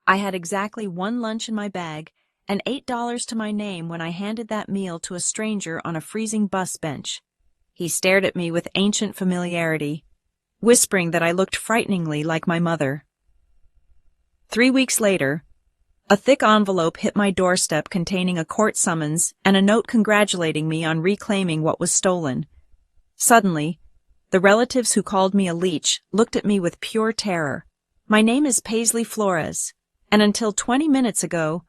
I had exactly one lunch in my bag and $8 to my name when I handed that meal to a stranger on a freezing bus bench. He stared at me with ancient familiarity, whispering that I looked frighteningly like my mother. 3 weeks later, a thick envelope hit my doorstep containing a court summons and a note congratulating me on reclaiming what was stolen. Suddenly, the relatives who called me a leech looked at me with pure terror. My name is Paisley Flores, and until 20 minutes ago,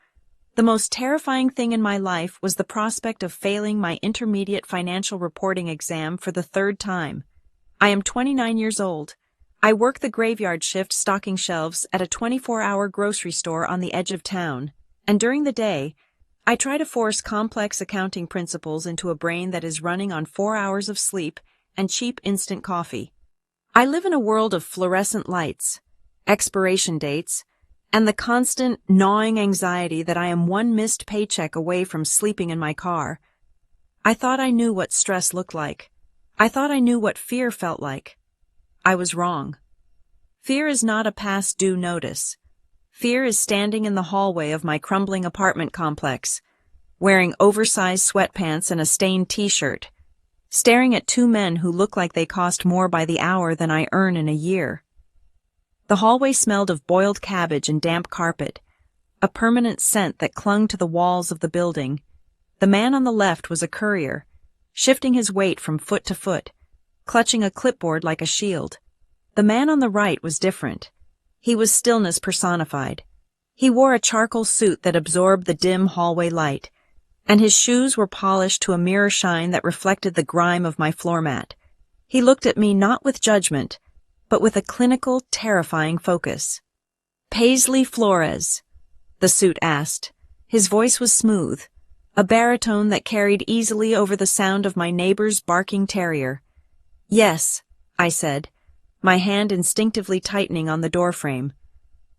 the most terrifying thing in my life was the prospect of failing my intermediate financial reporting exam for the third time. I am 29 years old. I work the graveyard shift stocking shelves at a 24-hour grocery store on the edge of town, and during the day, I try to force complex accounting principles into a brain that is running on 4 hours of sleep and cheap instant coffee. I live in a world of fluorescent lights, expiration dates, and the constant, gnawing anxiety that I am one missed paycheck away from sleeping in my car. I thought I knew what stress looked like. I thought I knew what fear felt like. I was wrong. Fear is not a past due notice. Fear is standing in the hallway of my crumbling apartment complex, wearing oversized sweatpants and a stained t-shirt, staring at two men who look like they cost more by the hour than I earn in a year. The hallway smelled of boiled cabbage and damp carpet, a permanent scent that clung to the walls of the building. The man on the left was a courier, shifting his weight from foot to foot, clutching a clipboard like a shield. The man on the right was different. He was stillness personified. He wore a charcoal suit that absorbed the dim hallway light, and his shoes were polished to a mirror shine that reflected the grime of my floor mat. He looked at me not with judgment, but with a clinical, terrifying focus. "Paisley Flores?" the suit asked. His voice was smooth, a baritone that carried easily over the sound of my neighbor's barking terrier. "Yes," I said, my hand instinctively tightening on the doorframe.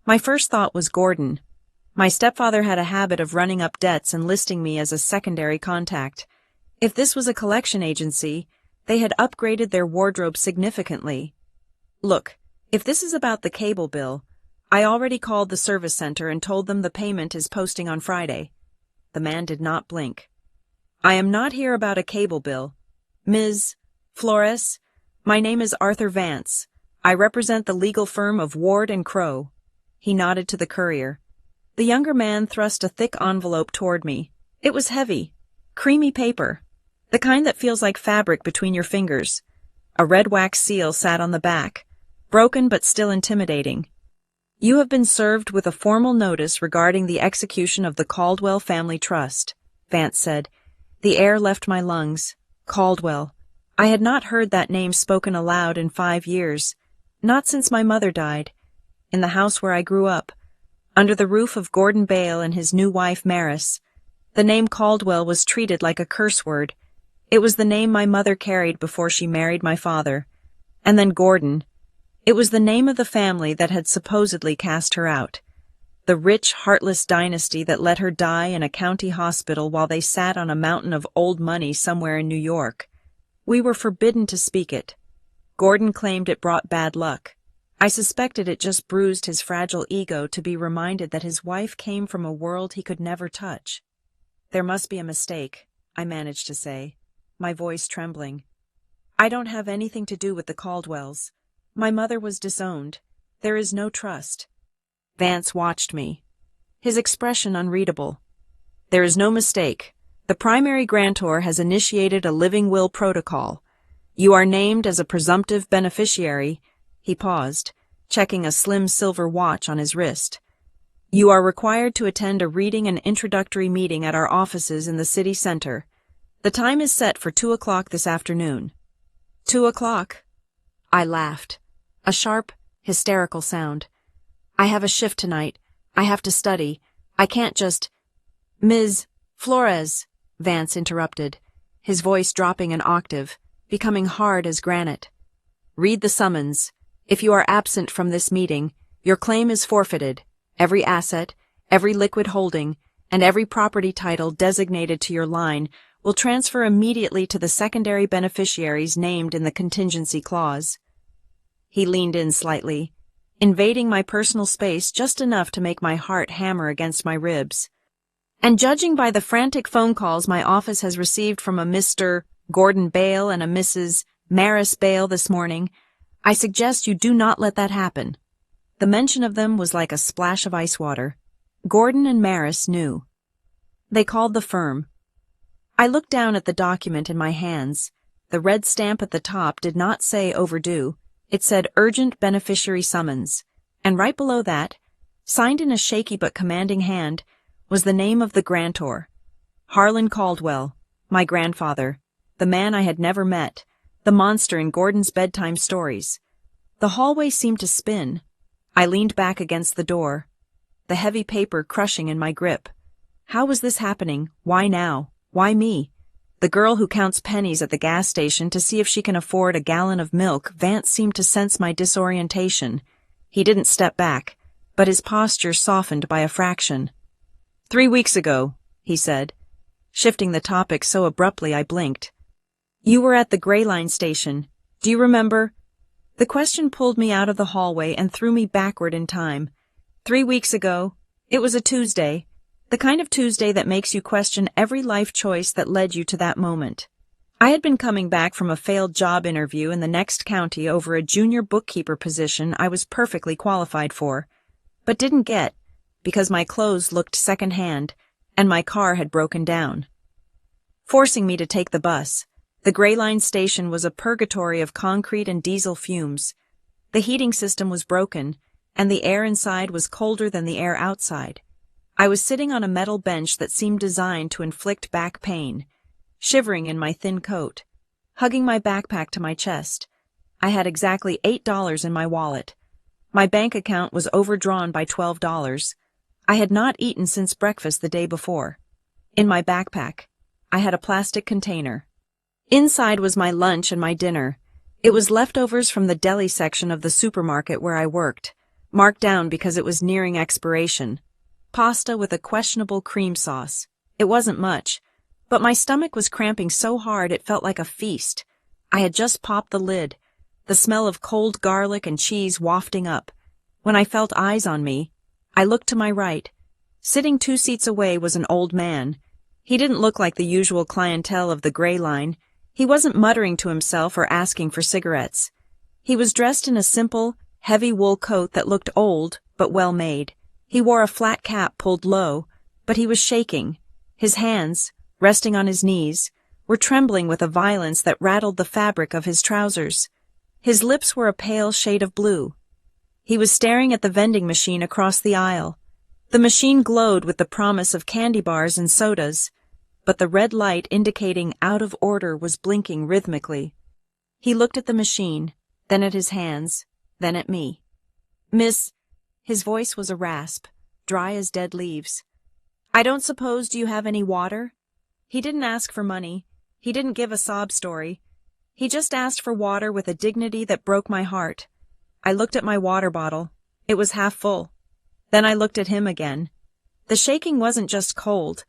My first thought was Gordon. My stepfather had a habit of running up debts and listing me as a secondary contact. If this was a collection agency, they had upgraded their wardrobe significantly. "Look, if this is about the cable bill, I already called the service center and told them the payment is posting on Friday." The man did not blink. "I am not here about a cable bill. Ms. Flores, my name is Arthur Vance. I represent the legal firm of Ward and Crow." He nodded to the courier. The younger man thrust a thick envelope toward me. It was heavy, creamy paper, the kind that feels like fabric between your fingers. A red wax seal sat on the back, broken but still intimidating. "You have been served with a formal notice regarding the execution of the Caldwell Family Trust," Vance said. The air left my lungs. Caldwell. I had not heard that name spoken aloud in 5 years, not since my mother died. In the house where I grew up, under the roof of Gordon Bale and his new wife Maris, the name Caldwell was treated like a curse word. It was the name my mother carried before she married my father. And then Gordon. It was the name of the family that had supposedly cast her out. The rich, heartless dynasty that let her die in a county hospital while they sat on a mountain of old money somewhere in New York. We were forbidden to speak it. Gordon claimed it brought bad luck. I suspected it just bruised his fragile ego to be reminded that his wife came from a world he could never touch. "There must be a mistake," I managed to say, my voice trembling. "I don't have anything to do with the Caldwells. My mother was disowned. There is no trust." Vance watched me, his expression unreadable. "There is no mistake. The primary grantor has initiated a living will protocol. You are named as a presumptive beneficiary." He paused, checking a slim silver watch on his wrist. "You are required to attend a reading and introductory meeting at our offices in the city center. The time is set for 2 o'clock this afternoon." 2 o'clock? I laughed. A sharp, hysterical sound. "I have a shift tonight. I have to study. I can't just—" "Ms. Flores," Vance interrupted, his voice dropping an octave, becoming hard as granite. "Read the summons. If you are absent from this meeting, your claim is forfeited. Every asset, every liquid holding, and every property title designated to your line will transfer immediately to the secondary beneficiaries named in the contingency clause." He leaned in slightly, invading my personal space just enough to make my heart hammer against my ribs. And judging by the frantic phone calls my office has received from a Mr. Gordon Bale and a Mrs. Maris Bale this morning, I suggest you do not let that happen. The mention of them was like a splash of ice water. Gordon and Maris knew. They called the firm. I looked down at the document in my hands. The red stamp at the top did not say overdue. It said urgent beneficiary summons. And right below that, signed in a shaky but commanding hand, was the name of the grantor. Harlan Caldwell, my grandfather, the man I had never met, the monster in Gordon's bedtime stories. The hallway seemed to spin. I leaned back against the door, the heavy paper crushing in my grip. How was this happening? Why now? Why me? The girl who counts pennies at the gas station to see if she can afford a gallon of milk. Vance seemed to sense my disorientation. He didn't step back, but his posture softened by a fraction. 3 weeks ago, he said, shifting the topic so abruptly I blinked. You were at the Gray Line station. Do you remember? The question pulled me out of the hallway and threw me backward in time. 3 weeks ago, it was a Tuesday, the kind of Tuesday that makes you question every life choice that led you to that moment. I had been coming back from a failed job interview in the next county over a junior bookkeeper position I was perfectly qualified for, but didn't get because my clothes looked second-hand and my car had broken down. Forcing me to take the bus, the Gray Line station was a purgatory of concrete and diesel fumes. The heating system was broken, and the air inside was colder than the air outside. I was sitting on a metal bench that seemed designed to inflict back pain, shivering in my thin coat, hugging my backpack to my chest. I had exactly $8 in my wallet. My bank account was overdrawn by $12. I had not eaten since breakfast the day before. In my backpack, I had a plastic container. Inside was my lunch and my dinner. It was leftovers from the deli section of the supermarket where I worked, marked down because it was nearing expiration. Pasta with a questionable cream sauce. It wasn't much, but my stomach was cramping so hard it felt like a feast. I had just popped the lid, the smell of cold garlic and cheese wafting up. When I felt eyes on me, I looked to my right. Sitting 2 seats away was an old man. He didn't look like the usual clientele of the Gray Line. He wasn't muttering to himself or asking for cigarettes. He was dressed in a simple, heavy wool coat that looked old but well made. He wore a flat cap pulled low, but he was shaking. His hands, resting on his knees, were trembling with a violence that rattled the fabric of his trousers. His lips were a pale shade of blue. He was staring at the vending machine across the aisle. The machine glowed with the promise of candy bars and sodas, but the red light indicating out of order was blinking rhythmically. He looked at the machine, then at his hands, then at me. Miss, his voice was a rasp, dry as dead leaves. I don't suppose you have any water? He didn't ask for money. He didn't give a sob story. He just asked for water with a dignity that broke my heart. I looked at my water bottle. It was half full. Then I looked at him again. The shaking wasn't just cold.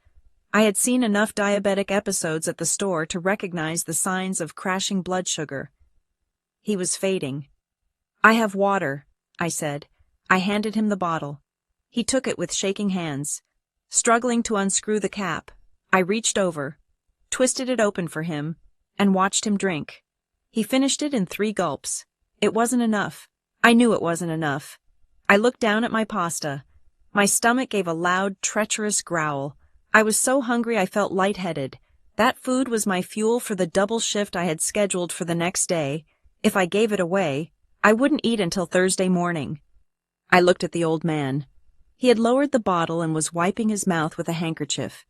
I had seen enough diabetic episodes at the store to recognize the signs of crashing blood sugar. He was fading. I have water, I said. I handed him the bottle. He took it with shaking hands. Struggling to unscrew the cap, I reached over, twisted it open for him, and watched him drink. He finished it in 3 gulps. It wasn't enough. I knew it wasn't enough. I looked down at my pasta. My stomach gave a loud, treacherous growl. I was so hungry I felt lightheaded. That food was my fuel for the double shift I had scheduled for the next day. If I gave it away, I wouldn't eat until Thursday morning. I looked at the old man. He had lowered the bottle and was wiping his mouth with a handkerchief.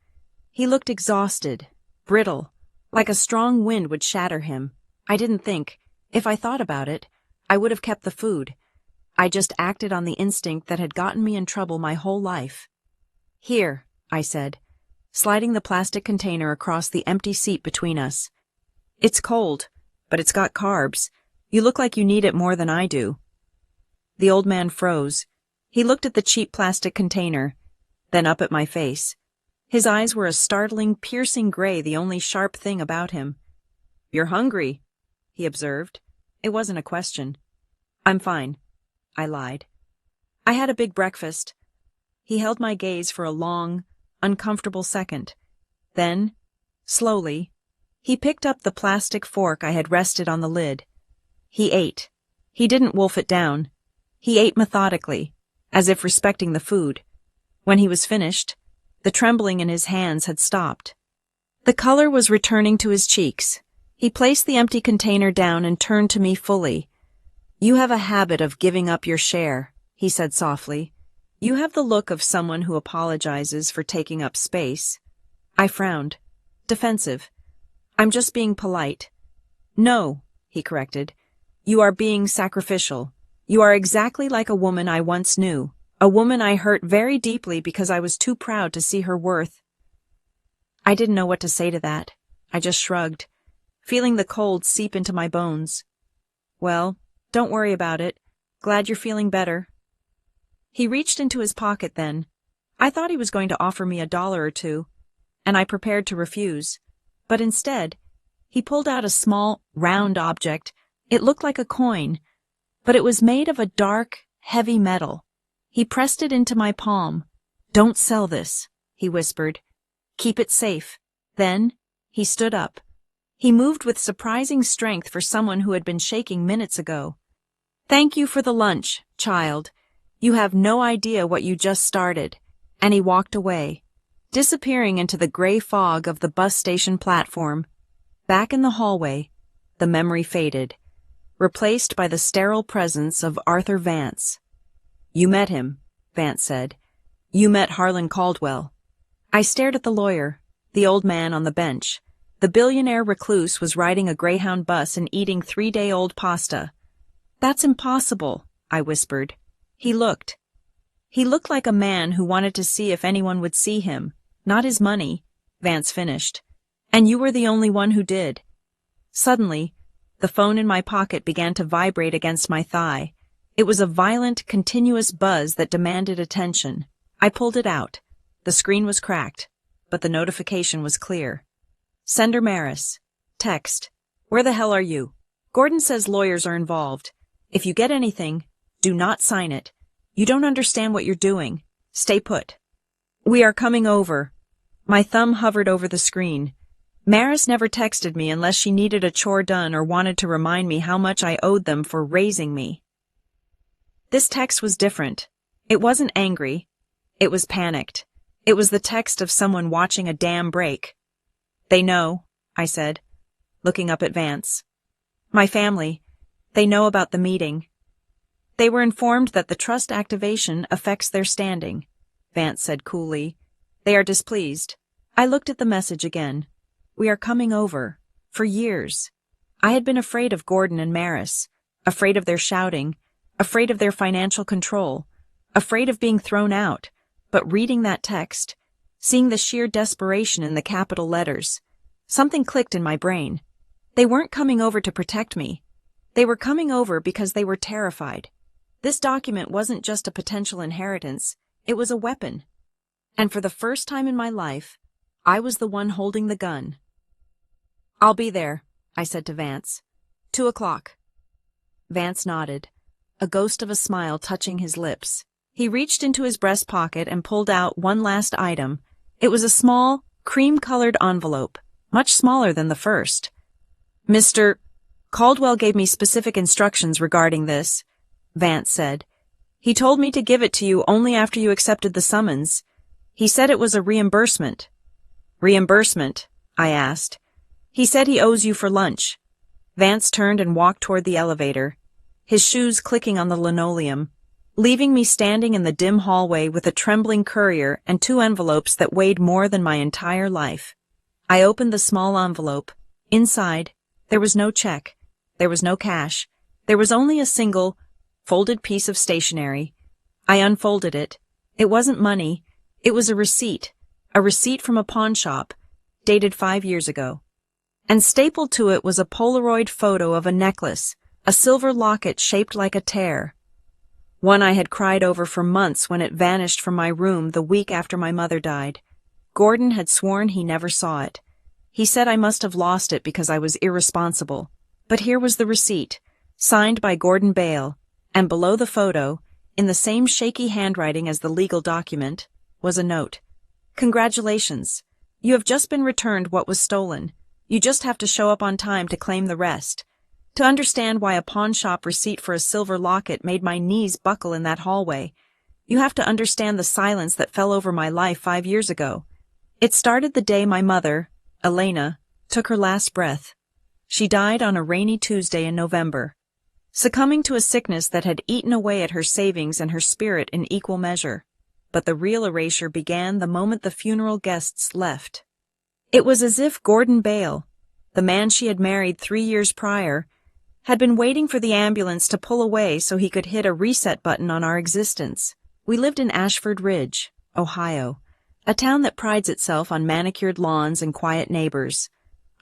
He looked exhausted, brittle, like a strong wind would shatter him. I didn't think. If I thought about it, I would have kept the food. I just acted on the instinct that had gotten me in trouble my whole life. Here, I said, sliding the plastic container across the empty seat between us. It's cold, but it's got carbs. You look like you need it more than I do. The old man froze. He looked at the cheap plastic container, then up at my face. His eyes were a startling, piercing gray, the only sharp thing about him. You're hungry, he observed. It wasn't a question. I'm fine, I lied. I had a big breakfast. He held my gaze for a long, uncomfortable second. Then, slowly, he picked up the plastic fork I had rested on the lid. He ate. He didn't wolf it down. He ate methodically, as if respecting the food. When he was finished, the trembling in his hands had stopped. The color was returning to his cheeks. He placed the empty container down and turned to me fully. "You have a habit of giving up your share," he said softly. "You have the look of someone who apologizes for taking up space." I frowned. Defensive. "I'm just being polite." "No," he corrected. "You are being sacrificial. You are exactly like a woman I once knew, a woman I hurt very deeply because I was too proud to see her worth." I didn't know what to say to that. I just shrugged, feeling the cold seep into my bones. "Well, don't worry about it. Glad you're feeling better." He reached into his pocket then. I thought he was going to offer me $1 or $2, and I prepared to refuse. But instead, he pulled out a small, round object. It looked like a coin, but it was made of a dark, heavy metal. He pressed it into my palm. "Don't sell this," he whispered. "Keep it safe." Then, he stood up. He moved with surprising strength for someone who had been shaking minutes ago. "Thank you for the lunch, child. You have no idea what you just started." And he walked away, disappearing into the gray fog of the bus station platform. Back in the hallway, the memory faded, replaced by the sterile presence of Arthur Vance. "You met him," Vance said. "You met Harlan Caldwell." I stared at the lawyer, the old man on the bench. The billionaire recluse was riding a Greyhound bus and eating 3-day-old pasta. "That's impossible," I whispered. He looked. He looked like a man who wanted to see if anyone would see him, not his money, Vance finished. "And you were the only one who did." Suddenly, the phone in my pocket began to vibrate against my thigh. It was a violent, continuous buzz that demanded attention. I pulled it out. The screen was cracked, but the notification was clear. "Sender Maris. Text. Where the hell are you? Gordon says lawyers are involved. If you get anything, do not sign it. You don't understand what you're doing. Stay put. We are coming over." My thumb hovered over the screen. Maris never texted me unless she needed a chore done or wanted to remind me how much I owed them for raising me. This text was different. It wasn't angry. It was panicked. It was the text of someone watching a dam break. "They know," I said, looking up at Vance. "My family. They know about the meeting. They were informed that the trust activation affects their standing," Vance said coolly. "They are displeased." I looked at the message again. "We are coming over. For years." I had been afraid of Gordon and Maris, afraid of their shouting, afraid of their financial control, afraid of being thrown out. But reading that text, seeing the sheer desperation in the capital letters, something clicked in my brain. They weren't coming over to protect me. They were coming over because they were terrified. This document wasn't just a potential inheritance, it was a weapon. And for the first time in my life, I was the one holding the gun. "I'll be there," I said to Vance. 2:00. Vance nodded, a ghost of a smile touching his lips. He reached into his breast pocket and pulled out one last item. It was a small, cream-colored envelope, much smaller than the first. "Mr. Caldwell gave me specific instructions regarding this," Vance said. "He told me to give it to you only after you accepted the summons. He said it was a reimbursement." "Reimbursement?" I asked. "He said he owes you for lunch." Vance turned and walked toward the elevator, his shoes clicking on the linoleum, leaving me standing in the dim hallway with a trembling courier and 2 envelopes that weighed more than my entire life. I opened the small envelope. Inside, there was no check. There was no cash. There was only a single, folded piece of stationery. I unfolded it. It wasn't money. It was a receipt from a pawn shop, dated 5 years ago. And stapled to it was a Polaroid photo of a necklace, a silver locket shaped like a tear. One I had cried over for months when it vanished from my room the week after my mother died. Gordon had sworn he never saw it. He said I must have lost it because I was irresponsible. But here was the receipt, signed by Gordon Bale, and below the photo, in the same shaky handwriting as the legal document, was a note. "Congratulations. You have just been returned what was stolen. You just have to show up on time to claim the rest." To understand why a pawnshop receipt for a silver locket made my knees buckle in that hallway, you have to understand the silence that fell over my life 5 years ago. It started the day my mother, Elena, took her last breath. She died on a rainy Tuesday in November, succumbing to a sickness that had eaten away at her savings and her spirit in equal measure. But the real erasure began the moment the funeral guests left. It was as if Gordon Bale, the man she had married 3 years prior, had been waiting for the ambulance to pull away so he could hit a reset button on our existence. We lived in Ashford Ridge, Ohio, a town that prides itself on manicured lawns and quiet neighbors.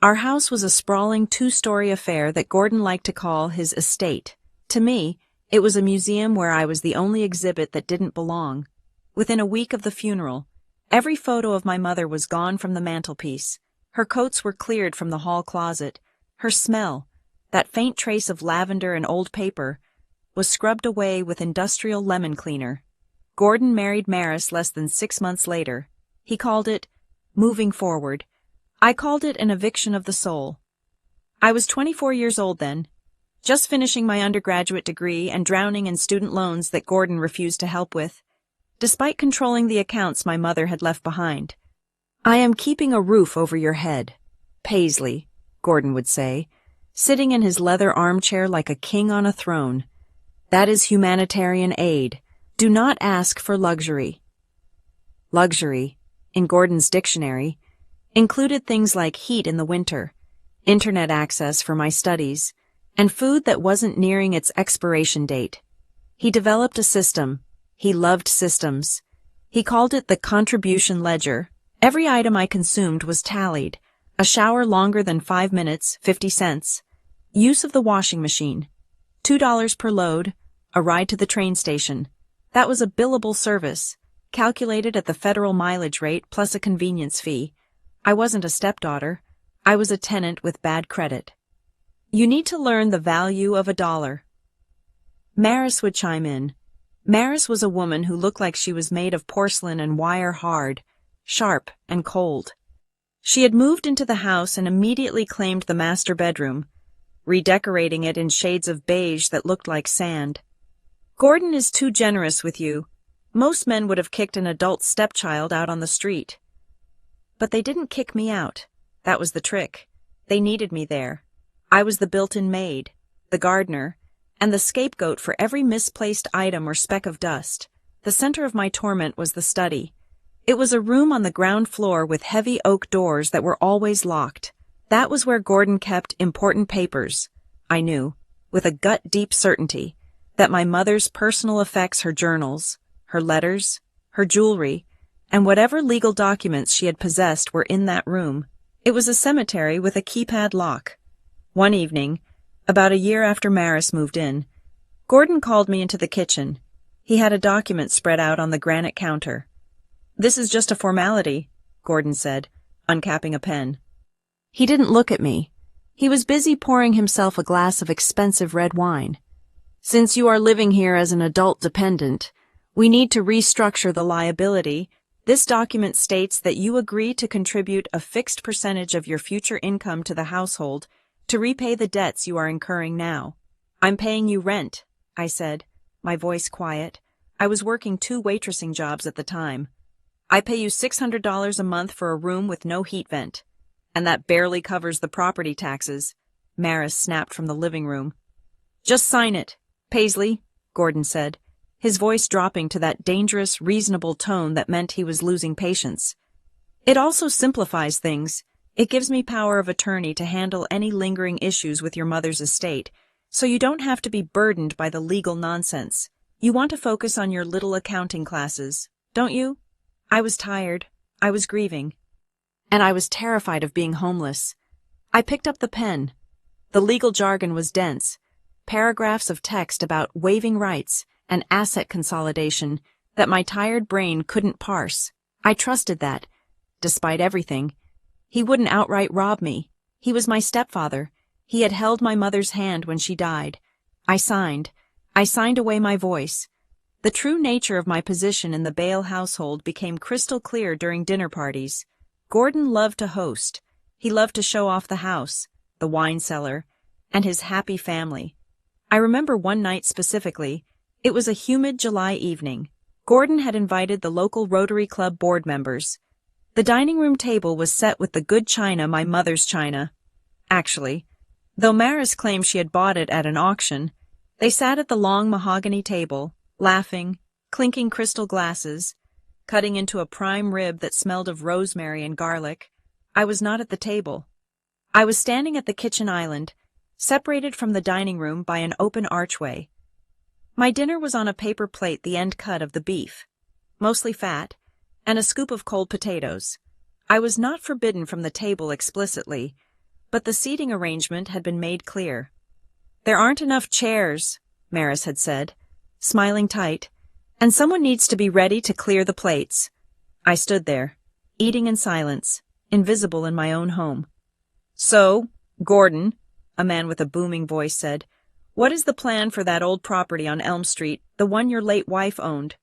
Our house was a sprawling 2-story affair that Gordon liked to call his estate. To me, it was a museum where I was the only exhibit that didn't belong. Within a week of the funeral, every photo of my mother was gone from the mantelpiece. Her coats were cleared from the hall closet. Her smell, that faint trace of lavender and old paper, was scrubbed away with industrial lemon cleaner. Gordon married Maris less than 6 months later. He called it moving forward. I called it an eviction of the soul. I was 24 years old then, just finishing my undergraduate degree and drowning in student loans that Gordon refused to help with, despite controlling the accounts my mother had left behind. "I am keeping a roof over your head, Paisley," Gordon would say, sitting in his leather armchair like a king on a throne. "That is humanitarian aid. Do not ask for luxury." Luxury, in Gordon's dictionary, included things like heat in the winter, internet access for my studies, and food that wasn't nearing its expiration date. He developed a system. He loved systems. He called it the contribution ledger. Every item I consumed was tallied. A shower longer than 5 minutes, 50 cents. Use of the washing machine, $2 per load. A ride to the train station. That was a billable service, calculated at the federal mileage rate plus a convenience fee. I wasn't a stepdaughter. I was a tenant with bad credit. "You need to learn the value of $1. Maris would chime in. Maris was a woman who looked like she was made of porcelain and wire hard, sharp and cold. She had moved into the house and immediately claimed the master bedroom, redecorating it in shades of beige that looked like sand. "Gordon is too generous with you. Most men would have kicked an adult stepchild out on the street." But they didn't kick me out. That was the trick. They needed me there. I was the built-in maid, the gardener, and the scapegoat for every misplaced item or speck of dust. The center of my torment was the study. It was a room on the ground floor with heavy oak doors that were always locked. That was where Gordon kept important papers. I knew, with a gut-deep certainty, that my mother's personal effects, her journals, her letters, her jewelry, and whatever legal documents she had possessed were in that room. It was a cemetery with a keypad lock. One evening, about a year after Maris moved in, Gordon called me into the kitchen. He had a document spread out on the granite counter. "This is just a formality," Gordon said, uncapping a pen. He didn't look at me. He was busy pouring himself a glass of expensive red wine. "Since you are living here as an adult dependent, we need to restructure the liability. This document states that you agree to contribute a fixed percentage of your future income to the household to repay the debts you are incurring now." "I'm paying you rent," I said, my voice quiet. I was working 2 waitressing jobs at the time. "I pay you $600 a month for a room with no heat vent. And that barely covers the property taxes," Maris snapped from the living room. "Just sign it, Paisley," Gordon said, his voice dropping to that dangerous, reasonable tone that meant he was losing patience. "It also simplifies things. It gives me power of attorney to handle any lingering issues with your mother's estate, so you don't have to be burdened by the legal nonsense. You want to focus on your little accounting classes, don't you?" I was tired. I was grieving. And I was terrified of being homeless. I picked up the pen. The legal jargon was dense, paragraphs of text about waiving rights and asset consolidation that my tired brain couldn't parse. I trusted that, despite everything, he wouldn't outright rob me. He was my stepfather. He had held my mother's hand when she died. I signed away my voice. The true nature of my position in the Bale household became crystal clear during dinner parties. Gordon loved to host. He loved to show off the house, the wine cellar, and his happy family. I remember one night specifically. It was a humid July evening. Gordon had invited the local Rotary Club board members. The dining room table was set with the good china, my mother's china. Actually, though Maris claimed she had bought it at an auction, they sat at the long mahogany table, laughing, clinking crystal glasses, cutting into a prime rib that smelled of rosemary and garlic. I was not at the table. I was standing at the kitchen island, separated from the dining room by an open archway. My dinner was on a paper plate, the end cut of the beef, mostly fat, and a scoop of cold potatoes. I was not forbidden from the table explicitly, but the seating arrangement had been made clear. "There aren't enough chairs," Maris had said, smiling tight, "and someone needs to be ready to clear the plates." I stood there, eating in silence, invisible in my own home. "So, Gordon," a man with a booming voice said, "what is the plan for that old property on Elm Street, the one your late wife owned?"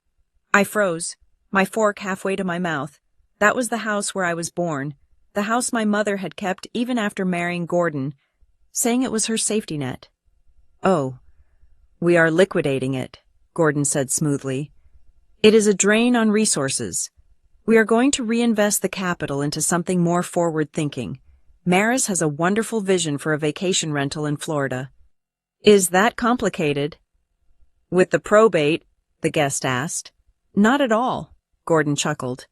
I froze, my fork halfway to my mouth. That was the house where I was born, the house my mother had kept even after marrying Gordon, saying it was her safety net. "Oh, we are liquidating it," Gordon said smoothly. "It is a drain on resources. We are going to reinvest the capital into something more forward-thinking. Maris has a wonderful vision for a vacation rental in Florida." "Is that complicated?" "With the probate?" the guest asked. "Not at all," Gordon chuckled.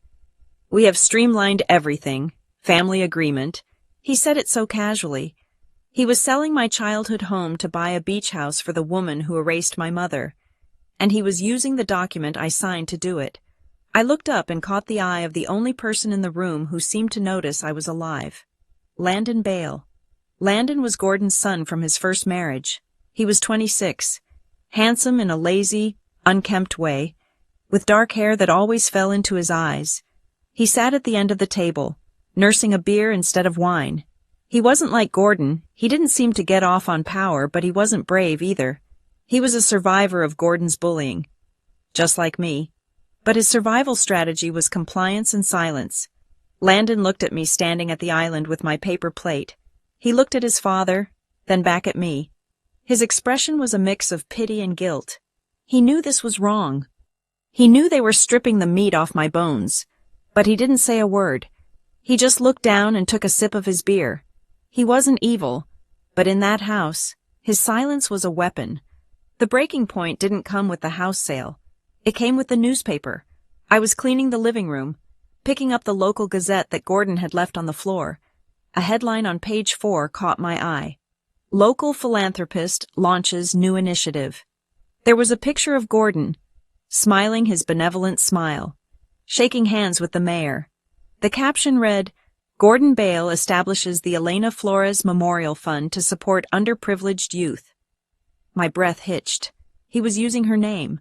"We have streamlined everything. Family agreement." He said it so casually. He was selling my childhood home to buy a beach house for the woman who erased my mother, and he was using the document I signed to do it. I looked up and caught the eye of the only person in the room who seemed to notice I was alive. Landon Bale. Landon was Gordon's son from his first marriage. He was 26, handsome in a lazy, unkempt way, with dark hair that always fell into his eyes. He sat at the end of the table, nursing a beer instead of wine. He wasn't like Gordon. He didn't seem to get off on power, but he wasn't brave either. He was a survivor of Gordon's bullying, just like me. But his survival strategy was compliance and silence. Landon looked at me standing at the island with my paper plate. He looked at his father, then back at me. His expression was a mix of pity and guilt. He knew this was wrong. He knew they were stripping the meat off my bones, but he didn't say a word. He just looked down and took a sip of his beer. He wasn't evil, but in that house, his silence was a weapon. The breaking point didn't come with the house sale. It came with the newspaper. I was cleaning the living room, picking up the local gazette that Gordon had left on the floor. A headline on page 4 caught my eye. "Local philanthropist launches new initiative." There was a picture of Gordon, smiling his benevolent smile, shaking hands with the mayor. The caption read, "Gordon Bale establishes the Elena Flores Memorial Fund to support underprivileged youth." My breath hitched. He was using her name.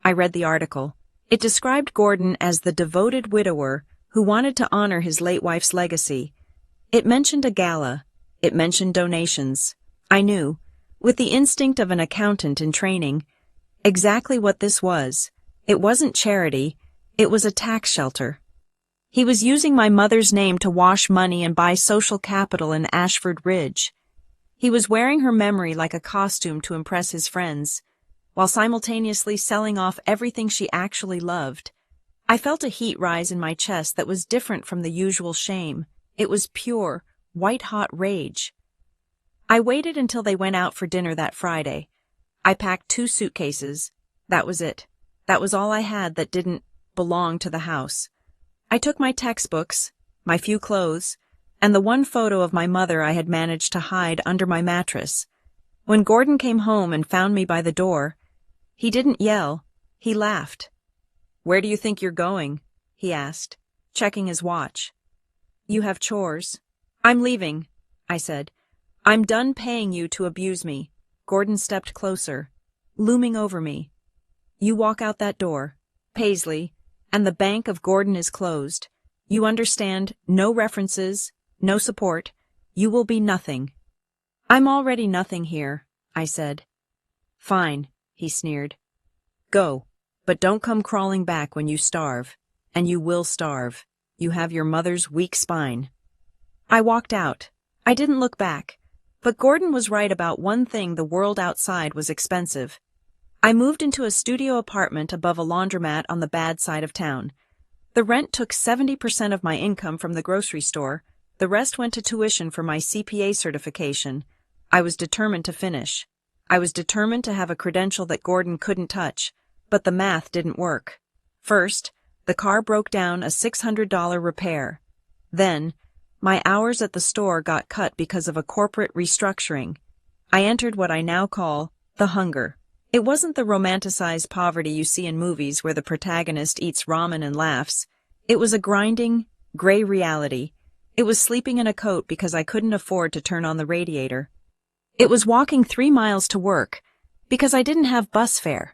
I read the article. It described Gordon as the devoted widower who wanted to honor his late wife's legacy. It mentioned a gala. It mentioned donations. I knew, with the instinct of an accountant in training, exactly what this was. It wasn't charity. It was a tax shelter. He was using my mother's name to wash money and buy social capital in Ashford Ridge. He was wearing her memory like a costume to impress his friends, while simultaneously selling off everything she actually loved. I felt a heat rise in my chest that was different from the usual shame. It was pure, white-hot rage. I waited until they went out for dinner that Friday. I packed 2 suitcases. That was it. That was all I had that didn't belong to the house. I took my textbooks, my few clothes, and the one photo of my mother I had managed to hide under my mattress. When Gordon came home and found me by the door, he didn't yell. He laughed. "Where do you think you're going?" he asked, checking his watch. "You have chores." "I'm leaving," I said. "I'm done paying you to abuse me." Gordon stepped closer, looming over me. "You walk out that door, Paisley, and the bank of Gordon is closed. You understand? No references, no support. You will be nothing." "I'm already nothing here," I said. "Fine," he sneered. "Go. But don't come crawling back when you starve. And you will starve. You have your mother's weak spine. I walked out. I didn't look back. But Gordon was right about one thing: the world outside was expensive. I moved into a studio apartment above a laundromat on the bad side of town. The rent took 70% of my income from the grocery store. The rest went to tuition for my CPA certification. I was determined to finish. I was determined to have a credential that Gordon couldn't touch, but the math didn't work. First, the car broke down, a $600 repair. Then, my hours at the store got cut because of a corporate restructuring. I entered what I now call the hunger. It wasn't the romanticized poverty you see in movies where the protagonist eats ramen and laughs. It was a grinding, gray reality. It was sleeping in a coat because I couldn't afford to turn on the radiator. It was walking 3 miles to work because I didn't have bus fare.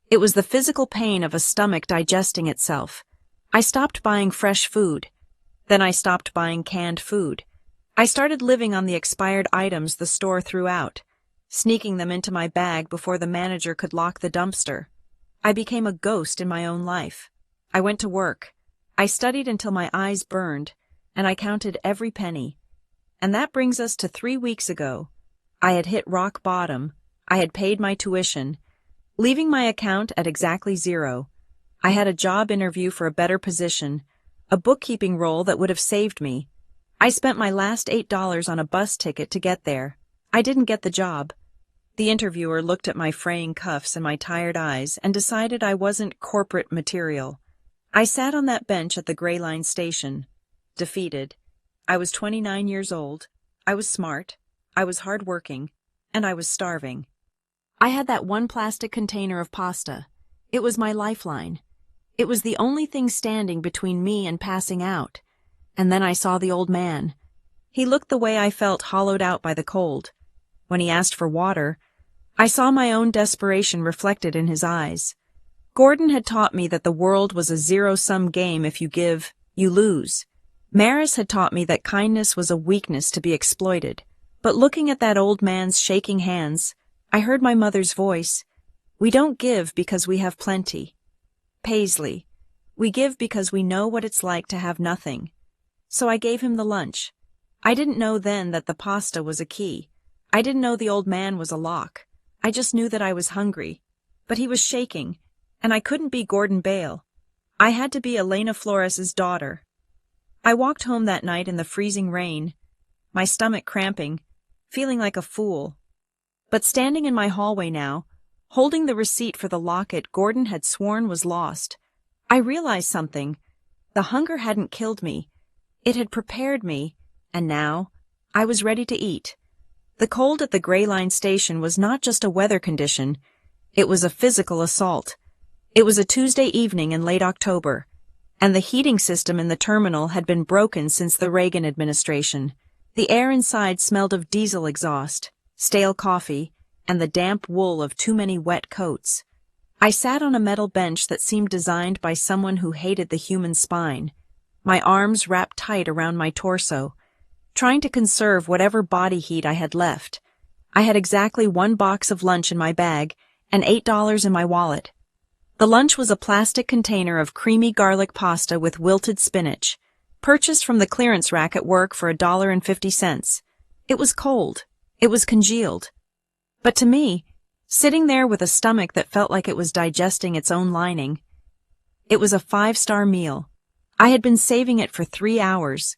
It was the physical pain of a stomach digesting itself. I stopped buying fresh food. Then I stopped buying canned food. I started living on the expired items the store threw out, sneaking them into my bag before the manager could lock the dumpster. I became a ghost in my own life. I went to work. I studied until my eyes burned, and I counted every penny. And that brings us to 3 weeks ago. I had hit rock bottom. I had paid my tuition, leaving my account at exactly zero. I had a job interview for a better position, a bookkeeping role that would have saved me. I spent my last $8 on a bus ticket to get there. I didn't get the job. The interviewer looked at my fraying cuffs and my tired eyes and decided I wasn't corporate material. I sat on that bench at the Gray Line station, defeated. I was 29 years old. I was smart. I was hardworking. And I was starving. I had that one plastic container of pasta. It was my lifeline. It was the only thing standing between me and passing out. And then I saw the old man. He looked the way I felt, hollowed out by the cold. When he asked for water, I saw my own desperation reflected in his eyes. Gordon had taught me that the world was a zero-sum game. If you give, you lose. Maris had taught me that kindness was a weakness to be exploited. But looking at that old man's shaking hands, I heard my mother's voice. We don't give because we have plenty. Paisley, we give because we know what it's like to have nothing. So I gave him the lunch. I didn't know then that the pasta was a key. I didn't know the old man was a lock. I just knew that I was hungry. But he was shaking, and I couldn't be Gordon Bale. I had to be Elena Flores's daughter. I walked home that night in the freezing rain, my stomach cramping, feeling like a fool. But standing in my hallway now, holding the receipt for the locket Gordon had sworn was lost, I realized something. The hunger hadn't killed me. It had prepared me, and now I was ready to eat. The cold at the Gray Line station was not just a weather condition. It was a physical assault. It was a Tuesday evening in late October, and the heating system in the terminal had been broken since the Reagan administration. The air inside smelled of diesel exhaust, stale coffee, and the damp wool of too many wet coats. I sat on a metal bench that seemed designed by someone who hated the human spine, my arms wrapped tight around my torso, trying to conserve whatever body heat I had left. I had exactly 1 box of lunch in my bag and $8 in my wallet. The lunch was a plastic container of creamy garlic pasta with wilted spinach, purchased from the clearance rack at work for $1.50. It was cold. It was congealed. But to me, sitting there with a stomach that felt like it was digesting its own lining, it was a 5-star meal. I had been saving it for 3 hours,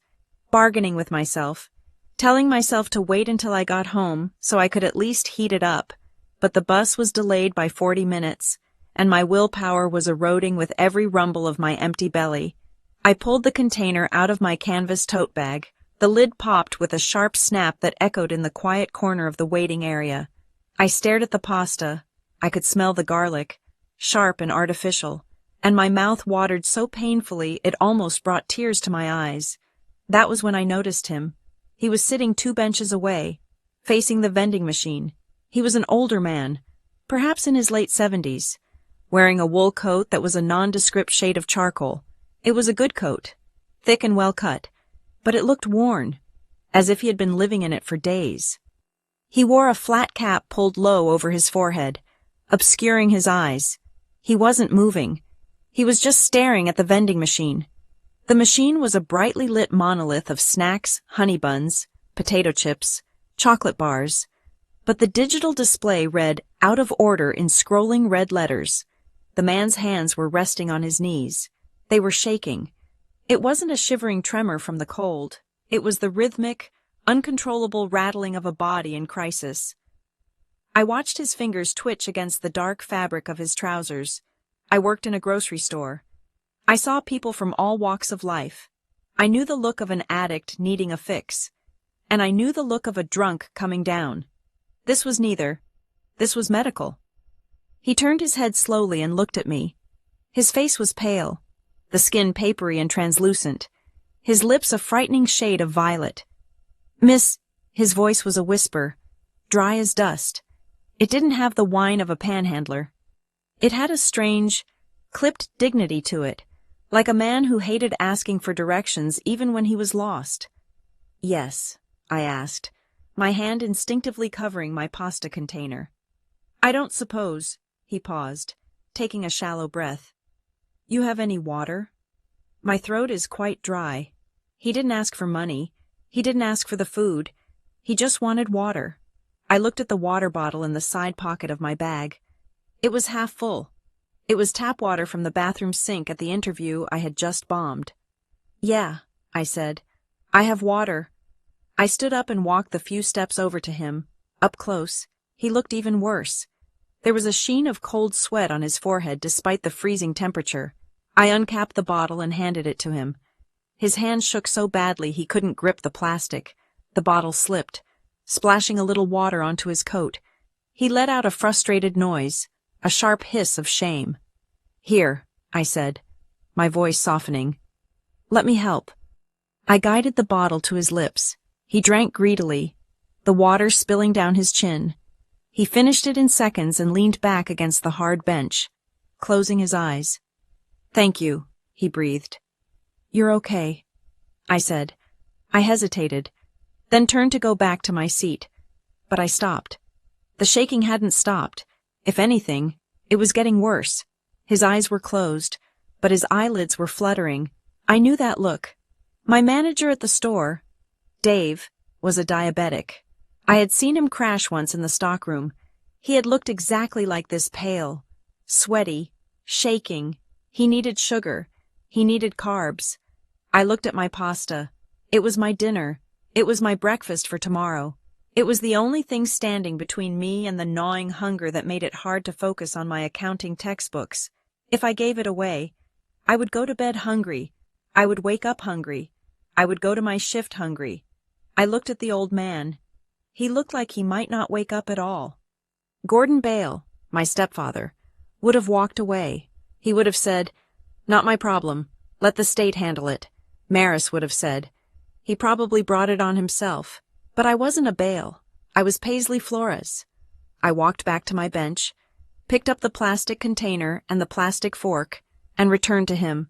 bargaining with myself, telling myself to wait until I got home so I could at least heat it up, but the bus was delayed by 40 minutes, and my willpower was eroding with every rumble of my empty belly. I pulled the container out of my canvas tote bag. The lid popped with a sharp snap that echoed in the quiet corner of the waiting area. I stared at the pasta. I could smell the garlic, sharp and artificial, and my mouth watered so painfully it almost brought tears to my eyes. That was when I noticed him. He was sitting 2 benches away, facing the vending machine. He was an older man, perhaps in his late 70s, wearing a wool coat that was a nondescript shade of charcoal. It was a good coat, thick and well cut, but it looked worn, as if he had been living in it for days. He wore a flat cap pulled low over his forehead, obscuring his eyes. He wasn't moving. He was just staring at the vending machine. The machine was a brightly lit monolith of snacks, honey buns, potato chips, chocolate bars, but the digital display read "out of order" in scrolling red letters. The man's hands were resting on his knees. They were shaking. It wasn't a shivering tremor from the cold. It was the rhythmic, uncontrollable rattling of a body in crisis. I watched his fingers twitch against the dark fabric of his trousers. I worked in a grocery store. I saw people from all walks of life. I knew the look of an addict needing a fix. And I knew the look of a drunk coming down. This was neither. This was medical. He turned his head slowly and looked at me. His face was pale, the skin papery and translucent, his lips a frightening shade of violet. "Miss," his voice was a whisper, dry as dust. It didn't have the whine of a panhandler. It had a strange, clipped dignity to it, like a man who hated asking for directions even when he was lost. "Yes," I asked, my hand instinctively covering my pasta container. "I don't suppose," he paused, taking a shallow breath. "You have any water?" "My throat is quite dry." He didn't ask for money. He didn't ask for the food. He just wanted water. I looked at the water bottle in the side pocket of my bag. It was half full. It was tap water from the bathroom sink at the interview I had just bombed. "Yeah," I said. "I have water." I stood up and walked the few steps over to him. Up close, he looked even worse. There was a sheen of cold sweat on his forehead despite the freezing temperature. I uncapped the bottle and handed it to him. His hand shook so badly he couldn't grip the plastic. The bottle slipped, splashing a little water onto his coat. He let out a frustrated noise, a sharp hiss of shame. "Here," I said, my voice softening. "Let me help." I guided the bottle to his lips. He drank greedily, the water spilling down his chin. He finished it in seconds and leaned back against the hard bench, closing his eyes. "Thank you," he breathed. "You're okay," I said. I hesitated, then turned to go back to my seat. But I stopped. The shaking hadn't stopped. If anything, it was getting worse. His eyes were closed, but his eyelids were fluttering. I knew that look. My manager at the store, Dave, was a diabetic. I had seen him crash once in the stockroom. He had looked exactly like this, pale, sweaty, shaking. He needed sugar. He needed carbs. I looked at my pasta. It was my dinner. It was my breakfast for tomorrow. It was the only thing standing between me and the gnawing hunger that made it hard to focus on my accounting textbooks. If I gave it away, I would go to bed hungry. I would wake up hungry. I would go to my shift hungry. I looked at the old man. He looked like he might not wake up at all. Gordon Bale, my stepfather, would have walked away. He would have said, "Not my problem. Let the state handle it." Maris would have said. He probably brought it on himself. But I wasn't a Bale. I was Paisley Flores. I walked back to my bench, picked up the plastic container and the plastic fork, and returned to him.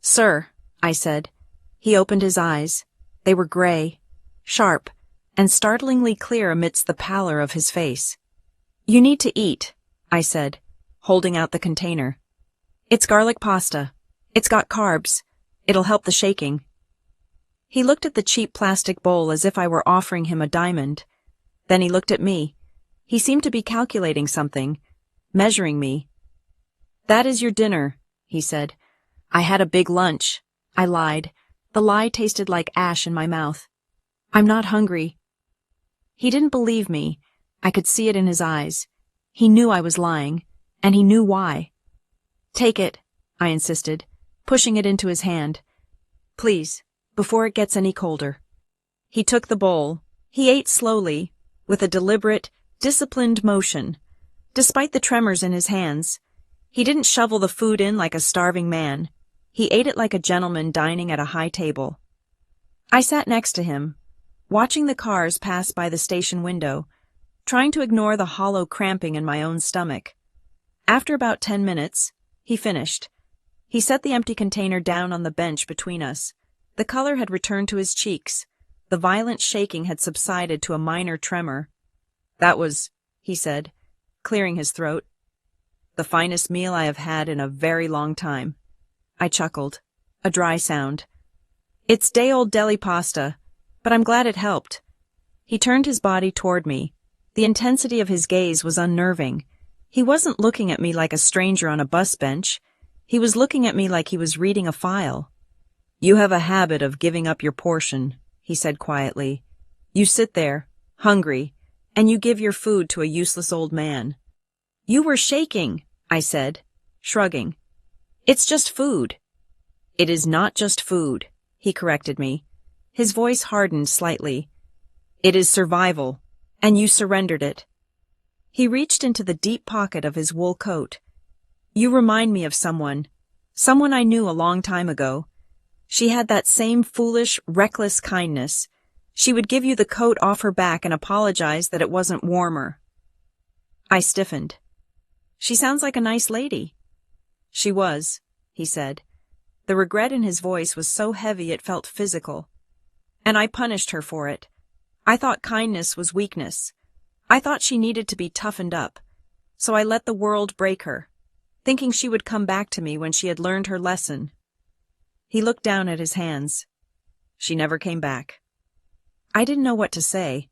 "Sir," I said. He opened his eyes. They were gray, sharp, and startlingly clear amidst the pallor of his face. "You need to eat," I said, holding out the container. "It's garlic pasta. It's got carbs. It'll help the shaking." He looked at the cheap plastic bowl as if I were offering him a diamond. Then he looked at me. He seemed to be calculating something, measuring me. "That is your dinner," he said. "I had a big lunch." I lied. The lie tasted like ash in my mouth. "I'm not hungry." He didn't believe me. I could see it in his eyes. He knew I was lying, and he knew why. "Take it," I insisted, pushing it into his hand. "Please, before it gets any colder." He took the bowl. He ate slowly, with a deliberate, disciplined motion. Despite the tremors in his hands, he didn't shovel the food in like a starving man. He ate it like a gentleman dining at a high table. I sat next to him, watching the cars pass by the station window, trying to ignore the hollow cramping in my own stomach. After about 10 minutes, he finished. He set the empty container down on the bench between us. The color had returned to his cheeks. The violent shaking had subsided to a minor tremor. "That was," he said, clearing his throat, the finest meal I have had in a very long time. I chuckled. A dry sound. It's day-old deli pasta, but I'm glad it helped. He turned his body toward me. The intensity of his gaze was unnerving. He wasn't looking at me like a stranger on a bus bench. He was looking at me like he was reading a file. You have a habit of giving up your portion, he said quietly. You sit there, hungry, and you give your food to a useless old man. You were shaking, I said, shrugging. It's just food. It is not just food, he corrected me. His voice hardened slightly. It is survival, and you surrendered it. He reached into the deep pocket of his wool coat. You remind me of someone I knew a long time ago. She had that same foolish, reckless kindness. She would give you the coat off her back and apologize that it wasn't warmer. I stiffened. She sounds like a nice lady. She was, he said. The regret in his voice was so heavy it felt physical. And I punished her for it. I thought kindness was weakness. I thought she needed to be toughened up. So I let the world break her, thinking she would come back to me when she had learned her lesson. He looked down at his hands. She never came back. I didn't know what to say.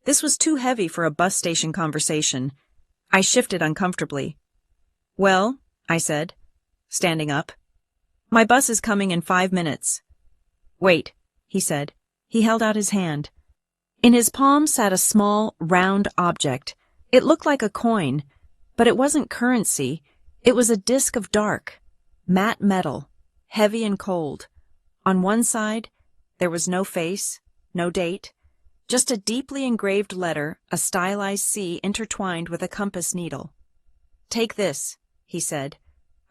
This was too heavy for a bus station conversation. I shifted uncomfortably. Well, I said, standing up. My bus is coming in 5 minutes. Wait, he said. He held out his hand. In his palm sat a small, round object. It looked like a coin, but it wasn't currency. It was a disc of dark, matte metal, heavy and cold. On one side, there was no face, no date, just a deeply engraved letter, a stylized C intertwined with a compass needle. Take this, he said.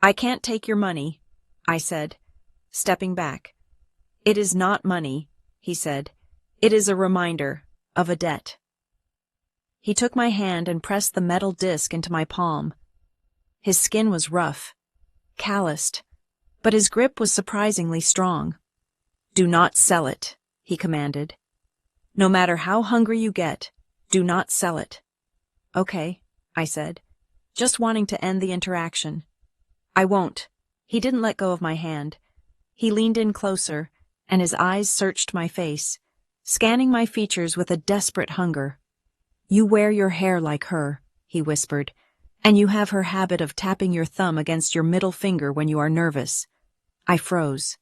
I can't take your money, I said, stepping back. It is not money, he said. It is a reminder of a debt. He took my hand and pressed the metal disc into my palm. His skin was rough, calloused, but his grip was surprisingly strong. Do not sell it, he commanded. No matter how hungry you get, do not sell it. Okay, I said, just wanting to end the interaction. I won't. He didn't let go of my hand. He leaned in closer, and his eyes searched my face, scanning my features with a desperate hunger. You wear your hair like her, he whispered, and you have her habit of tapping your thumb against your middle finger when you are nervous. I froze.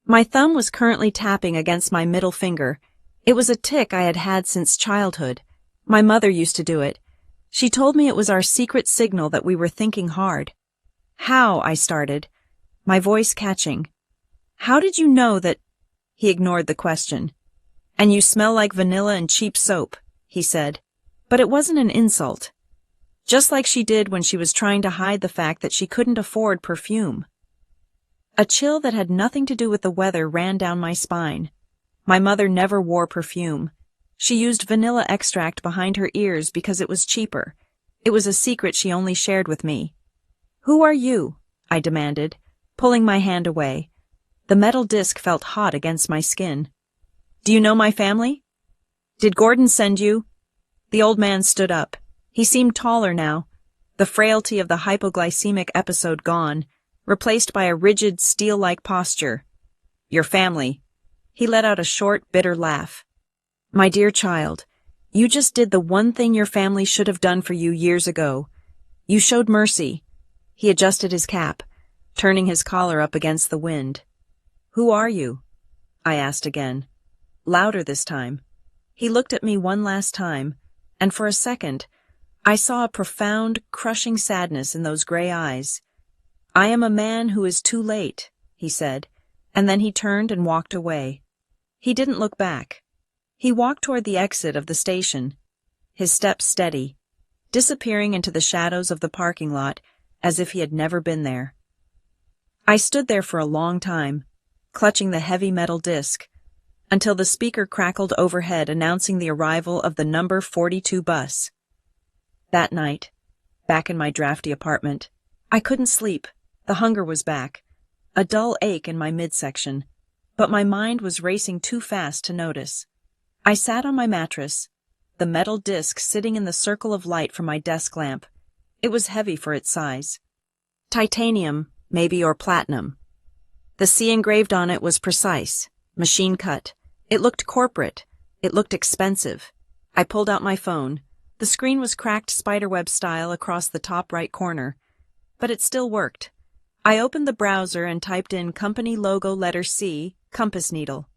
My thumb was currently tapping against my middle finger. It was a tic I had had since childhood. My mother used to do it. She told me it was our secret signal that we were thinking hard. How? I started, my voice catching. How did you know that? He ignored the question. And you smell like vanilla and cheap soap, he said. But it wasn't an insult. Just like she did when she was trying to hide the fact that she couldn't afford perfume. A chill that had nothing to do with the weather ran down my spine. My mother never wore perfume. She used vanilla extract behind her ears because it was cheaper. It was a secret she only shared with me. Who are you? I demanded, pulling my hand away. The metal disc felt hot against my skin. Do you know my family? Did Gordon send you? The old man stood up. He seemed taller now, the frailty of the hypoglycemic episode gone, replaced by a rigid, steel-like posture. Your family. He let out a short, bitter laugh. My dear child, you just did the one thing your family should have done for you years ago. You showed mercy. He adjusted his cap, turning his collar up against the wind. Who are you? I asked again. Louder this time. He looked at me one last time, and for a second, I saw a profound, crushing sadness in those gray eyes. I am a man who is too late, he said, and then he turned and walked away. He didn't look back. He walked toward the exit of the station, his steps steady, disappearing into the shadows of the parking lot as if he had never been there. I stood there for a long time, clutching the heavy metal disc, until the speaker crackled overhead announcing the arrival of the number 42 bus. That night, back in my drafty apartment, I couldn't sleep. The hunger was back, a dull ache in my midsection, but my mind was racing too fast to notice. I sat on my mattress, the metal disc sitting in the circle of light from my desk lamp. It was heavy for its size. Titanium, maybe, or platinum. The C engraved on it was precise, machine cut. It looked corporate. It looked expensive. I pulled out my phone. The screen was cracked spiderweb style across the top right corner, but it still worked. I opened the browser and typed in company logo letter C, compass needle.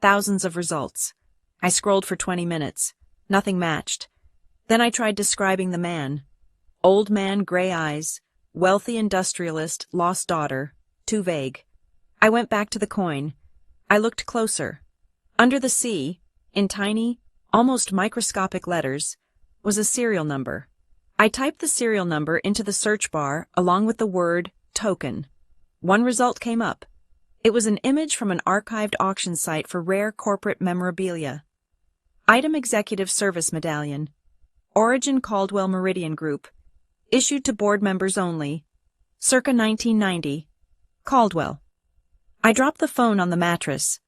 Thousands of results. I scrolled for 20 minutes. Nothing matched. Then I tried describing the man. Old man, gray eyes, wealthy industrialist, lost daughter. Too vague. I went back to the coin. I looked closer. Under the C, in tiny, almost microscopic letters, was a serial number. I typed the serial number into the search bar along with the word token. One result came up. It was an image from an archived auction site for rare corporate memorabilia. Item Executive Service Medallion. Origin Caldwell Meridian Group. Issued to board members only. Circa 1990. Caldwell. I dropped the phone on the mattress.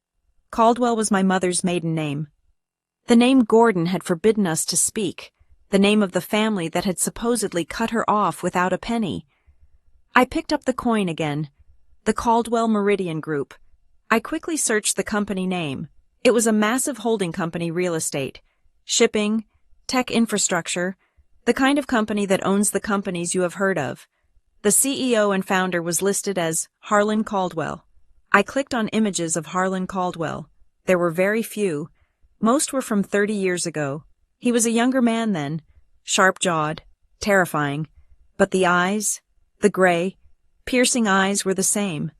Caldwell was my mother's maiden name. The name Gordon had forbidden us to speak, the name of the family that had supposedly cut her off without a penny. I picked up the coin again. The Caldwell Meridian Group. I quickly searched the company name. It was a massive holding company, real estate, shipping, tech infrastructure, the kind of company that owns the companies you have heard of. The CEO and founder was listed as Harlan Caldwell. I clicked on images of Harlan Caldwell. There were very few. Most were from 30 years ago. He was a younger man then, sharp-jawed, terrifying. But the eyes, the gray, piercing eyes were the same.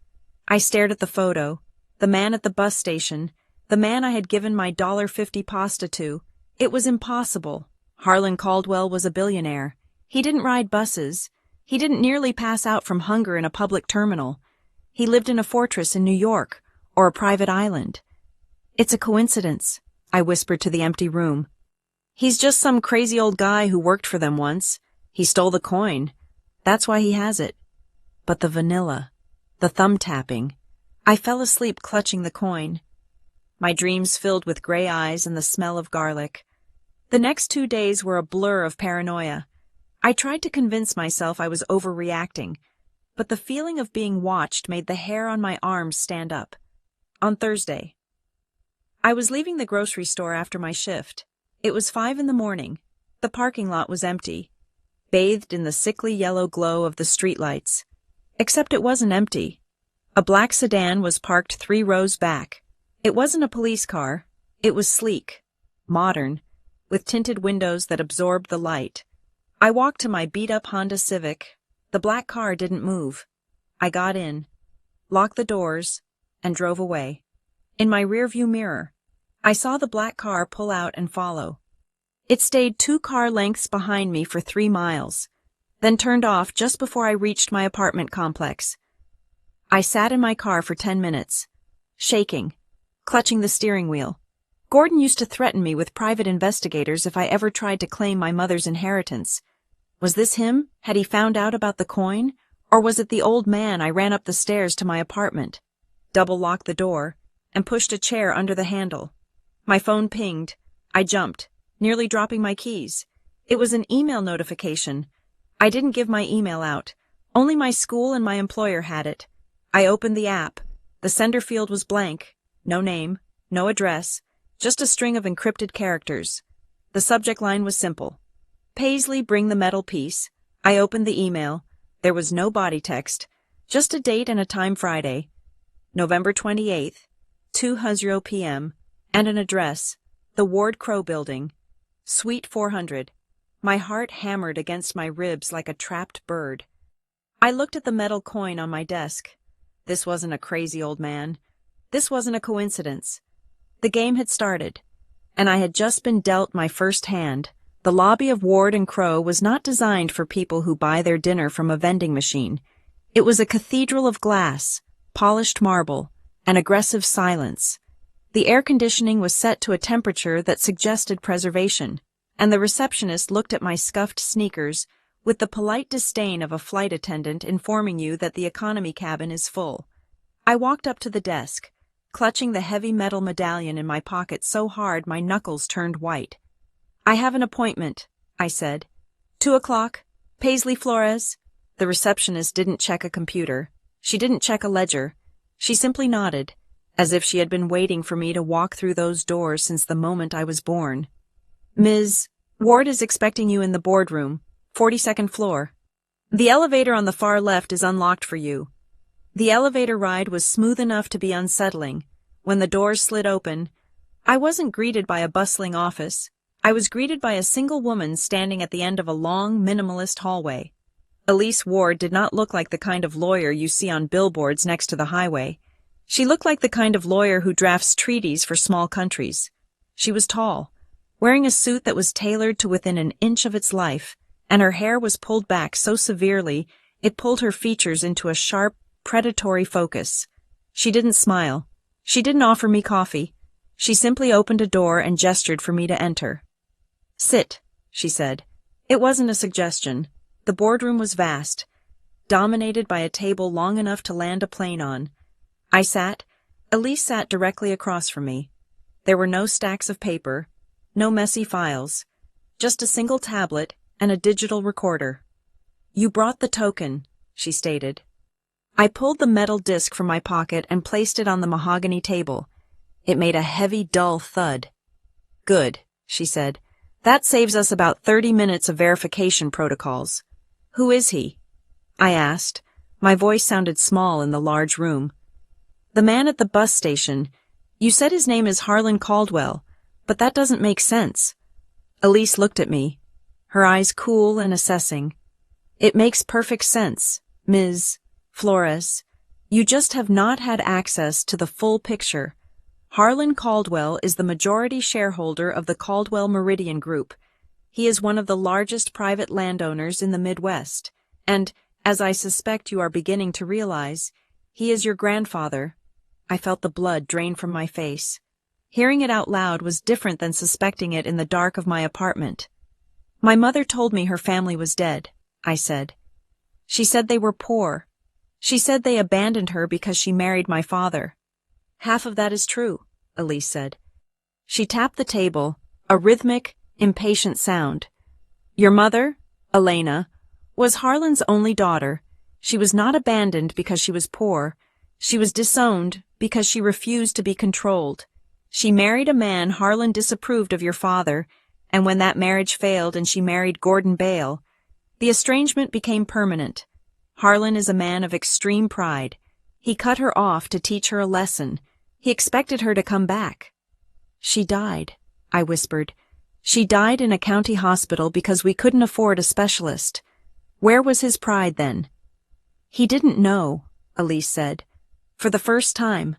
I stared at the photo, the man at the bus station, the man I had given my $1.50 pasta to. It was impossible. Harlan Caldwell was a billionaire. He didn't ride buses. He didn't nearly pass out from hunger in a public terminal. He lived in a fortress in New York, or a private island. It's a coincidence, I whispered to the empty room. He's just some crazy old guy who worked for them once. He stole the coin. That's why he has it. But the vanilla, the thumb tapping. I fell asleep clutching the coin. My dreams filled with gray eyes and the smell of garlic. The next 2 days were a blur of paranoia. I tried to convince myself I was overreacting, but the feeling of being watched made the hair on my arms stand up. On Thursday. I was leaving the grocery store after my shift. It was 5 a.m. The parking lot was empty, bathed in the sickly yellow glow of the streetlights. Except it wasn't empty. A black sedan was parked 3 rows back. It wasn't a police car. It was sleek, modern, with tinted windows that absorbed the light. I walked to my beat-up Honda Civic. The black car didn't move. I got in, locked the doors, and drove away. In my rearview mirror, I saw the black car pull out and follow. It stayed 2 car lengths behind me for 3 miles, then turned off just before I reached my apartment complex. I sat in my car for 10 minutes, shaking, clutching the steering wheel. Gordon used to threaten me with private investigators if I ever tried to claim my mother's inheritance. Was this him? Had he found out about the coin? Or was it the old man? I ran up the stairs to my apartment, double-locked the door, and pushed a chair under the handle. My phone pinged. I jumped, nearly dropping my keys. It was an email notification. I didn't give my email out. Only my school and my employer had it. I opened the app. The sender field was blank. No name, no address, just a string of encrypted characters. The subject line was simple. Paisley, bring the metal piece. I opened the email. There was no body text, just a date and a time: Friday, November 28th, 2:00 p.m., and an address, the Ward Crow Building, Suite 400. My heart hammered against my ribs like a trapped bird. I looked at the metal coin on my desk. This wasn't a crazy old man. This wasn't a coincidence. The game had started, and I had just been dealt my first hand. The lobby of Ward and Crow was not designed for people who buy their dinner from a vending machine. It was a cathedral of glass, polished marble, and aggressive silence. The air conditioning was set to a temperature that suggested preservation, and the receptionist looked at my scuffed sneakers with the polite disdain of a flight attendant informing you that the economy cabin is full. I walked up to the desk, clutching the heavy metal medallion in my pocket so hard my knuckles turned white. I have an appointment, I said. 2 o'clock? Paisley Flores? The receptionist didn't check a computer. She didn't check a ledger. She simply nodded, as if she had been waiting for me to walk through those doors since the moment I was born. Ms. Ward is expecting you in the boardroom, 42nd floor. The elevator on the far left is unlocked for you. The elevator ride was smooth enough to be unsettling. When the doors slid open, I wasn't greeted by a bustling office. I was greeted by a single woman standing at the end of a long, minimalist hallway. Elise Ward did not look like the kind of lawyer you see on billboards next to the highway. She looked like the kind of lawyer who drafts treaties for small countries. She was tall, wearing a suit that was tailored to within an inch of its life, and her hair was pulled back so severely it pulled her features into a sharp, predatory focus. She didn't smile. She didn't offer me coffee. She simply opened a door and gestured for me to enter. "Sit," she said. It wasn't a suggestion. The boardroom was vast, dominated by a table long enough to land a plane on. I sat. Elise sat directly across from me. There were no stacks of paper, no messy files, just a single tablet and a digital recorder. "You brought the token," she stated. I pulled the metal disc from my pocket and placed it on the mahogany table. It made a heavy, dull thud. "Good," she said. "That saves us about 30 minutes of verification protocols. Who is he?" I asked. My voice sounded small in the large room. "The man at the bus station. You said his name is Harlan Caldwell, but that doesn't make sense." Elise looked at me, her eyes cool and assessing. "It makes perfect sense, Ms. Flores. You just have not had access to the full picture. Harlan Caldwell is the majority shareholder of the Caldwell Meridian Group. He is one of the largest private landowners in the Midwest, and, as I suspect you are beginning to realize, he is your grandfather." I felt the blood drain from my face. Hearing it out loud was different than suspecting it in the dark of my apartment. "My mother told me her family was dead," I said. "She said they were poor. She said they abandoned her because she married my father." "Half of that is true," Elise said. She tapped the table, a rhythmic, impatient sound. "Your mother, Elena, was Harlan's only daughter. She was not abandoned because she was poor. She was disowned because she refused to be controlled. She married a man Harlan disapproved of your father, and when that marriage failed and she married Gordon Bale, the estrangement became permanent. Harlan is a man of extreme pride. He cut her off to teach her a lesson. He expected her to come back." "She died," I whispered. "She died in a county hospital because we couldn't afford a specialist. Where was his pride then?" "He didn't know," Elise said. For the first time,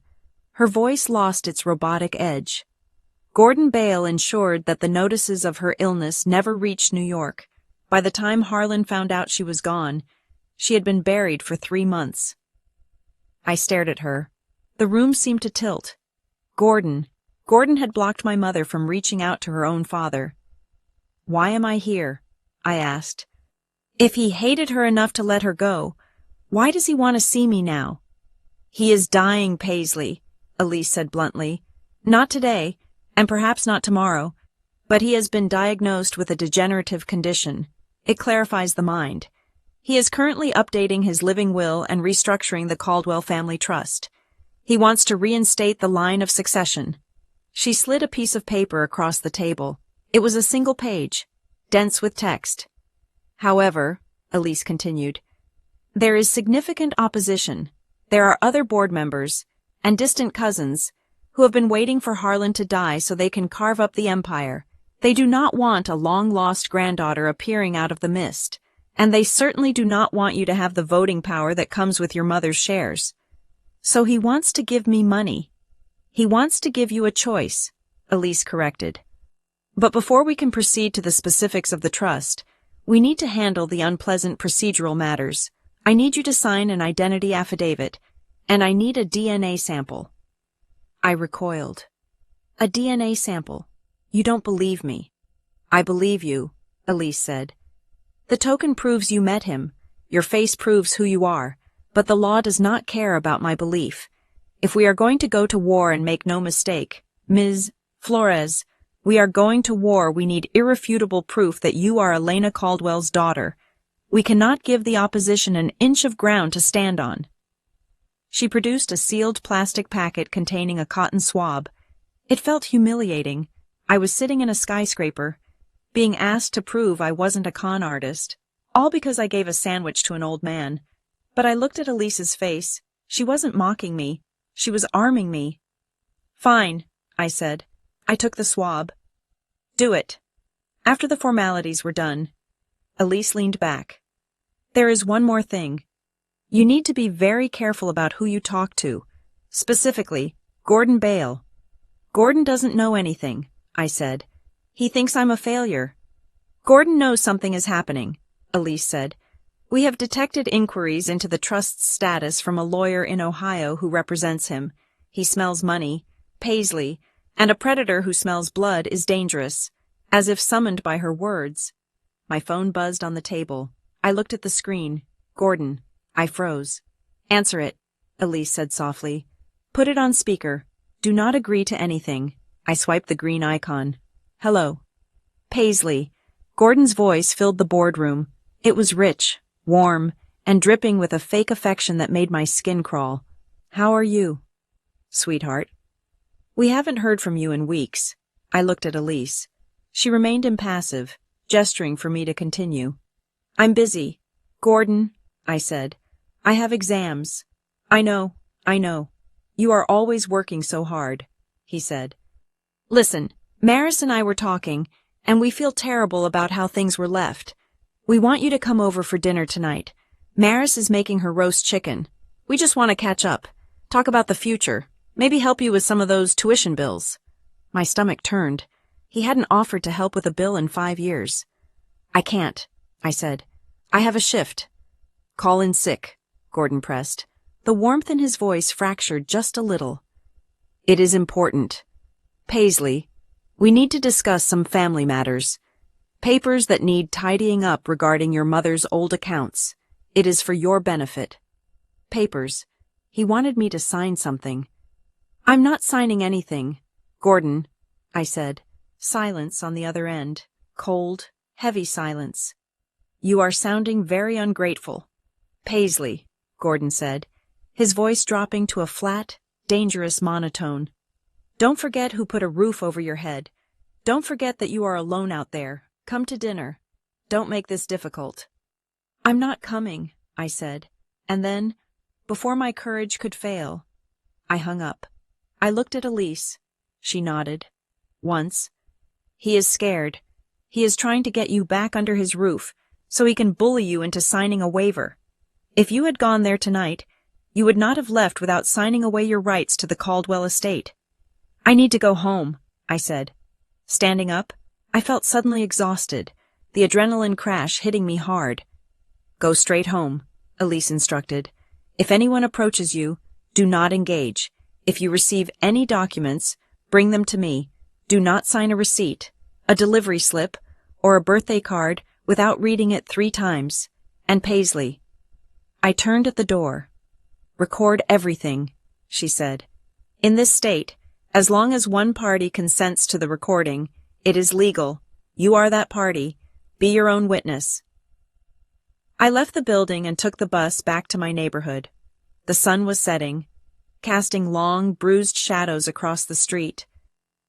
her voice lost its robotic edge. "Gordon Bale ensured that the notices of her illness never reached New York. By the time Harlan found out she was gone, she had been buried for 3 months. I stared at her. The room seemed to tilt. Gordon had blocked my mother from reaching out to her own father. "Why am I here?" I asked. "If he hated her enough to let her go, why does he want to see me now?" "He is dying, Paisley," Elise said bluntly. "Not today, and perhaps not tomorrow, but he has been diagnosed with a degenerative condition. It clarifies the mind. He is currently updating his living will and restructuring the Caldwell Family Trust. He wants to reinstate the line of succession." She slid a piece of paper across the table. It was a single page, dense with text. "However," Elise continued, "there is significant opposition. There are other board members, and distant cousins, who have been waiting for Harlan to die so they can carve up the empire. They do not want a long-lost granddaughter appearing out of the mist, and they certainly do not want you to have the voting power that comes with your mother's shares. So he wants to give me money. He wants to give you a choice," Elise corrected. "But before we can proceed to the specifics of the trust, we need to handle the unpleasant procedural matters. I need you to sign an identity affidavit, and I need a DNA sample." I recoiled. "A DNA sample? You don't believe me." "I believe you," Elise said. "The token proves you met him. Your face proves who you are, but the law does not care about my belief. If we are going to go to war, and make no mistake, Ms. Flores, we are going to war, we need irrefutable proof that you are Elena Caldwell's daughter. We cannot give the opposition an inch of ground to stand on. She produced a sealed plastic packet containing a cotton swab. It felt humiliating. I was sitting in a skyscraper, being asked to prove I wasn't a con artist, all because I gave a sandwich to an old man. But I looked at Elise's face. She wasn't mocking me. She was arming me. Fine, I said. I took the swab. Do it. After the formalities were done, Elise leaned back. There is one more thing. You need to be very careful about who you talk to. Specifically, Gordon Bale. Gordon doesn't know anything, I said. He thinks I'm a failure. Gordon knows something is happening, Elise said. We have detected inquiries into the trust's status from a lawyer in Ohio who represents him. He smells money, Paisley, and a predator who smells blood is dangerous, as if summoned by her words. My phone buzzed on the table. I looked at the screen. Gordon. I froze. Answer it, Elise said softly. Put it on speaker. Do not agree to anything. I swiped the green icon. Hello. Paisley. Gordon's voice filled the boardroom. It was rich, warm, and dripping with a fake affection that made my skin crawl. How are you? Sweetheart. We haven't heard from you in weeks. I looked at Elise. She remained impassive, gesturing for me to continue. I'm busy. Gordon, I said. I have exams. I know. You are always working so hard, he said. Listen, Maris and I were talking, and we feel terrible about how things were left. We want you to come over for dinner tonight. Maris is making her roast chicken. We just want to catch up, talk about the future, maybe help you with some of those tuition bills. My stomach turned. He hadn't offered to help with a bill in 5 years. I can't, I said. I have a shift. Call in sick, Gordon pressed. The warmth in his voice fractured just a little. It is important. Paisley, we need to discuss some family matters. Papers that need tidying up regarding your mother's old accounts. It is for your benefit. Papers. He wanted me to sign something. I'm not signing anything. Gordon, I said. Silence on the other end. Cold, heavy silence. You are sounding very ungrateful. Paisley, Gordon said, his voice dropping to a flat, dangerous monotone. Don't forget who put a roof over your head. Don't forget that you are alone out there. Come to dinner. Don't make this difficult. I'm not coming, I said, and then, before my courage could fail, I hung up. I looked at Elise. She nodded. Once. He is scared. He is trying to get you back under his roof, so he can bully you into signing a waiver. If you had gone there tonight, you would not have left without signing away your rights to the Caldwell estate. I need to go home, I said. Standing up, I felt suddenly exhausted, the adrenaline crash hitting me hard. Go straight home, Elise instructed. If anyone approaches you, do not engage. If you receive any documents, bring them to me. Do not sign a receipt, a delivery slip, or a birthday card without reading it 3 times. And Paisley. I turned at the door. Record everything, she said. In this state, as long as one party consents to the recording, it is legal. You are that party. Be your own witness. I left the building and took the bus back to my neighborhood. The sun was setting, casting long, bruised shadows across the street.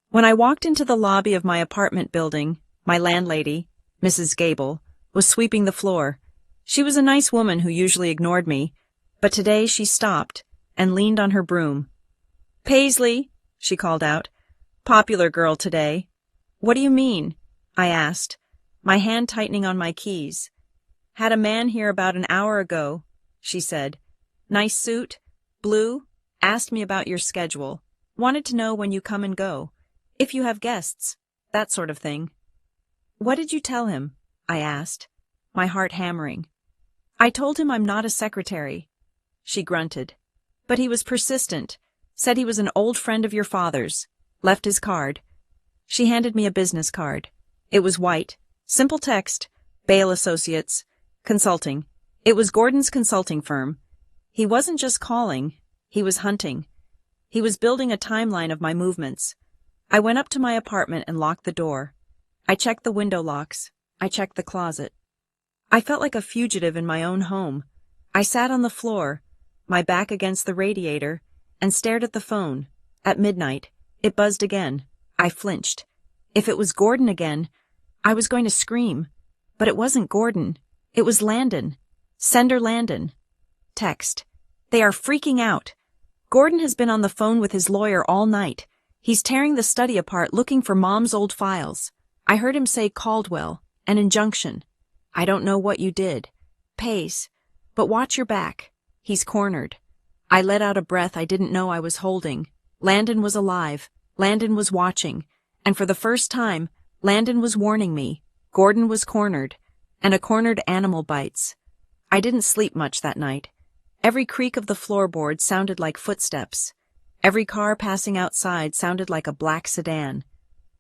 When I walked into the lobby of my apartment building, my landlady, Mrs. Gable, was sweeping the floor. She was a nice woman who usually ignored me, but today she stopped and leaned on her broom. Paisley, she called out. Popular girl today. What do you mean? I asked, my hand tightening on my keys. Had a man here about an hour ago, she said. Nice suit, blue, asked me about your schedule. Wanted to know when you come and go. If you have guests, that sort of thing. What did you tell him? I asked, my heart hammering. I told him I'm not a secretary. She grunted. But he was persistent, said he was an old friend of your father's, left his card. She handed me a business card. It was white, simple text, Bale Associates, Consulting. It was Gordon's consulting firm. He wasn't just calling, he was hunting. He was building a timeline of my movements. I went up to my apartment and locked the door. I checked the window locks. I checked the closet. I felt like a fugitive in my own home. I sat on the floor, my back against the radiator, and stared at the phone. At midnight, it buzzed again. I flinched. If it was Gordon again, I was going to scream. But it wasn't Gordon. It was Landon. Sender Landon. Text. They are freaking out. Gordon has been on the phone with his lawyer all night. He's tearing the study apart looking for Mom's old files. I heard him say Caldwell, an injunction. I don't know what you did. Pays. But watch your back. He's cornered. I let out a breath I didn't know I was holding. Landon was alive. Landon was watching. And for the first time, Landon was warning me. Gordon was cornered. And a cornered animal bites. I didn't sleep much that night. Every creak of the floorboard sounded like footsteps. Every car passing outside sounded like a black sedan.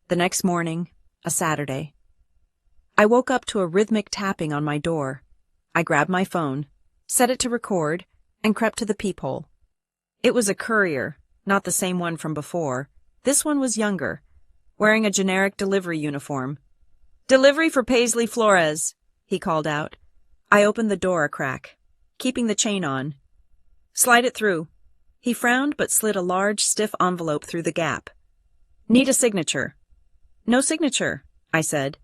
The next morning, a Saturday. I woke up to a rhythmic tapping on my door. I grabbed my phone, set it to record, and crept to the peephole. It was a courier, not the same one from before. This one was younger, wearing a generic delivery uniform. "Delivery for Paisley Flores," he called out. I opened the door a crack, keeping the chain on. "Slide it through." He frowned but slid a large, stiff envelope through the gap. "Need a signature." "No signature," I said.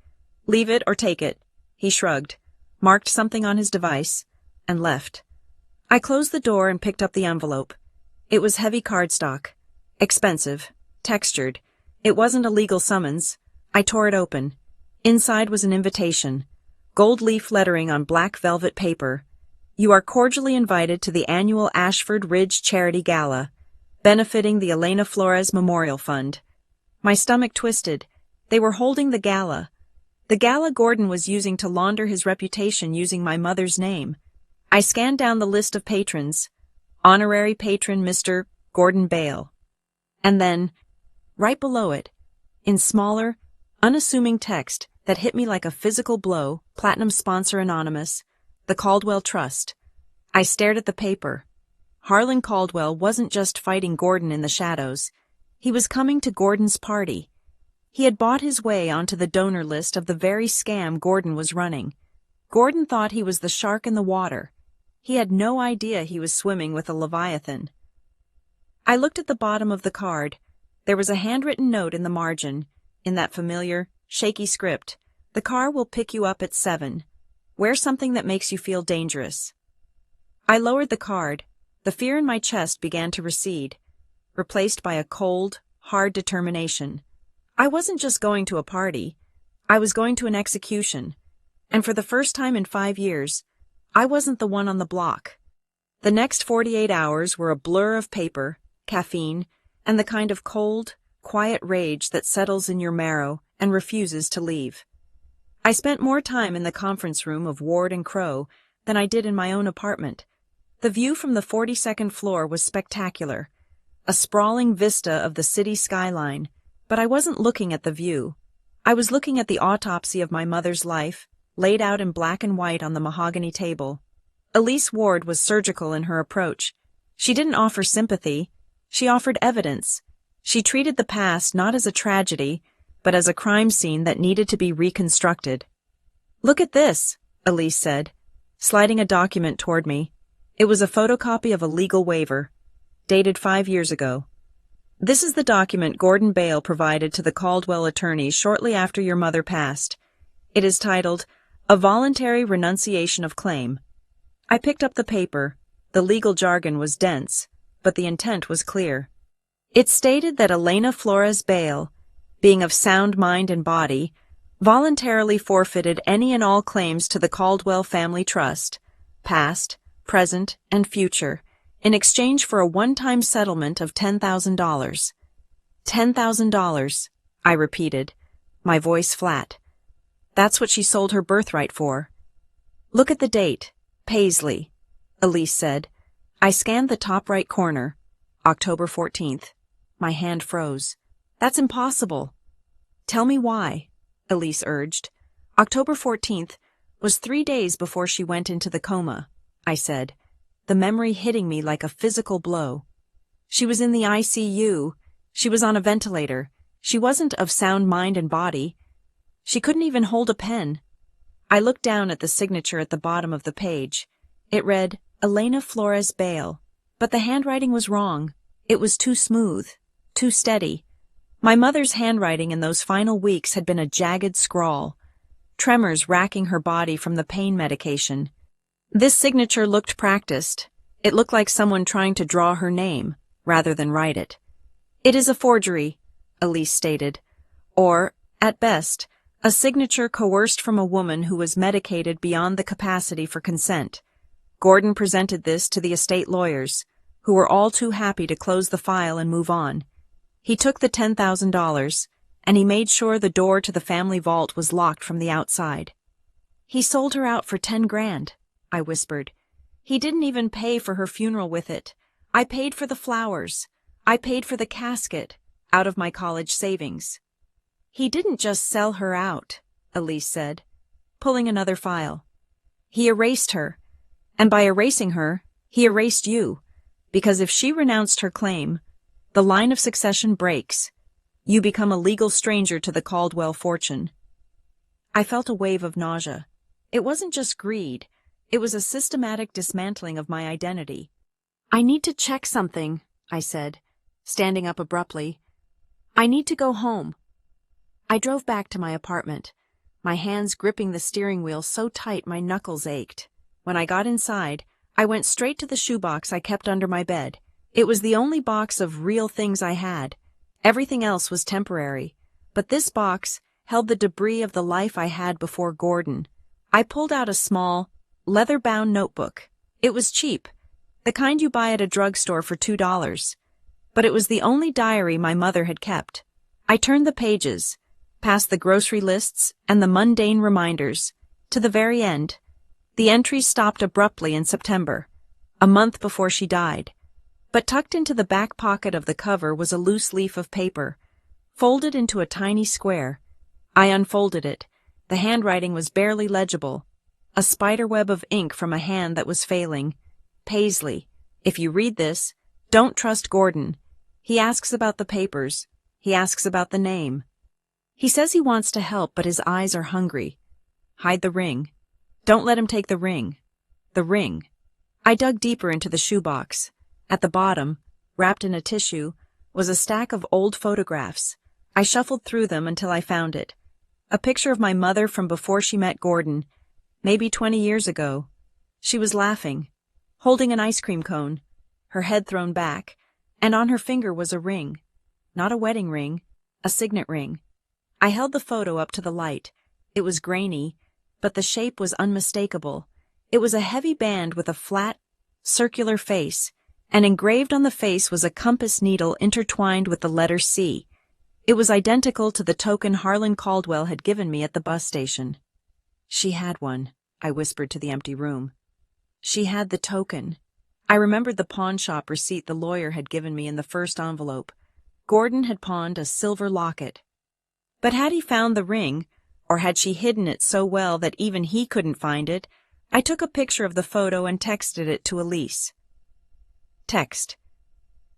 "Leave it or take it." He shrugged, marked something on his device, and left. I closed the door and picked up the envelope. It was heavy cardstock. Expensive. Textured. It wasn't a legal summons. I tore it open. Inside was an invitation. Gold leaf lettering on black velvet paper. "You are cordially invited to the annual Ashford Ridge Charity Gala, benefiting the Elena Flores Memorial Fund." My stomach twisted. They were holding the gala. The gala Gordon was using to launder his reputation using my mother's name. I scanned down the list of patrons. Honorary patron Mr. Gordon Bale. And then, right below it, in smaller, unassuming text that hit me like a physical blow, Platinum Sponsor Anonymous, the Caldwell Trust. I stared at the paper. Harlan Caldwell wasn't just fighting Gordon in the shadows. He was coming to Gordon's party. He had bought his way onto the donor list of the very scam Gordon was running. Gordon thought he was the shark in the water. He had no idea he was swimming with a leviathan. I looked at the bottom of the card. There was a handwritten note in the margin, in that familiar, shaky script. "The car will pick you up at 7. Wear something that makes you feel dangerous." I lowered the card. The fear in my chest began to recede, replaced by a cold, hard determination. I wasn't just going to a party. I was going to an execution. And for the first time in 5 years, I wasn't the one on the block. The next 48 hours were a blur of paper, caffeine, and the kind of cold, quiet rage that settles in your marrow and refuses to leave. I spent more time in the conference room of Ward and Crow than I did in my own apartment. The view from the 42nd floor was spectacular, a sprawling vista of the city skyline, but I wasn't looking at the view. I was looking at the autopsy of my mother's life, laid out in black and white on the mahogany table. Elise Ward was surgical in her approach. She didn't offer sympathy. She offered evidence. She treated the past not as a tragedy, but as a crime scene that needed to be reconstructed. "Look at this," Elise said, sliding a document toward me. It was a photocopy of a legal waiver, dated 5 years ago. "This is the document Gordon Bale provided to the Caldwell attorneys shortly after your mother passed. It is titled, 'A Voluntary Renunciation of Claim.'" I picked up the paper. The legal jargon was dense, but the intent was clear. It stated that Elena Flores Bale, being of sound mind and body, voluntarily forfeited any and all claims to the Caldwell Family Trust, past, present, and future, in exchange for a one-time settlement of $10,000. $10,000, I repeated, my voice flat. That's what she sold her birthright for. "Look at the date. Paisley," Elise said. I scanned the top right corner. October 14th. My hand froze. "That's impossible." "Tell me why," Elise urged. "October 14th was 3 days before she went into the coma," I said, the memory hitting me like a physical blow. "She was in the ICU. She was on a ventilator. She wasn't of sound mind and body. She couldn't even hold a pen." I looked down at the signature at the bottom of the page. It read, Elena Flores Bale. But the handwriting was wrong. It was too smooth, too steady. My mother's handwriting in those final weeks had been a jagged scrawl, tremors racking her body from the pain medication. This signature looked practiced. It looked like someone trying to draw her name, rather than write it. It is a forgery, Elise stated. Or, at best, a signature coerced from a woman who was medicated beyond the capacity for consent. Gordon presented this to the estate lawyers, who were all too happy to close the file and move on. He took the $10,000, and he made sure the door to the family vault was locked from the outside. He sold her out for 10 grand, I whispered. He didn't even pay for her funeral with it. I paid for the flowers. I paid for the casket, out of my college savings. He didn't just sell her out, Elise said, pulling another file. He erased her, and by erasing her, he erased you, because if she renounced her claim, the line of succession breaks. You become a legal stranger to the Caldwell fortune. I felt a wave of nausea. It wasn't just greed. It was a systematic dismantling of my identity. I need to check something, I said, standing up abruptly. I need to go home. I drove back to my apartment, my hands gripping the steering wheel so tight my knuckles ached. When I got inside, I went straight to the shoebox I kept under my bed. It was the only box of real things I had. Everything else was temporary, but this box held the debris of the life I had before Gordon. I pulled out a small, leather-bound notebook. It was cheap, the kind you buy at a drugstore for $2. But it was the only diary my mother had kept. I turned the pages, past the grocery lists and the mundane reminders, to the very end. The entries stopped abruptly in September, a month before she died. But tucked into the back pocket of the cover was a loose leaf of paper, folded into a tiny square. I unfolded it. The handwriting was barely legible, a spiderweb of ink from a hand that was failing. Paisley, if you read this, don't trust Gordon. He asks about the papers. He asks about the name. He says he wants to help, but his eyes are hungry. Hide the ring. Don't let him take the ring. The ring. I dug deeper into the shoebox. At the bottom, wrapped in a tissue, was a stack of old photographs. I shuffled through them until I found it. A picture of my mother from before she met Gordon, maybe 20 years ago. She was laughing, holding an ice cream cone, her head thrown back, and on her finger was a ring. Not a wedding ring, a signet ring. I held the photo up to the light. It was grainy, but the shape was unmistakable. It was a heavy band with a flat, circular face, and engraved on the face was a compass needle intertwined with the letter C. It was identical to the token Harlan Caldwell had given me at the bus station. She had one, I whispered to the empty room. She had the token. I remembered the pawn shop receipt the lawyer had given me in the first envelope. Gordon had pawned a silver locket. But had he found the ring, or had she hidden it so well that even he couldn't find it? I took a picture of the photo and texted it to Elise. Text.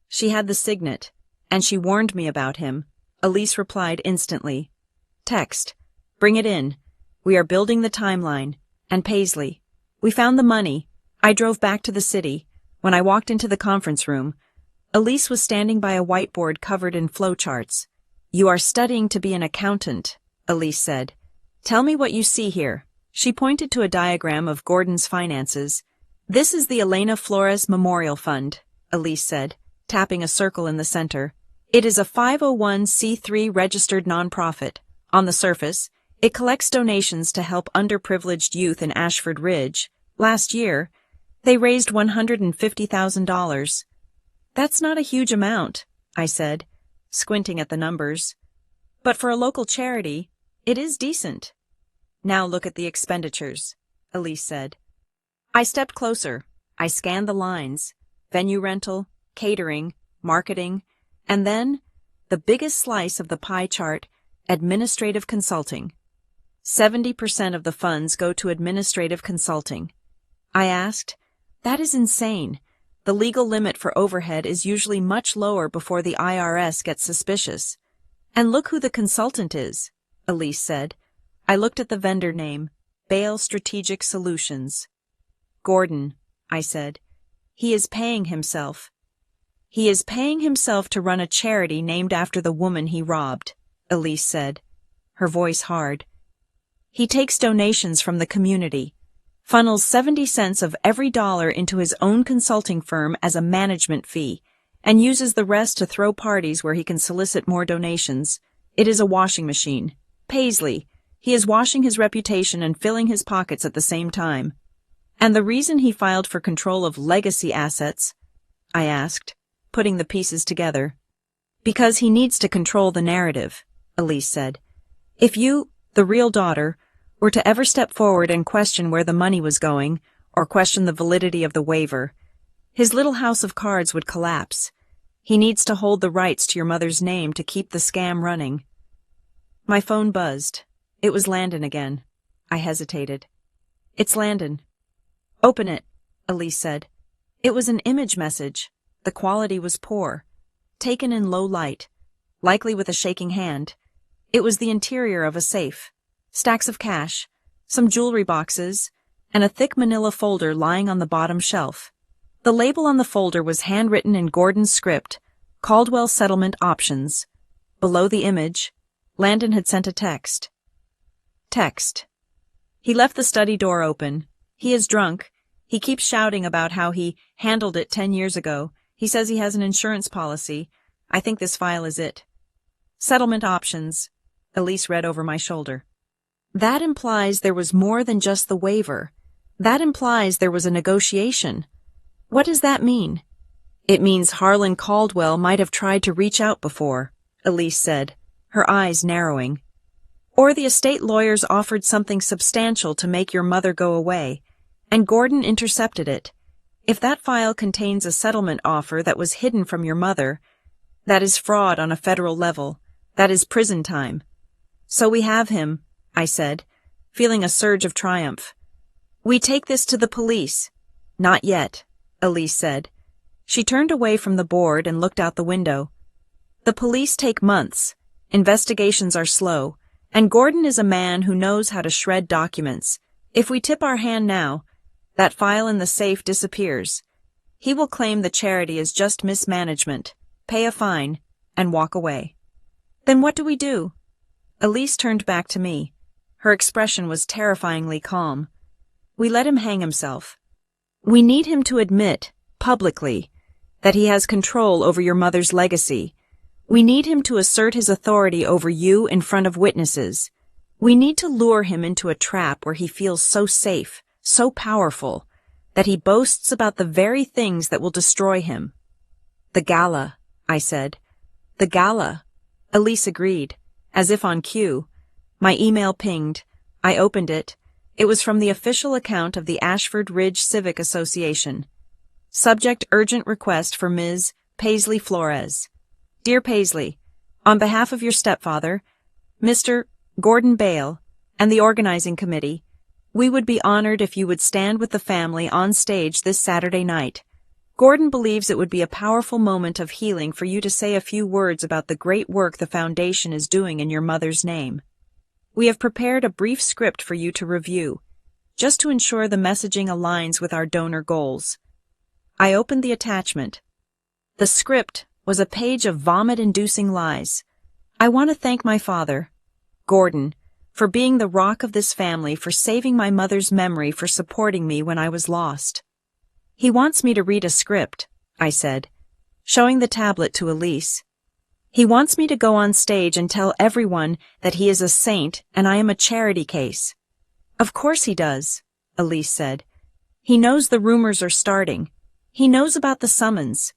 She had the signet, and she warned me about him. Elise replied instantly. Text. Bring it in. We are building the timeline. And Paisley. We found the money. I drove back to the city. When I walked into the conference room, Elise was standing by a whiteboard covered in flowcharts. You are studying to be an accountant, Elise said. Tell me what you see here. She pointed to a diagram of Gordon's finances. This is the Elena Flores Memorial Fund, Elise said, tapping a circle in the center. It is a 501c3 registered nonprofit. On the surface, it collects donations to help underprivileged youth in Ashford Ridge. Last year, they raised $150,000. That's not a huge amount, I said, squinting at the numbers. But for a local charity, it is decent. Now look at the expenditures, Elise said. I stepped closer. I scanned the lines: venue rental, catering, marketing, and then, the biggest slice of the pie chart, administrative consulting. 70% of the funds go to administrative consulting. I asked, that is insane. The legal limit for overhead is usually much lower before the IRS gets suspicious. And look who the consultant is, Elise said. I looked at the vendor name, Bale Strategic Solutions. Gordon, I said. He is paying himself. He is paying himself to run a charity named after the woman he robbed, Elise said, her voice hard. He takes donations from the community, funnels 70 cents of every dollar into his own consulting firm as a management fee, and uses the rest to throw parties where he can solicit more donations. It is a washing machine. Paisley. He is washing his reputation and filling his pockets at the same time. And the reason he filed for control of legacy assets? I asked, putting the pieces together. Because he needs to control the narrative, Elise said. If you, the real daughter, were to ever step forward and question where the money was going, or question the validity of the waiver, his little house of cards would collapse. He needs to hold the rights to your mother's name to keep the scam running. My phone buzzed. It was Landon again. I hesitated. It's Landon. Open it, Elise said. It was an image message. The quality was poor, taken in low light, likely with a shaking hand. It was the interior of a safe, stacks of cash, some jewelry boxes, and a thick manila folder lying on the bottom shelf. The label on the folder was handwritten in Gordon's script, Caldwell Settlement Options. Below the image, Landon had sent a text. Text. He left the study door open. He is drunk. He keeps shouting about how he handled it 10 years ago. He says he has an insurance policy. I think this file is it. Settlement options. Elise read over my shoulder. That implies there was more than just the waiver. That implies there was a negotiation. What does that mean? It means Harlan Caldwell might have tried to reach out before, Elise said, her eyes narrowing. Or the estate lawyers offered something substantial to make your mother go away, and Gordon intercepted it. If that file contains a settlement offer that was hidden from your mother, that is fraud on a federal level. That is prison time. So we have him, I said, feeling a surge of triumph. We take this to the police. Not yet, Elise said. She turned away from the board and looked out the window. The police take months. Investigations are slow, and Gordon is a man who knows how to shred documents. If we tip our hand now, that file in the safe disappears. He will claim the charity is just mismanagement, pay a fine, and walk away. Then what do we do? Elise turned back to me. Her expression was terrifyingly calm. We let him hang himself. We need him to admit, publicly, that he has control over your mother's legacy. We need him to assert his authority over you in front of witnesses. We need to lure him into a trap where he feels so safe, so powerful, that he boasts about the very things that will destroy him. The gala, I said. The gala. Elise agreed, as if on cue. My email pinged. I opened it. It was from the official account of the Ashford Ridge Civic Association. Subject: urgent request for Ms. Paisley Flores. Dear Paisley, on behalf of your stepfather, Mr. Gordon Bale, and the organizing committee, we would be honored if you would stand with the family on stage this Saturday night. Gordon believes it would be a powerful moment of healing for you to say a few words about the great work the foundation is doing in your mother's name. We have prepared a brief script for you to review, just to ensure the messaging aligns with our donor goals. I opened the attachment. The script was a page of vomit-inducing lies. I want to thank my father, Gordon, for being the rock of this family, for saving my mother's memory, for supporting me when I was lost. He wants me to read a script, I said, showing the tablet to Elise. He wants me to go on stage and tell everyone that he is a saint and I am a charity case. Of course he does, Elise said. He knows the rumors are starting. He knows about the summons.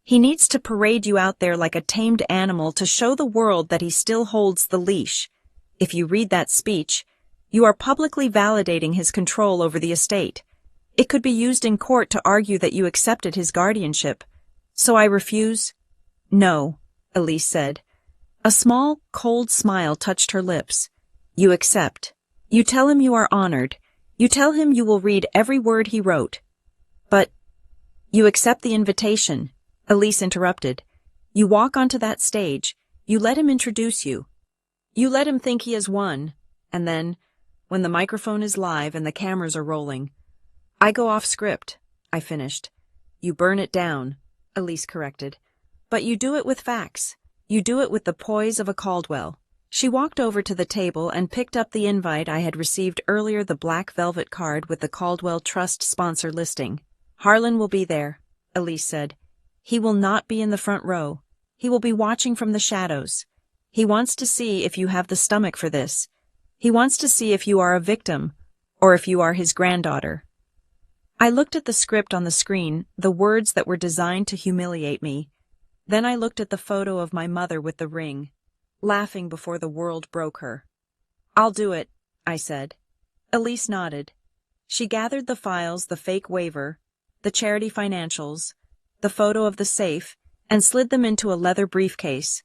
He needs to parade you out there like a tamed animal to show the world that he still holds the leash. If you read that speech, you are publicly validating his control over the estate. It could be used in court to argue that you accepted his guardianship. So I refuse? No, Elise said. A small, cold smile touched her lips. You accept. You tell him you are honored. You tell him you will read every word he wrote. But you accept the invitation, Elise interrupted. You walk onto that stage. You let him introduce you. You let him think he has won. And then, when the microphone is live and the cameras are rolling. I go off script, I finished. You burn it down, Elise corrected. But you do it with facts. You do it with the poise of a Caldwell. She walked over to the table and picked up the invite I had received earlier, the black velvet card with the Caldwell Trust sponsor listing. Harlan will be there, Elise said. He will not be in the front row. He will be watching from the shadows. He wants to see if you have the stomach for this. He wants to see if you are a victim, or if you are his granddaughter. I looked at the script on the screen, the words that were designed to humiliate me. Then I looked at the photo of my mother with the ring, laughing before the world broke her. I'll do it, I said. Elise nodded. She gathered the files, the fake waiver, the charity financials, the photo of the safe, and slid them into a leather briefcase.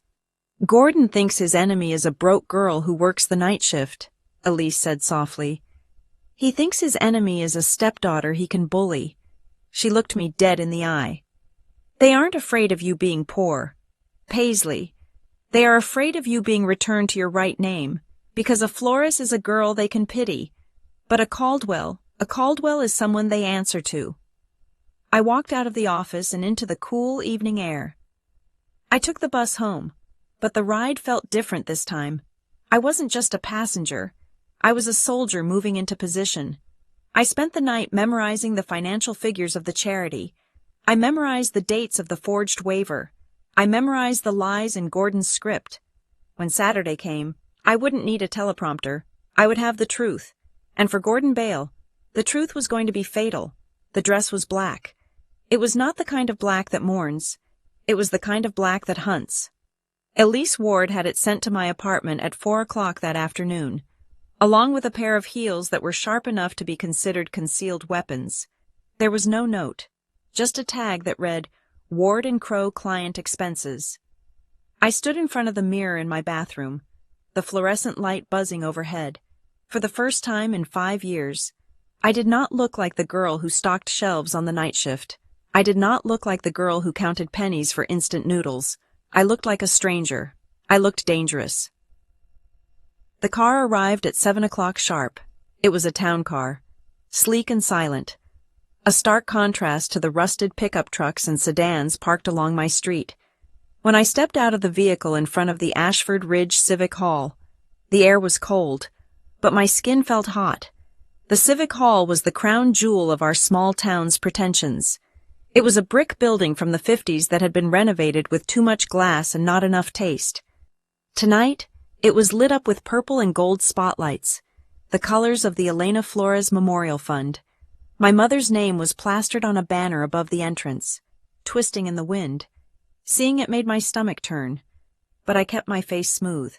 Gordon thinks his enemy is a broke girl who works the night shift, Elise said softly. He thinks his enemy is a stepdaughter he can bully. She looked me dead in the eye. They aren't afraid of you being poor, Paisley. They are afraid of you being returned to your right name, because a Flores is a girl they can pity. But a Caldwell is someone they answer to. I walked out of the office and into the cool evening air. I took the bus home, but the ride felt different this time. I wasn't just a passenger. I was a soldier moving into position. I spent the night memorizing the financial figures of the charity. I memorized the dates of the forged waiver. I memorized the lies in Gordon's script. When Saturday came, I wouldn't need a teleprompter. I would have the truth. And for Gordon Bale, the truth was going to be fatal. The dress was black. It was not the kind of black that mourns. It was the kind of black that hunts. Elise Ward had it sent to my apartment at 4 o'clock that afternoon, along with a pair of heels that were sharp enough to be considered concealed weapons. There was no note, just a tag that read, Ward and Crow Client Expenses. I stood in front of the mirror in my bathroom, the fluorescent light buzzing overhead. For the first time in 5 years, I did not look like the girl who stocked shelves on the night shift. I did not look like the girl who counted pennies for instant noodles. I looked like a stranger. I looked dangerous. The car arrived at 7 o'clock sharp. It was a town car, sleek and silent, a stark contrast to the rusted pickup trucks and sedans parked along my street. When I stepped out of the vehicle in front of the Ashford Ridge Civic Hall, the air was cold, but my skin felt hot. The Civic Hall was the crown jewel of our small town's pretensions. It was a brick building from the 50s that had been renovated with too much glass and not enough taste. Tonight, it was lit up with purple and gold spotlights, the colors of the Elena Flores Memorial Fund. My mother's name was plastered on a banner above the entrance, twisting in the wind. Seeing it made my stomach turn, but I kept my face smooth.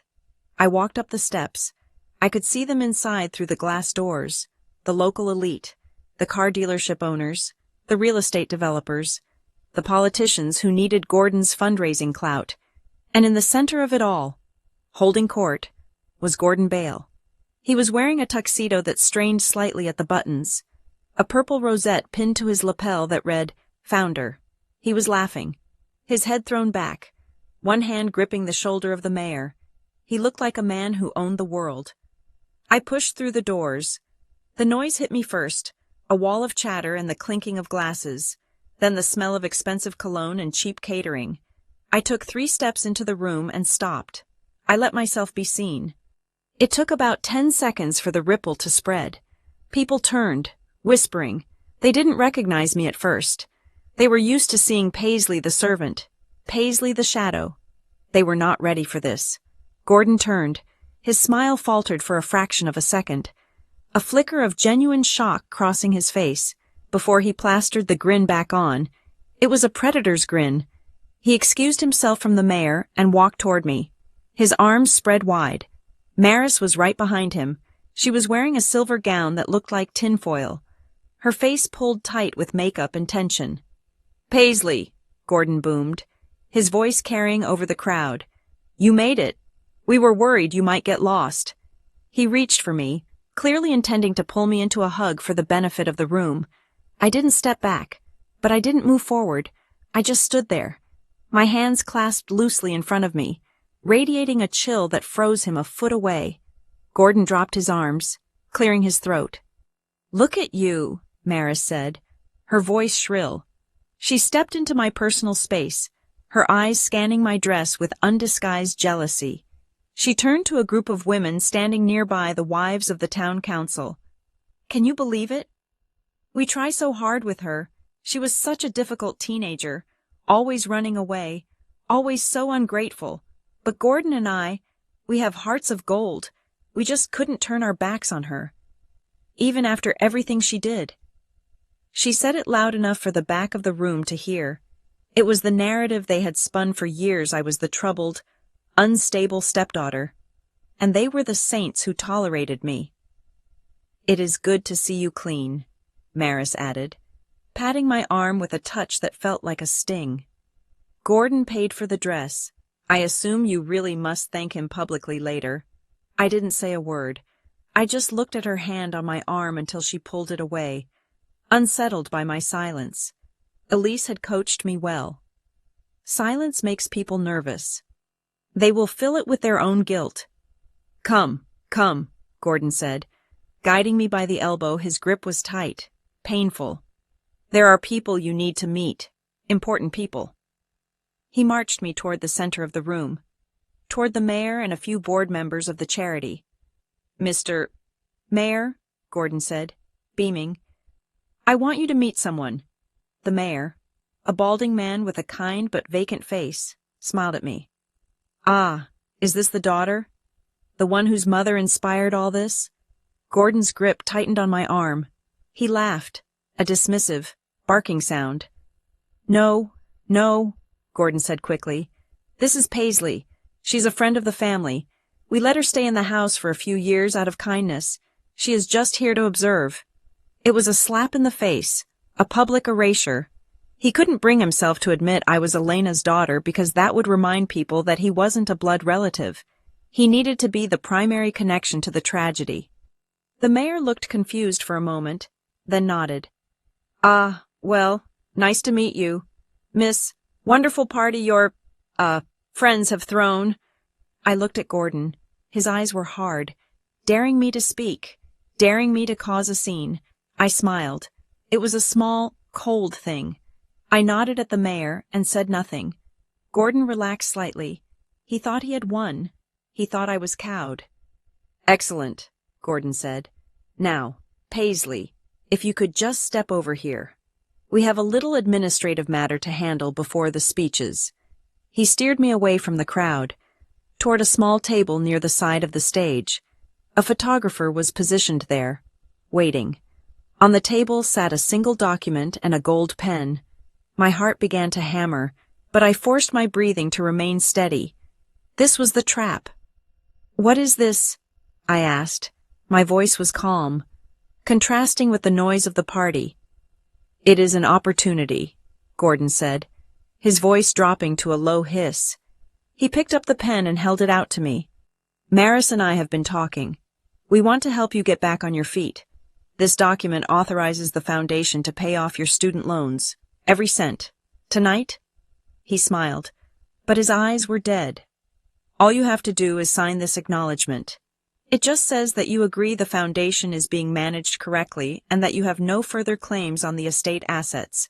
I walked up the steps. I could see them inside through the glass doors, the local elite, the car dealership owners, the real estate developers, the politicians who needed Gordon's fundraising clout. And in the center of it all, holding court, was Gordon Bale. He was wearing a tuxedo that strained slightly at the buttons, a purple rosette pinned to his lapel that read, Founder. He was laughing, his head thrown back, one hand gripping the shoulder of the mayor. He looked like a man who owned the world. I pushed through the doors. The noise hit me first, a wall of chatter and the clinking of glasses, then the smell of expensive cologne and cheap catering. I took 3 steps into the room and stopped. I let myself be seen. It took about 10 seconds for the ripple to spread. People turned, whispering. They didn't recognize me at first. They were used to seeing Paisley the servant, Paisley the shadow. They were not ready for this. Gordon turned. His smile faltered for a fraction of a second, a flicker of genuine shock crossing his face, before he plastered the grin back on. It was a predator's grin. He excused himself from the mayor and walked toward me, his arms spread wide. Maris was right behind him. She was wearing a silver gown that looked like tinfoil, her face pulled tight with makeup and tension. Paisley, Gordon boomed, his voice carrying over the crowd. You made it. We were worried you might get lost. He reached for me, clearly intending to pull me into a hug for the benefit of the room. I didn't step back, but I didn't move forward. I just stood there, my hands clasped loosely in front of me, radiating a chill that froze him a foot away. Gordon dropped his arms, clearing his throat. "Look at you," Maris said, her voice shrill. She stepped into my personal space, her eyes scanning my dress with undisguised jealousy. She turned to a group of women standing nearby, the wives of the town council. "Can you believe it? We try so hard with her. She was such a difficult teenager, always running away, always so ungrateful. But Gordon and I, we have hearts of gold. We just couldn't turn our backs on her. Even after everything she did." She said it loud enough for the back of the room to hear. It was the narrative they had spun for years. I was the troubled, unstable stepdaughter, and they were the saints who tolerated me. "It is good to see you clean," Maris added, patting my arm with a touch that felt like a sting. "Gordon paid for the dress. I assume you really must thank him publicly later." I didn't say a word. I just looked at her hand on my arm until she pulled it away, unsettled by my silence. Elise had coached me well. Silence makes people nervous. They will fill it with their own guilt. Come, Gordon said, guiding me by the elbow. His grip was tight, painful. "There are people you need to meet, important people." He marched me toward the center of the room, toward the mayor and a few board members of the charity. "Mr. Mayor," Gordon said, beaming, "I want you to meet someone." The mayor, a balding man with a kind but vacant face, smiled at me. "Ah, is this the daughter? The one whose mother inspired all this?" Gordon's grip tightened on my arm. He laughed, a dismissive, barking sound. No, Gordon said quickly. "This is Paisley. She's a friend of the family. We let her stay in the house for a few years out of kindness. She is just here to observe." It was a slap in the face, a public erasure. He couldn't bring himself to admit I was Elena's daughter because that would remind people that he wasn't a blood relative. He needed to be the primary connection to the tragedy. The mayor looked confused for a moment, then nodded. "Ah, well, nice to meet you. Miss, wonderful party your, friends have thrown." I looked at Gordon. His eyes were hard, daring me to speak, daring me to cause a scene. I smiled. It was a small, cold thing. I nodded at the mayor and said nothing. Gordon relaxed slightly. He thought he had won. He thought I was cowed. "Excellent," Gordon said. "Now, Paisley, if you could just step over here. We have a little administrative matter to handle before the speeches." He steered me away from the crowd, toward a small table near the side of the stage. A photographer was positioned there, waiting. On the table sat a single document and a gold pen. My heart began to hammer, but I forced my breathing to remain steady. This was the trap. "What is this?" I asked. My voice was calm, contrasting with the noise of the party. "It is an opportunity," Gordon said, his voice dropping to a low hiss. He picked up the pen and held it out to me. "Maris and I have been talking. We want to help you get back on your feet. This document authorizes the foundation to pay off your student loans, every cent. Tonight?" He smiled, but his eyes were dead. "All you have to do is sign this acknowledgement. It just says that you agree the foundation is being managed correctly and that you have no further claims on the estate assets.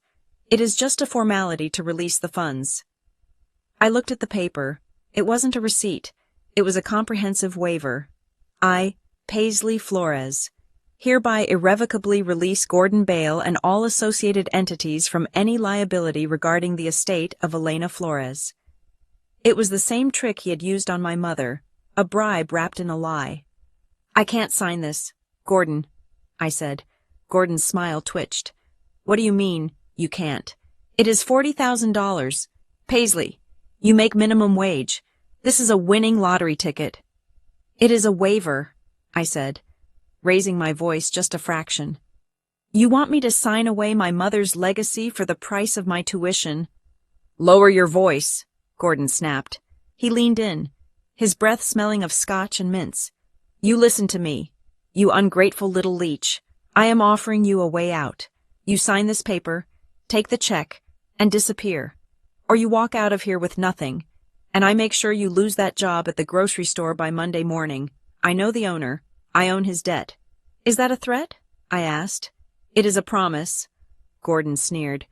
It is just a formality to release the funds." I looked at the paper. It wasn't a receipt. It was a comprehensive waiver. I, Paisley Flores, hereby irrevocably release Gordon Bale and all associated entities from any liability regarding the estate of Elena Flores. It was the same trick he had used on my mother, a bribe wrapped in a lie. "I can't sign this, Gordon," I said. Gordon's smile twitched. "What do you mean, you can't? It is $40,000. Paisley, you make minimum wage. This is a winning lottery ticket." "It is a waiver," I said, raising my voice just a fraction. "You want me to sign away my mother's legacy for the price of my tuition?" "Lower your voice," Gordon snapped. He leaned in, his breath smelling of scotch and mints. "You listen to me, you ungrateful little leech. I am offering you a way out. You sign this paper, take the check, and disappear. Or you walk out of here with nothing, and I make sure you lose that job at the grocery store by Monday morning. I know the owner. I own his debt. Is that a threat? I asked. It is a promise. Gordon sneered.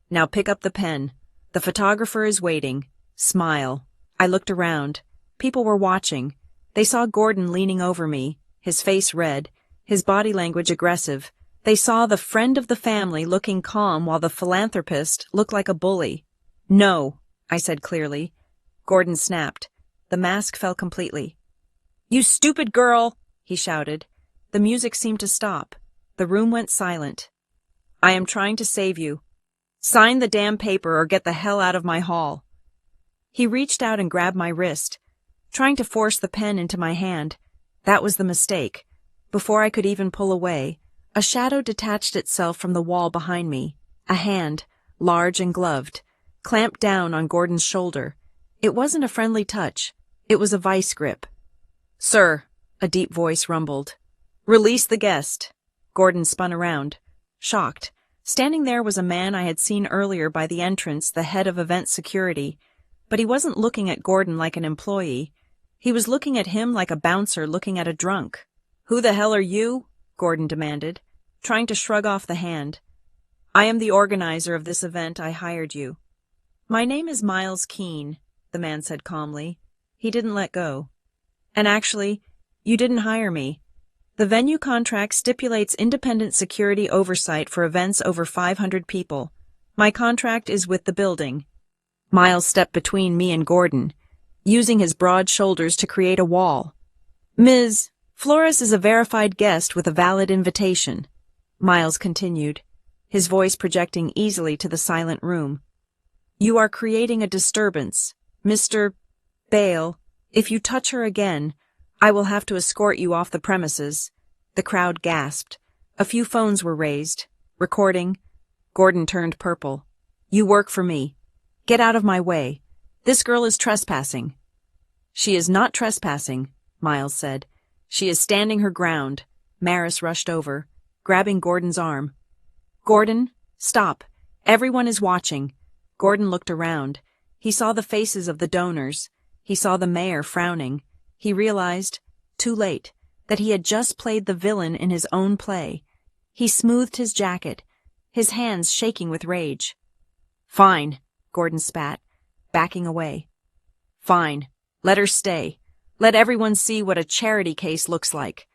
Now pick up the pen. The photographer is waiting. Smile. I looked around. People were watching. They saw Gordon leaning over me, his face red, his body language aggressive. They saw the friend of the family looking calm while the philanthropist looked like a bully. No, I said clearly. Gordon snapped. The mask fell completely. You stupid girl, he shouted. The music seemed to stop. The room went silent. I am trying to save you. Sign the damn paper or get the hell out of my hall. He reached out and grabbed my wrist, trying to force the pen into my hand. That was the mistake. Before I could even pull away, a shadow detached itself from the wall behind me. A hand, large and gloved, clamped down on Gordon's shoulder. It wasn't a friendly touch. It was a vice grip. Sir, a deep voice rumbled. Release the guest. Gordon spun around, shocked. Standing there was a man I had seen earlier by the entrance, the head of event security. But he wasn't looking at Gordon like an employee. He was looking at him like a bouncer looking at a drunk. Who the hell are you? Gordon demanded, trying to shrug off the hand. I am the organizer of this event. I hired you. My name is Miles Keene, the man said calmly. He didn't let go. And actually, you didn't hire me. The venue contract stipulates independent security oversight for events over 500 people. My contract is with the building. Miles stepped between me and Gordon, using his broad shoulders to create a wall. Ms. Flores is a verified guest with a valid invitation. Miles continued, his voice projecting easily to the silent room. You are creating a disturbance. Mr. Bale, if you touch her again, I will have to escort you off the premises. The crowd gasped. A few phones were raised. Recording. Gordon turned purple. You work for me. Get out of my way. This girl is trespassing. She is not trespassing, Miles said. She is standing her ground. Maris rushed over, grabbing Gordon's arm. Gordon, stop. Everyone is watching. Gordon looked around. He saw the faces of the donors. He saw the mayor frowning. He realized, too late, that he had just played the villain in his own play. He smoothed his jacket, his hands shaking with rage. Fine, Gordon spat, backing away. Fine, let her stay. Let everyone see what a charity case looks like.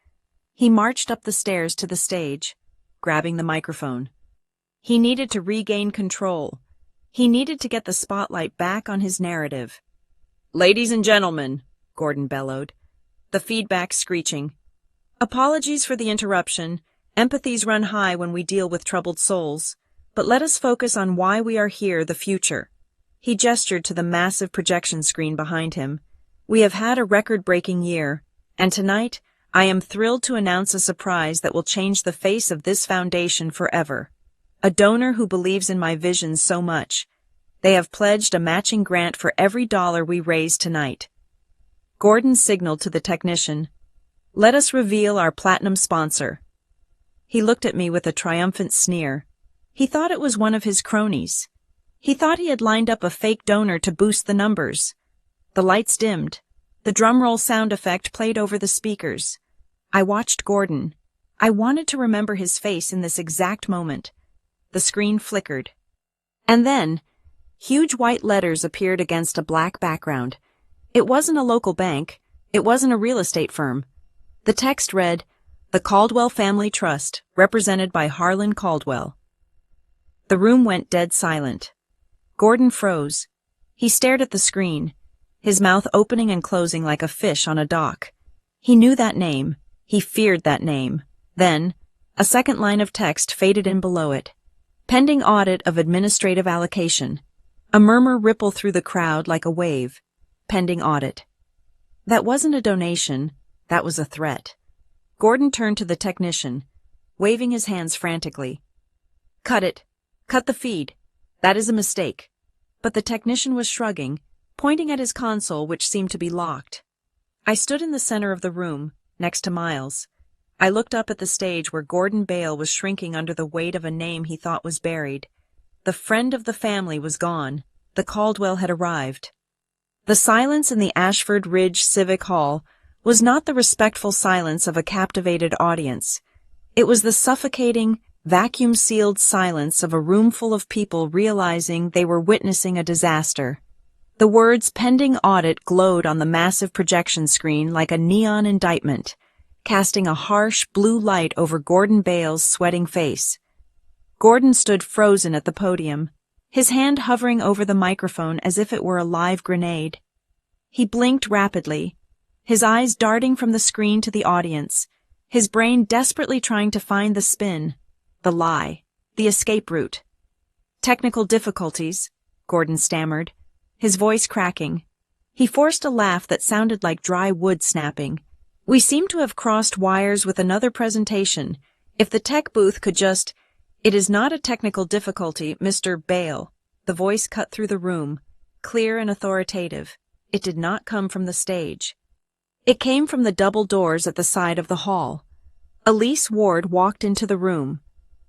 He marched up the stairs to the stage, grabbing the microphone. He needed to regain control. He needed to get the spotlight back on his narrative. Ladies and gentlemen, Gordon bellowed, the feedback screeching. Apologies for the interruption. Empathies run high when we deal with troubled souls. But let us focus on why we are here, the future. He gestured to the massive projection screen behind him. We have had a record-breaking year, and tonight I am thrilled to announce a surprise that will change the face of this foundation forever. A donor who believes in my vision so much. They have pledged a matching grant for every dollar we raise tonight. Gordon signaled to the technician. Let us reveal our platinum sponsor. He looked at me with a triumphant sneer. He thought it was one of his cronies. He thought he had lined up a fake donor to boost the numbers. The lights dimmed. The drumroll sound effect played over the speakers. I watched Gordon. I wanted to remember his face in this exact moment. The screen flickered. And then, huge white letters appeared against a black background. It wasn't a local bank. It wasn't a real estate firm. The text read, The Caldwell Family Trust, represented by Harlan Caldwell. The room went dead silent. Gordon froze. He stared at the screen, his mouth opening and closing like a fish on a dock. He knew that name. He feared that name. Then, a second line of text faded in below it. Pending audit of administrative allocation. A murmur rippled through the crowd like a wave. Pending audit. That wasn't a donation. That was a threat. Gordon turned to the technician, waving his hands frantically. Cut it. Cut the feed. That is a mistake. But the technician was shrugging, pointing at his console, which seemed to be locked. I stood in the center of the room, next to Miles. I looked up at the stage where Gordon Bale was shrinking under the weight of a name he thought was buried. The friend of the family was gone. The Caldwell had arrived. The silence in the Ashford Ridge Civic Hall was not the respectful silence of a captivated audience. It was the suffocating, vacuum-sealed silence of a room full of people realizing they were witnessing a disaster. The words "pending audit" glowed on the massive projection screen like a neon indictment, casting a harsh blue light over Gordon Bale's sweating face. Gordon stood frozen at the podium, his hand hovering over the microphone as if it were a live grenade. He blinked rapidly, his eyes darting from the screen to the audience, his brain desperately trying to find the spin, the lie, the escape route. "Technical difficulties," Gordon stammered, his voice cracking. He forced a laugh that sounded like dry wood snapping. "We seem to have crossed wires with another presentation. If the tech booth could just—" "It is not a technical difficulty, Mr. Bale." The voice cut through the room, clear and authoritative. It did not come from the stage. It came from the double doors at the side of the hall. Elise Ward walked into the room.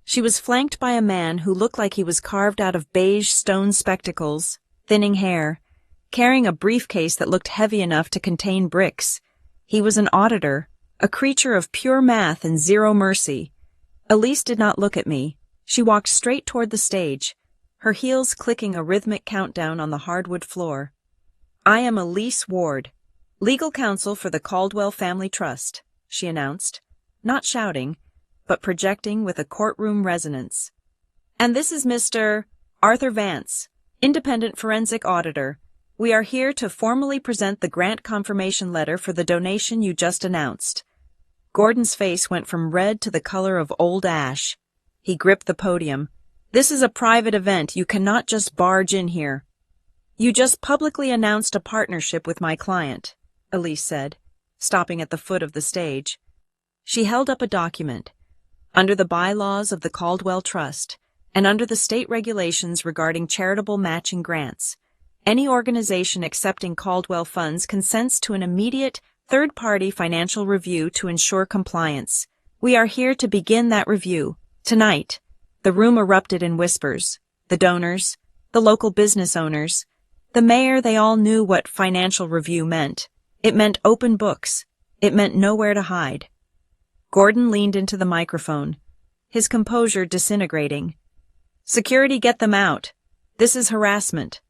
She was flanked by a man who looked like he was carved out of beige stone spectacles, thinning hair, carrying a briefcase that looked heavy enough to contain bricks. He was an auditor, a creature of pure math and zero mercy. Elise did not look at me. She walked straight toward the stage, her heels clicking a rhythmic countdown on the hardwood floor. "I am Elise Ward, legal counsel for the Caldwell Family Trust," she announced, not shouting, but projecting with a courtroom resonance. "And this is Mr. Arthur Vance, independent forensic auditor. We are here to formally present the grant confirmation letter for the donation you just announced." Gordon's face went from red to the color of old ash. He gripped the podium. "This is a private event. You cannot just barge in here." "You just publicly announced a partnership with my client," Elise said, stopping at the foot of the stage. She held up a document. "Under the bylaws of the Caldwell Trust, and under the state regulations regarding charitable matching grants, any organization accepting Caldwell funds consents to an immediate, third-party financial review to ensure compliance. We are here to begin that review. Tonight." The room erupted in whispers. The donors, the local business owners, the mayor, they all knew what financial review meant. It meant open books. It meant nowhere to hide. Gordon leaned into the microphone, his composure disintegrating. "Security, get them out. This is harassment."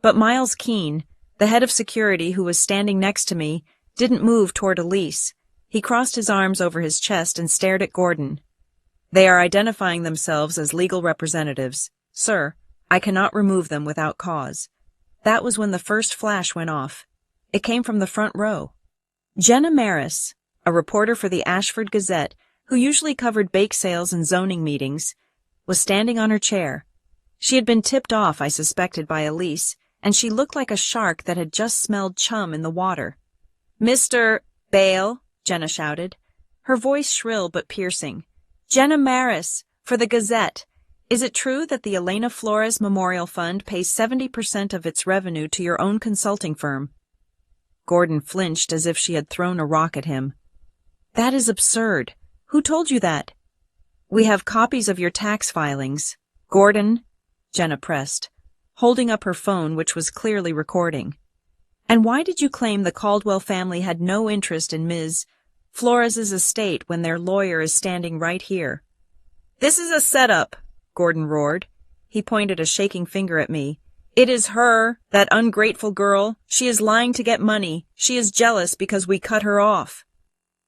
But Miles Keene, the head of security who was standing next to me, didn't move toward Elise. He crossed his arms over his chest and stared at Gordon. "They are identifying themselves as legal representatives. Sir, I cannot remove them without cause." That was when the first flash went off. It came from the front row. Jenna Maris, a reporter for the Ashford Gazette, who usually covered bake sales and zoning meetings, was standing on her chair. She had been tipped off, I suspected, by Elise, and she looked like a shark that had just smelled chum in the water. "Mr. Bale," Jenna shouted, her voice shrill but piercing. "Jenna Maris, for the Gazette. Is it true that the Elena Flores Memorial Fund pays 70% of its revenue to your own consulting firm?" Gordon flinched as if she had thrown a rock at him. "That is absurd. Who told you that?" "We have copies of your tax filings." "Gordon," Jenna pressed, holding up her phone, which was clearly recording. "And why did you claim the Caldwell family had no interest in Ms. Flores's estate when their lawyer is standing right here?" "This is a setup," Gordon roared. He pointed a shaking finger at me. "It is her, that ungrateful girl. She is lying to get money. She is jealous because we cut her off."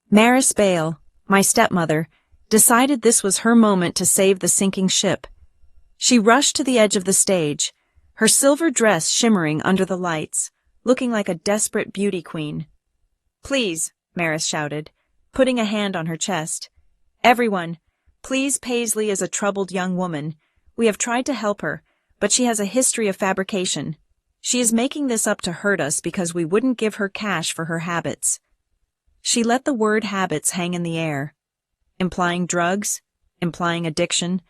Maris Bale, my stepmother, decided this was her moment to save the sinking ship. She rushed to the edge of the stage, her silver dress shimmering under the lights, looking like a desperate beauty queen. "Please," Maris shouted, putting a hand on her chest. "Everyone, please, Paisley is a troubled young woman. We have tried to help her, but she has a history of fabrication. She is making this up to hurt us because we wouldn't give her cash for her habits." She let the word habits hang in the air, implying drugs, implying addiction.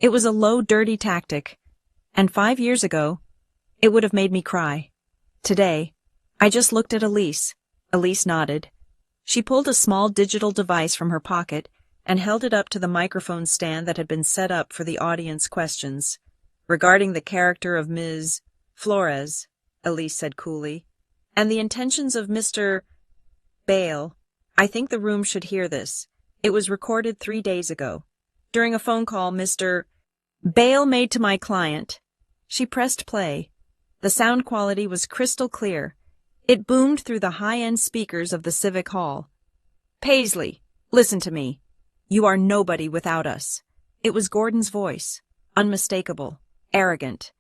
It was a low, dirty tactic, and 5 years ago, it would have made me cry. Today, I just looked at Elise. Elise nodded. She pulled a small digital device from her pocket and held it up to the microphone stand that had been set up for the audience questions. "Regarding the character of Ms. Flores," Elise said coolly, "and the intentions of Mr. Bale, I think the room should hear this. It was recorded 3 days ago. During a phone call Mr. Bale made to my client. She pressed play. The sound quality was crystal clear. It boomed through the high-end speakers of the Civic Hall. Paisley, listen to me. You are nobody without us. It was Gordon's voice, unmistakable, arrogant.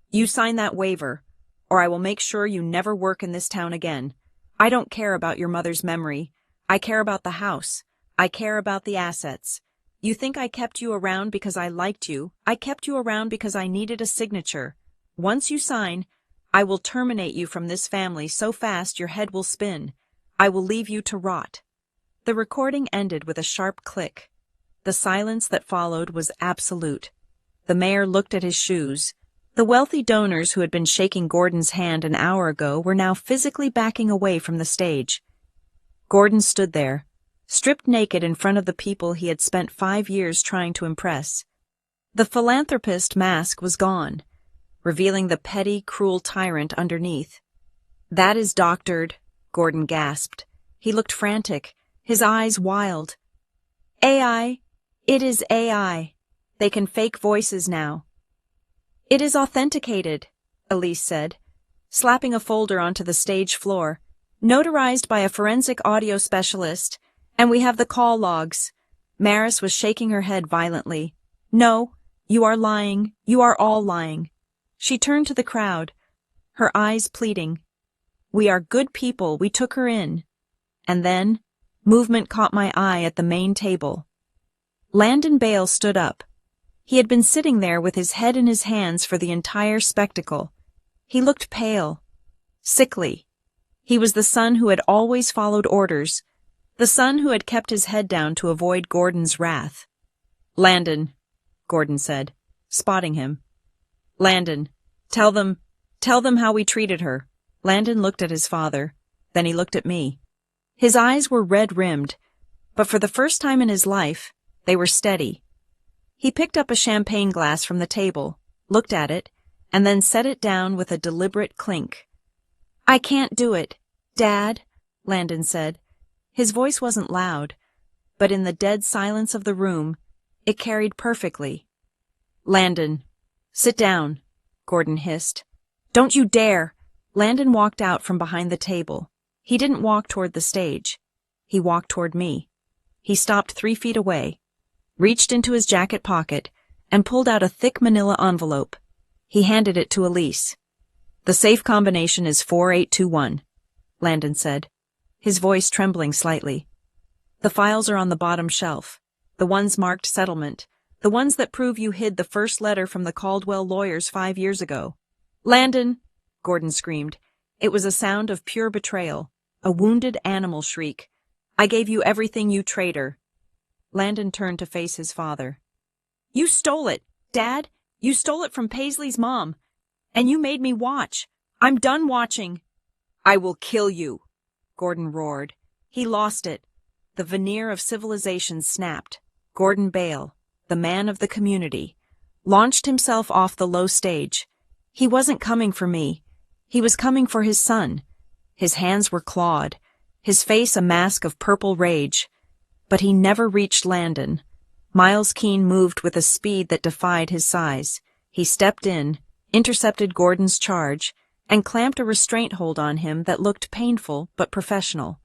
You sign that waiver, or I will make sure you never work in this town again. I don't care about your mother's memory. I care about the house. I care about the assets. You think I kept you around because I liked you. I kept you around because I needed a signature. Once you sign, I will terminate you from this family so fast your head will spin. I will leave you to rot. The recording ended with a sharp click. The silence that followed was absolute. The mayor looked at his shoes. The wealthy donors who had been shaking Gordon's hand an hour ago were now physically backing away from the stage. Gordon stood there, stripped naked in front of the people he had spent 5 years trying to impress. The philanthropist mask was gone, revealing the petty, cruel tyrant underneath. That is doctored, Gordon gasped. He looked frantic, his eyes wild. AI. It is AI. They can fake voices now. It is authenticated, Elise said, slapping a folder onto the stage floor, notarized by a forensic audio specialist, and we have the call logs. Maris was shaking her head violently. No, you are lying. You are all lying. She turned to the crowd, her eyes pleading. We are good people. We took her in. And then, movement caught my eye at the main table. Landon Bale stood up. He had been sitting there with his head in his hands for the entire spectacle. He looked pale, sickly. He was the son who had always followed orders, the son who had kept his head down to avoid Gordon's wrath. Landon, Gordon said, spotting him. Landon, tell them how we treated her. Landon looked at his father, then he looked at me. His eyes were red-rimmed, but for the first time in his life, they were steady. He picked up a champagne glass from the table, looked at it, and then set it down with a deliberate clink. I can't do it, Dad, Landon said. His voice wasn't loud, but in the dead silence of the room, it carried perfectly. Landon, sit down, Gordon hissed. Don't you dare! Landon walked out from behind the table. He didn't walk toward the stage. He walked toward me. He stopped 3 feet away, reached into his jacket pocket, and pulled out a thick manila envelope. He handed it to Elise. The safe combination is 4821, Landon said, his voice trembling slightly. The files are on the bottom shelf, the ones marked settlement, the ones that prove you hid the first letter from the Caldwell lawyers 5 years ago. Landon, Gordon screamed. It was a sound of pure betrayal, a wounded animal shriek. I gave you everything, you traitor. Landon turned to face his father. You stole it, Dad. You stole it from Paisley's mom. And you made me watch. I'm done watching. I will kill you, Gordon roared. He lost it. The veneer of civilization snapped. Gordon Bale, the man of the community, launched himself off the low stage. He wasn't coming for me. He was coming for his son. His hands were clawed, his face a mask of purple rage. But he never reached Landon. Miles Keene moved with a speed that defied his size. He stepped in, intercepted Gordon's charge, and clamped a restraint hold on him that looked painful but professional.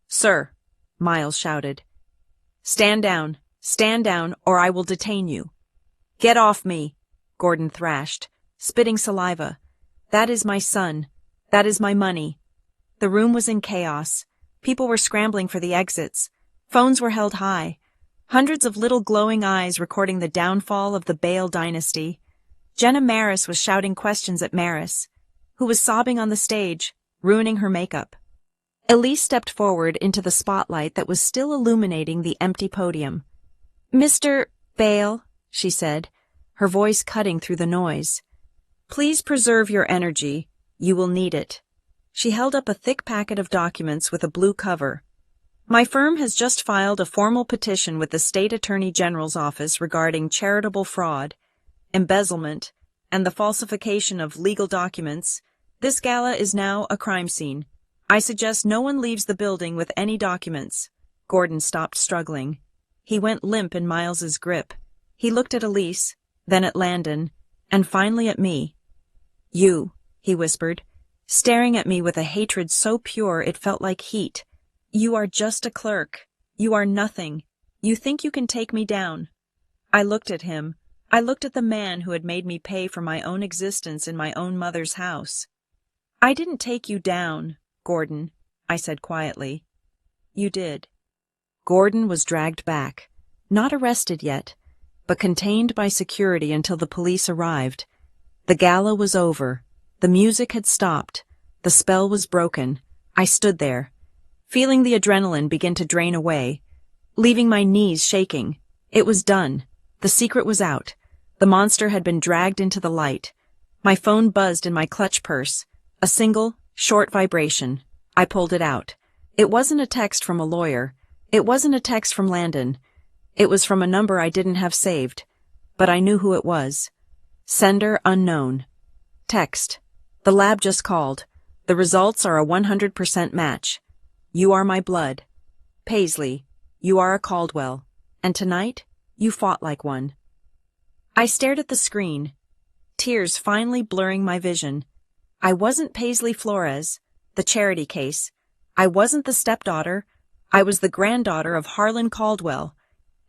Sir, Miles shouted. Stand down, or I will detain you. Get off me, Gordon thrashed, spitting saliva. That is my son. That is my money. The room was in chaos. People were scrambling for the exits. Phones were held high. Hundreds of little glowing eyes recording the downfall of the Bale dynasty. Jenna Maris was shouting questions at Maris, who was sobbing on the stage, ruining her makeup. Elise stepped forward into the spotlight that was still illuminating the empty podium. Mr. Bale, she said, her voice cutting through the noise. Please preserve your energy. You will need it. She held up a thick packet of documents with a blue cover. My firm has just filed a formal petition with the State Attorney General's office regarding charitable fraud, embezzlement, and the falsification of legal documents. This gala is now a crime scene. I suggest no one leaves the building with any documents. Gordon stopped struggling. He went limp in Miles's grip. He looked at Elise, then at Landon, and finally at me. "You," he whispered, staring at me with a hatred so pure it felt like heat. "You are just a clerk. You are nothing. You think you can take me down." I looked at him. I looked at the man who had made me pay for my own existence in my own mother's house. "I didn't take you down, Gordon," I said quietly. "You did." Gordon was dragged back, not arrested yet, but contained by security until the police arrived. The gala was over. The music had stopped. The spell was broken. I stood there, feeling the adrenaline begin to drain away, leaving my knees shaking. It was done. The secret was out. The monster had been dragged into the light. My phone buzzed in my clutch purse. A single, short vibration. I pulled it out. It wasn't a text from a lawyer. It wasn't a text from Landon. It was from a number I didn't have saved, but I knew who it was. Sender unknown. Text: "The lab just called. The results are a 100% match. You are my blood. Paisley, you are a Caldwell. And tonight, you fought like one." I stared at the screen, tears finally blurring my vision. I wasn't Paisley Flores, the charity case. I wasn't the stepdaughter. I was the granddaughter of Harlan Caldwell,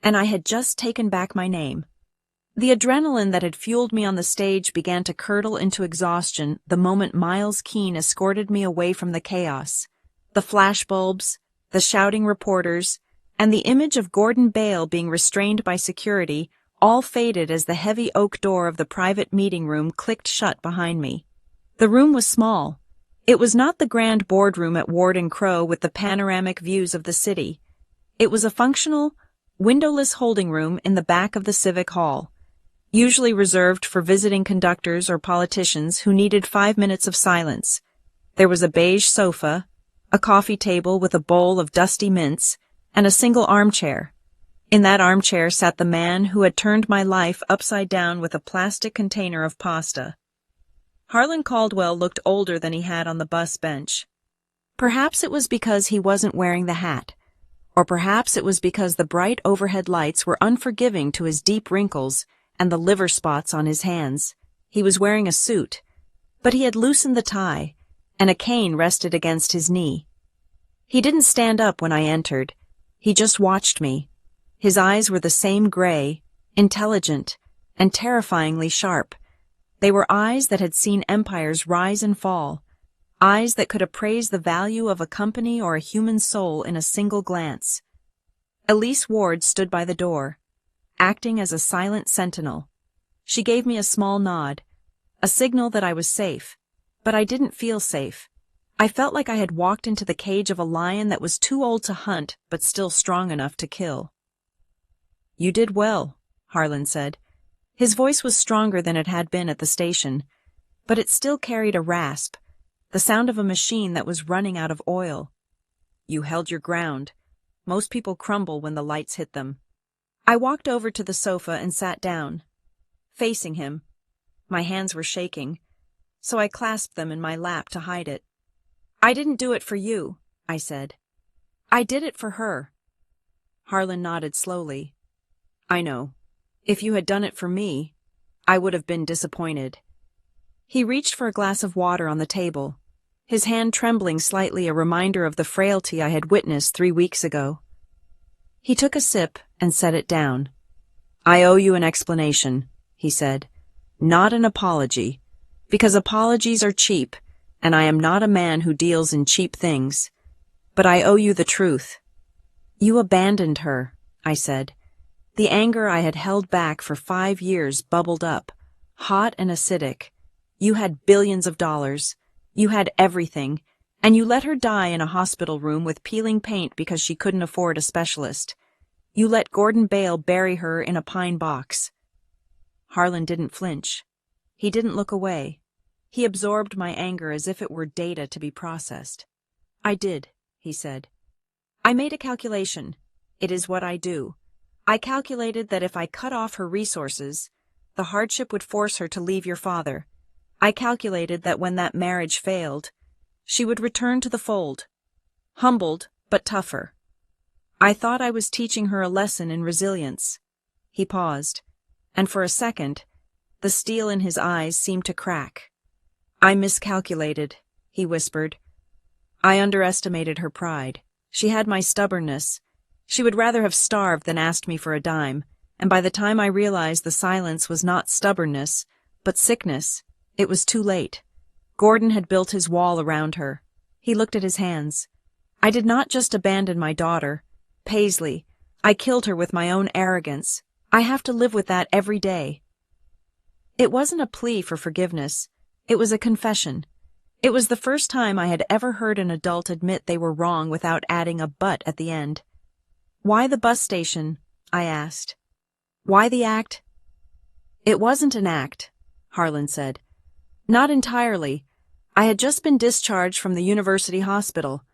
and I had just taken back my name. The adrenaline that had fueled me on the stage began to curdle into exhaustion the moment Miles Keene escorted me away from the chaos. The flashbulbs, the shouting reporters, and the image of Gordon Bale being restrained by security all faded as the heavy oak door of the private meeting room clicked shut behind me. The room was small. It was not the grand boardroom at Ward and Crow with the panoramic views of the city. It was a functional, windowless holding room in the back of the Civic Hall, usually reserved for visiting conductors or politicians who needed 5 minutes of silence. There was a beige sofa, a coffee table with a bowl of dusty mints, and a single armchair. In that armchair sat the man who had turned my life upside down with a plastic container of pasta. Harlan Caldwell looked older than he had on the bus bench. Perhaps it was because he wasn't wearing the hat, or perhaps it was because the bright overhead lights were unforgiving to his deep wrinkles and the liver spots on his hands. He was wearing a suit, but he had loosened the tie, and a cane rested against his knee. He didn't stand up when I entered. He just watched me. His eyes were the same gray, intelligent, and terrifyingly sharp. They were eyes that had seen empires rise and fall, eyes that could appraise the value of a company or a human soul in a single glance. Elise Ward stood by the door, acting as a silent sentinel. She gave me a small nod, a signal that I was safe, but I didn't feel safe. I felt like I had walked into the cage of a lion that was too old to hunt but still strong enough to kill. "You did well," Harlan said. His voice was stronger than it had been at the station, but it still carried a rasp, the sound of a machine that was running out of oil. "You held your ground. Most people crumble when the lights hit them." I walked over to the sofa and sat down, facing him. My hands were shaking, so I clasped them in my lap to hide it. "I didn't do it for you," I said. "I did it for her." Harlan nodded slowly. "I know. If you had done it for me, I would have been disappointed." He reached for a glass of water on the table, his hand trembling slightly, a reminder of the frailty I had witnessed 3 weeks ago. He took a sip and set it down. "I owe you an explanation," he said. "Not an apology, because apologies are cheap, and I am not a man who deals in cheap things. But I owe you the truth." "You abandoned her," I said. The anger I had held back for 5 years bubbled up, hot and acidic. "You had billions of dollars. You had everything, and you let her die in a hospital room with peeling paint because she couldn't afford a specialist. You let Gordon Bale bury her in a pine box." Harlan didn't flinch. He didn't look away. He absorbed my anger as if it were data to be processed. "I did," he said. "I made a calculation. It is what I do. I calculated that if I cut off her resources, the hardship would force her to leave your father. I calculated that when that marriage failed, she would return to the fold, humbled but tougher. I thought I was teaching her a lesson in resilience. He paused, and for a second, the steel in his eyes seemed to crack. I miscalculated, he whispered. I underestimated her pride. She had my stubbornness. She would rather have starved than asked me for a dime, and by the time I realized the silence was not stubbornness, but sickness, it was too late. Gordon had built his wall around her. He looked at his hands. I did not just abandon my daughter, Paisley. I killed her with my own arrogance. I have to live with that every day. It wasn't a plea for forgiveness. It was a confession. It was the first time I had ever heard an adult admit they were wrong without adding a but at the end. Why the bus station? I asked. Why the act? It wasn't an act, Harlan said. Not entirely. I had just been discharged from the university hospital.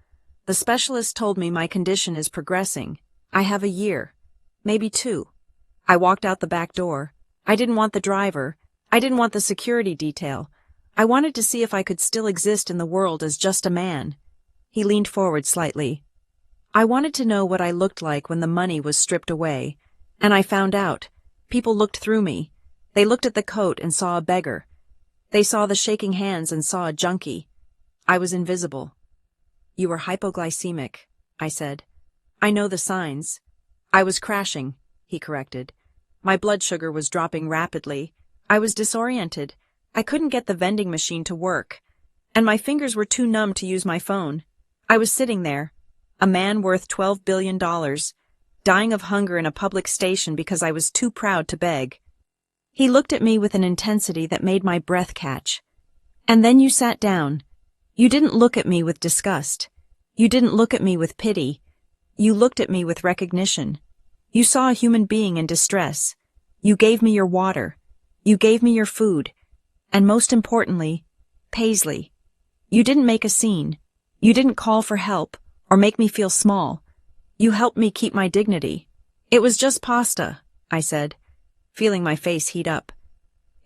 The specialist told me my condition is progressing. I have a year, maybe 2. I walked out the back door. I didn't want the driver. I didn't want the security detail. I wanted to see if I could still exist in the world as just a man. He leaned forward slightly. I wanted to know what I looked like when the money was stripped away, and I found out. People looked through me. They looked at the coat and saw a beggar. They saw the shaking hands and saw a junkie. I was invisible. You were hypoglycemic, I said. I know the signs. I was crashing, he corrected. My blood sugar was dropping rapidly. I was disoriented. I couldn't get the vending machine to work, and my fingers were too numb to use my phone. I was sitting there, a man worth $12 billion, dying of hunger in a public station because I was too proud to beg. He looked at me with an intensity that made my breath catch. And then you sat down. You didn't look at me with disgust. You didn't look at me with pity. You looked at me with recognition. You saw a human being in distress. You gave me your water. You gave me your food. And most importantly, Paisley. You didn't make a scene. You didn't call for help or make me feel small. You helped me keep my dignity. It was just pasta, I said, feeling my face heat up.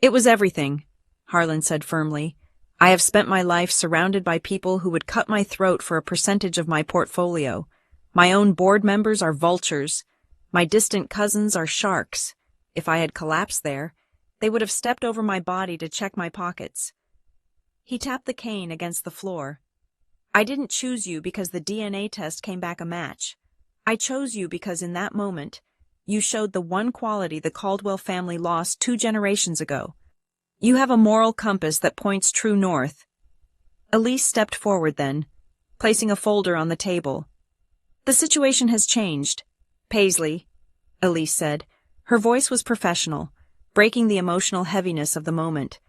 It was everything, Harlan said firmly. I have spent my life surrounded by people who would cut my throat for a percentage of my portfolio. My own board members are vultures. My distant cousins are sharks. If I had collapsed there, they would have stepped over my body to check my pockets. He tapped the cane against the floor. I didn't choose you because the DNA test came back a match. I chose you because in that moment, you showed the one quality the Caldwell family lost 2 generations ago. You have a moral compass that points true north. Elise stepped forward then, placing a folder on the table. The situation has changed, Paisley, Elise said. Her voice was professional, breaking the emotional heaviness of the moment.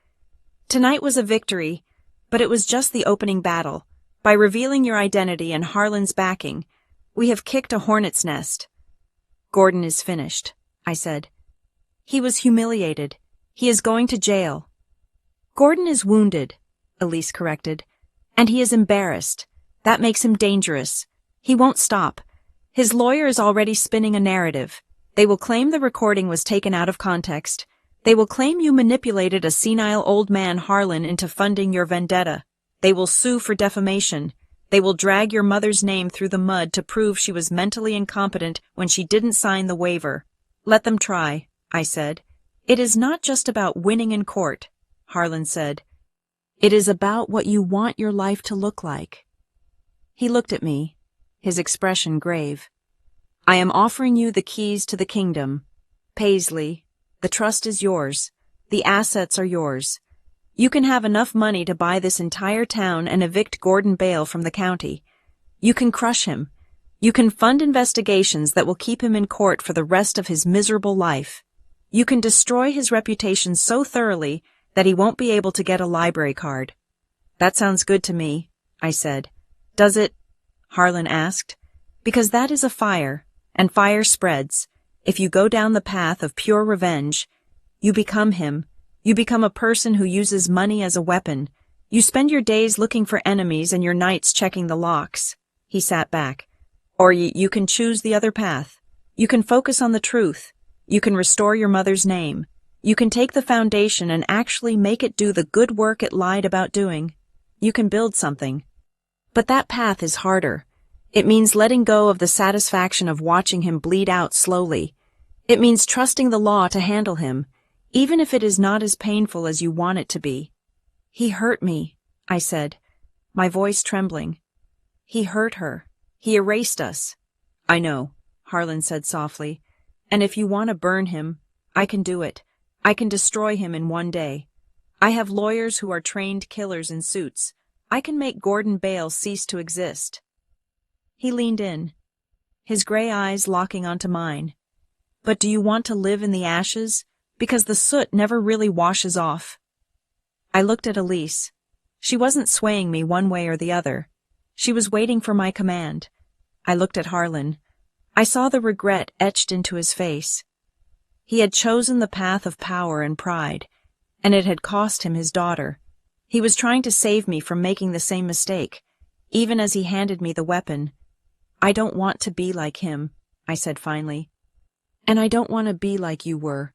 Tonight was a victory, but it was just the opening battle. By revealing your identity and Harlan's backing, we have kicked a hornet's nest. Gordon is finished, I said. He was humiliated. He is going to jail. Gordon is wounded, Elise corrected, and he is embarrassed. That makes him dangerous. He won't stop. His lawyer is already spinning a narrative. They will claim the recording was taken out of context. They will claim you manipulated a senile old man Harlan into funding your vendetta. They will sue for defamation. They will drag your mother's name through the mud to prove she was mentally incompetent when she didn't sign the waiver. Let them try, I said. It is not just about winning in court, Harlan said. It is about what you want your life to look like. He looked at me, his expression grave. I am offering you the keys to the kingdom. Paisley, the trust is yours. The assets are yours. You can have enough money to buy this entire town and evict Gordon Bale from the county. You can crush him. You can fund investigations that will keep him in court for the rest of his miserable life. You can destroy his reputation so thoroughly that he won't be able to get a library card. That sounds good to me, I said. Does it? Harlan asked. Because that is a fire, and fire spreads. If you go down the path of pure revenge, you become him. You become a person who uses money as a weapon. You spend your days looking for enemies and your nights checking the locks. He sat back. Or you can choose the other path. You can focus on the truth. You can restore your mother's name. You can take the foundation and actually make it do the good work it lied about doing. You can build something. But that path is harder. It means letting go of the satisfaction of watching him bleed out slowly. It means trusting the law to handle him, even if it is not as painful as you want it to be. He hurt me, I said, my voice trembling. He hurt her. He erased us. I know, Harlan said softly. And if you want to burn him, I can do it. I can destroy him in one day. I have lawyers who are trained killers in suits. I can make Gordon Bale cease to exist. He leaned in, his gray eyes locking onto mine. But do you want to live in the ashes? Because the soot never really washes off. I looked at Elise. She wasn't swaying me one way or the other. She was waiting for my command. I looked at Harlan. I saw the regret etched into his face. He had chosen the path of power and pride, and it had cost him his daughter. He was trying to save me from making the same mistake, even as he handed me the weapon. I don't want to be like him, I said finally. And I don't want to be like you were.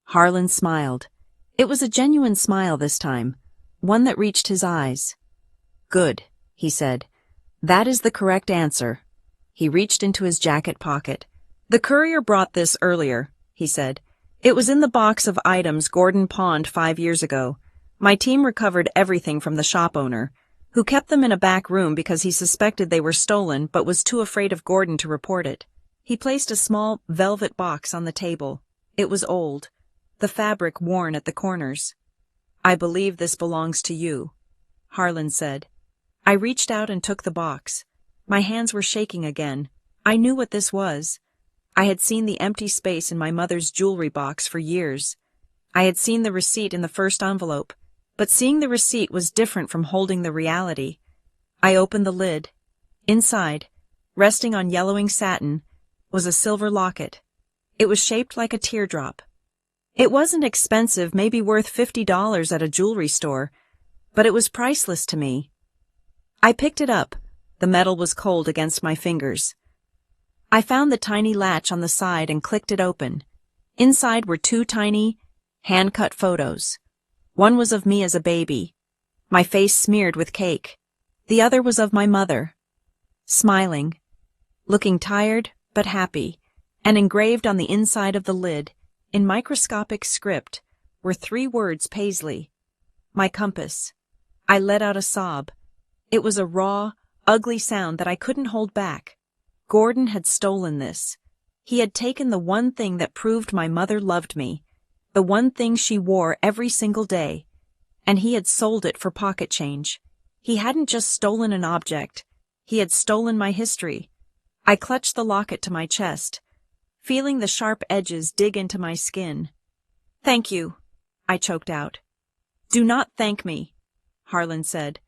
Harlan smiled. It was a genuine smile this time, one that reached his eyes. Good, he said. That is the correct answer. He reached into his jacket pocket. The courier brought this earlier, he said. It was in the box of items Gordon pawned 5 years ago. My team recovered everything from the shop owner, who kept them in a back room because he suspected they were stolen but was too afraid of Gordon to report it. He placed a small velvet box on the table. It was old, the fabric worn at the corners. I believe this belongs to you, Harlan said. I reached out and took the box. My hands were shaking again. I knew what this was. I had seen the empty space in my mother's jewelry box for years. I had seen the receipt in the first envelope, but seeing the receipt was different from holding the reality. I opened the lid. Inside, resting on yellowing satin, was a silver locket. It was shaped like a teardrop. It wasn't expensive, maybe worth $50 at a jewelry store, but it was priceless to me. I picked it up. The metal was cold against my fingers. I found the tiny latch on the side and clicked it open. Inside were 2 tiny, hand-cut photos. One was of me as a baby, my face smeared with cake. The other was of my mother, smiling, looking tired but happy, and engraved on the inside of the lid, in microscopic script, were 3 words Paisley. My compass. I let out a sob. It was a raw, ugly sound that I couldn't hold back. Gordon had stolen this. He had taken the one thing that proved my mother loved me, the one thing she wore every single day, and he had sold it for pocket change. He hadn't just stolen an object. He had stolen my history. I clutched the locket to my chest, feeling the sharp edges dig into my skin. Thank you, I choked out. Do not thank me, Harlan said.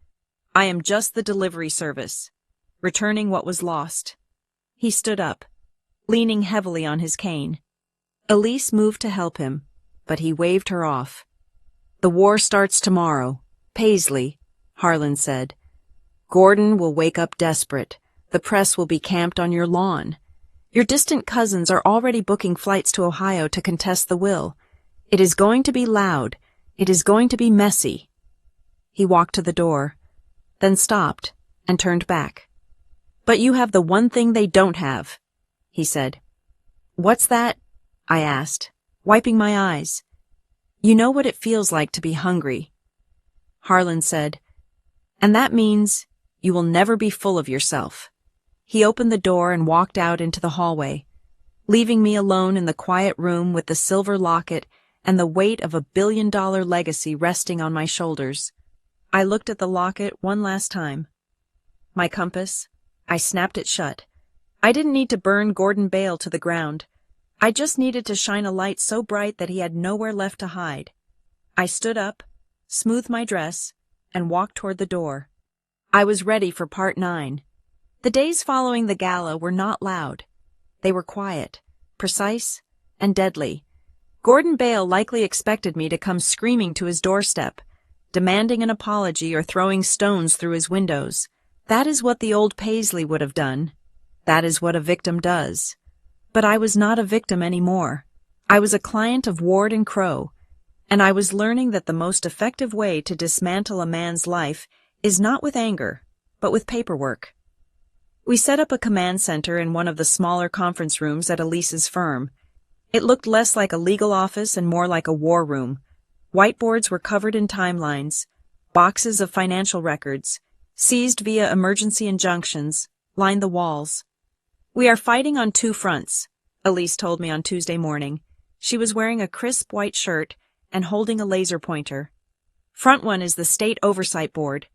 I am just the delivery service, returning what was lost. He stood up, leaning heavily on his cane. Elise moved to help him, but he waved her off. The war starts tomorrow, Paisley, Harlan said. Gordon will wake up desperate. The press will be camped on your lawn. Your distant cousins are already booking flights to Ohio to contest the will. It is going to be loud. It is going to be messy. He walked to the door, then stopped and turned back. But you have the one thing they don't have, he said. What's that? I asked, wiping my eyes. You know what it feels like to be hungry. Harlan said, and that means you will never be full of yourself. He opened the door and walked out into the hallway, leaving me alone in the quiet room with the silver locket and the weight of $1 billion legacy resting on my shoulders. I looked at the locket one last time. My compass. I snapped it shut. I didn't need to burn Gordon Bale to the ground. I just needed to shine a light so bright that he had nowhere left to hide. I stood up, smoothed my dress, and walked toward the door. I was ready for part 9. The days following the gala were not loud. They were quiet, precise, and deadly. Gordon Bale likely expected me to come screaming to his doorstep, demanding an apology or throwing stones through his windows. That is what the old Paisley would have done. That is what a victim does. But I was not a victim anymore. I was a client of Ward and Crow, and I was learning that the most effective way to dismantle a man's life is not with anger, but with paperwork. We set up a command center in one of the smaller conference rooms at Elise's firm. It looked less like a legal office and more like a war room. Whiteboards were covered in timelines, boxes of financial records, seized via emergency injunctions, lined the walls. "We are fighting on two fronts," Elise told me on Tuesday morning. She was wearing a crisp white shirt and holding a laser pointer. "Front one is the State Oversight Board.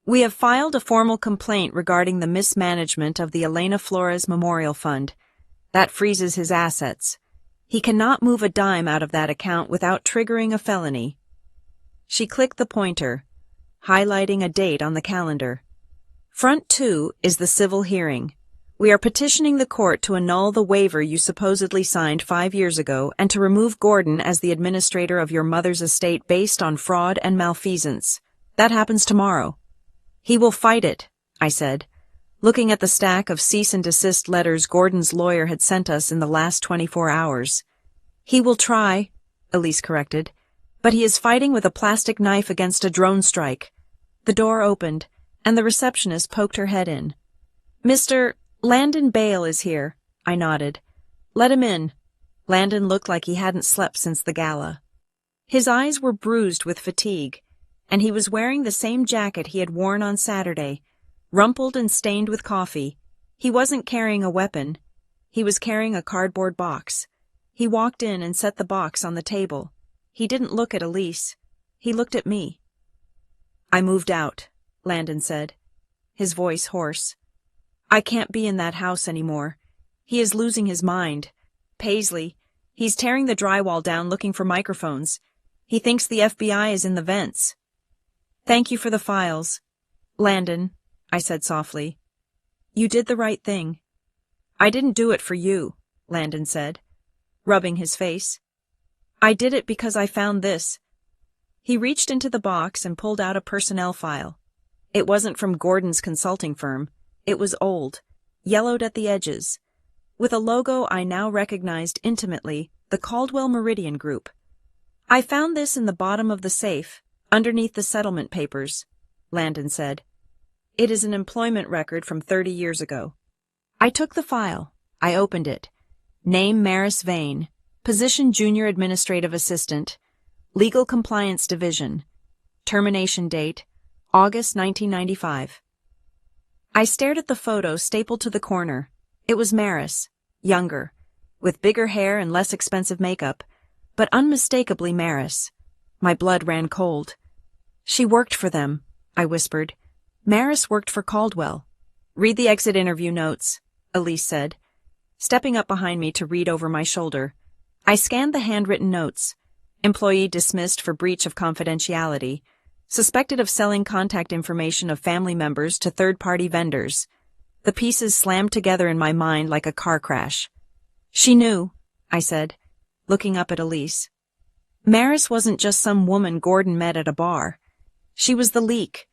We have filed a formal complaint regarding the mismanagement of the Elena Flores Memorial Fund. That freezes his assets. He cannot move a dime out of that account without triggering a felony." She clicked the pointer, highlighting a date on the calendar. "Front 2 is the civil hearing. We are petitioning the court to annul the waiver you supposedly signed 5 years ago and to remove Gordon as the administrator of your mother's estate based on fraud and malfeasance. That happens tomorrow." "He will fight it," I said, looking at the stack of cease and desist letters Gordon's lawyer had sent us in the last 24 hours. "He will try," Elise corrected, "but he is fighting with a plastic knife against a drone strike." The door opened, and the receptionist poked her head in. "Mr. Landon Bale is here," I nodded. "Let him in." Landon looked like he hadn't slept since the gala. His eyes were bruised with fatigue, and he was wearing the same jacket he had worn on Saturday, rumpled and stained with coffee. He wasn't carrying a weapon. He was carrying a cardboard box. He walked in and set the box on the table. He didn't look at Elise. He looked at me. "I moved out," Landon said, his voice hoarse. "I can't be in that house anymore. He is losing his mind. Paisley, he's tearing the drywall down looking for microphones. He thinks the FBI is in the vents." "Thank you for the files, Landon," I said softly. "You did the right thing." "I didn't do it for you," Landon said, rubbing his face. "I did it because I found this." He reached into the box and pulled out a personnel file. It wasn't from Gordon's consulting firm. It was old, yellowed at the edges, with a logo I now recognized intimately, the Caldwell Meridian Group. "I found this in the bottom of the safe, underneath the settlement papers," Landon said. "It is an employment record from 30 years ago." I took the file. I opened it. Name Maris Vane. Position Junior Administrative Assistant. Legal Compliance Division. Termination date, August 1995. I stared at the photo stapled to the corner. It was Maris, younger, with bigger hair and less expensive makeup, but unmistakably Maris. My blood ran cold. "She worked for them," I whispered. "Maris worked for Caldwell." "Read the exit interview notes," Elise said, stepping up behind me to read over my shoulder. I scanned the handwritten notes. Employee dismissed for breach of confidentiality. Suspected of selling contact information of family members to third-party vendors. The pieces slammed together in my mind like a car crash. "She knew," I said, looking up at Elise. "Maris wasn't just some woman Gordon met at a bar. She was the leak.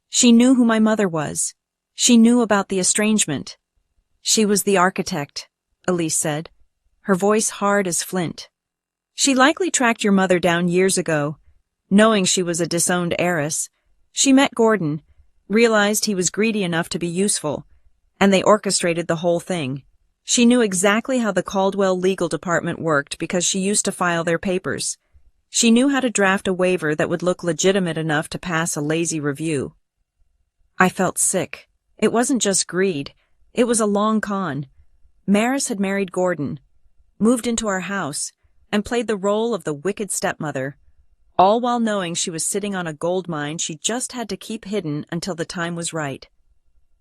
She knew who my mother was. She knew about the estrangement." "She was the architect," Elise said, her voice hard as flint. "She likely tracked your mother down years ago, knowing she was a disowned heiress. She met Gordon, realized he was greedy enough to be useful, and they orchestrated the whole thing. She knew exactly how the Caldwell legal department worked because she used to file their papers. She knew how to draft a waiver that would look legitimate enough to pass a lazy review." I felt sick. It wasn't just greed. It was a long con. Maris had married Gordon, moved into our house, and played the role of the wicked stepmother, all while knowing she was sitting on a gold mine she just had to keep hidden until the time was right.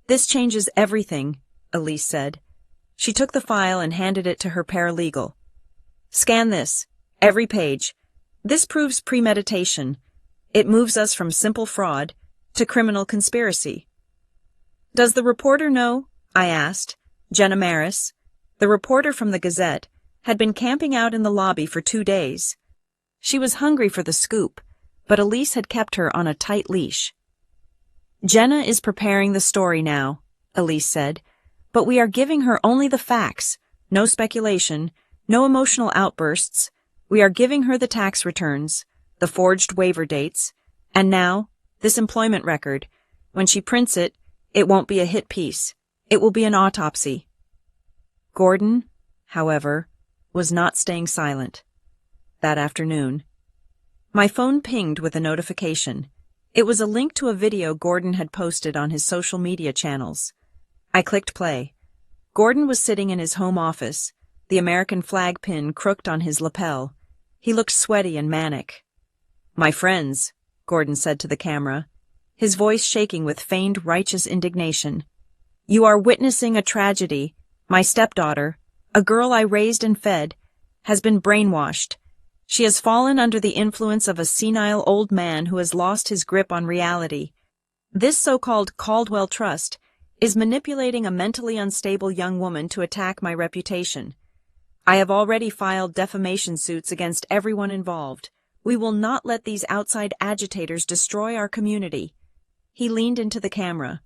"This changes everything," Elise said. She took the file and handed it to her paralegal. "Scan this, every page. This proves premeditation. It moves us from simple fraud to criminal conspiracy." "Does the reporter know?" I asked. Jenna Maris, the reporter from the Gazette, had been camping out in the lobby for 2 days. She was hungry for the scoop, but Elise had kept her on a tight leash. "Jenna is preparing the story now," Elise said, "but we are giving her only the facts, no speculation, no emotional outbursts. We are giving her the tax returns, the forged waiver dates, and now, this employment record. When she prints it, it won't be a hit piece. It will be an autopsy. Gordon, however, was not staying silent. That afternoon, my phone pinged with a notification. It was a link to a video Gordon had posted on his social media channels. I clicked play. Gordon was sitting in his home office, the American flag pin crooked on his lapel. He looked sweaty and manic. "My friends," Gordon said to the camera, his voice shaking with feigned righteous indignation, "you are witnessing a tragedy. My stepdaughter, a girl I raised and fed, has been brainwashed. She has fallen under the influence of a senile old man who has lost his grip on reality. This so-called Caldwell Trust is manipulating a mentally unstable young woman to attack my reputation. I have already filed defamation suits against everyone involved. We will not let these outside agitators destroy our community." He leaned into the camera.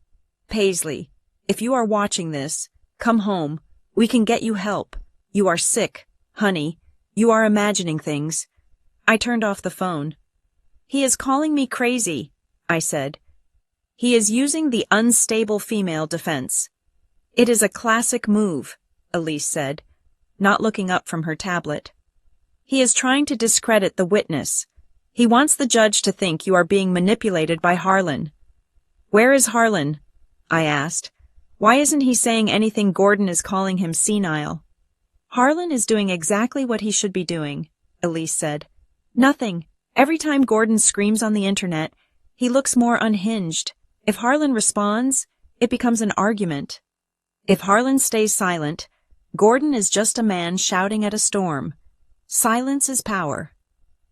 "Paisley, if you are watching this, come home. We can get you help. You are sick, honey. You are imagining things." I turned off the phone. "He is calling me crazy," I said. "He is using the unstable female defense." "It is a classic move," Elise said, not looking up from her tablet. "He is trying to discredit the witness. He wants the judge to think you are being manipulated by Harlan." "Where is Harlan?" I asked. "Why isn't he saying anything? Gordon is calling him senile." "Harlan is doing exactly what he should be doing," Elise said. "Nothing. Every time Gordon screams on the internet, he looks more unhinged. If Harlan responds, it becomes an argument. If Harlan stays silent, Gordon is just a man shouting at a storm. Silence is power.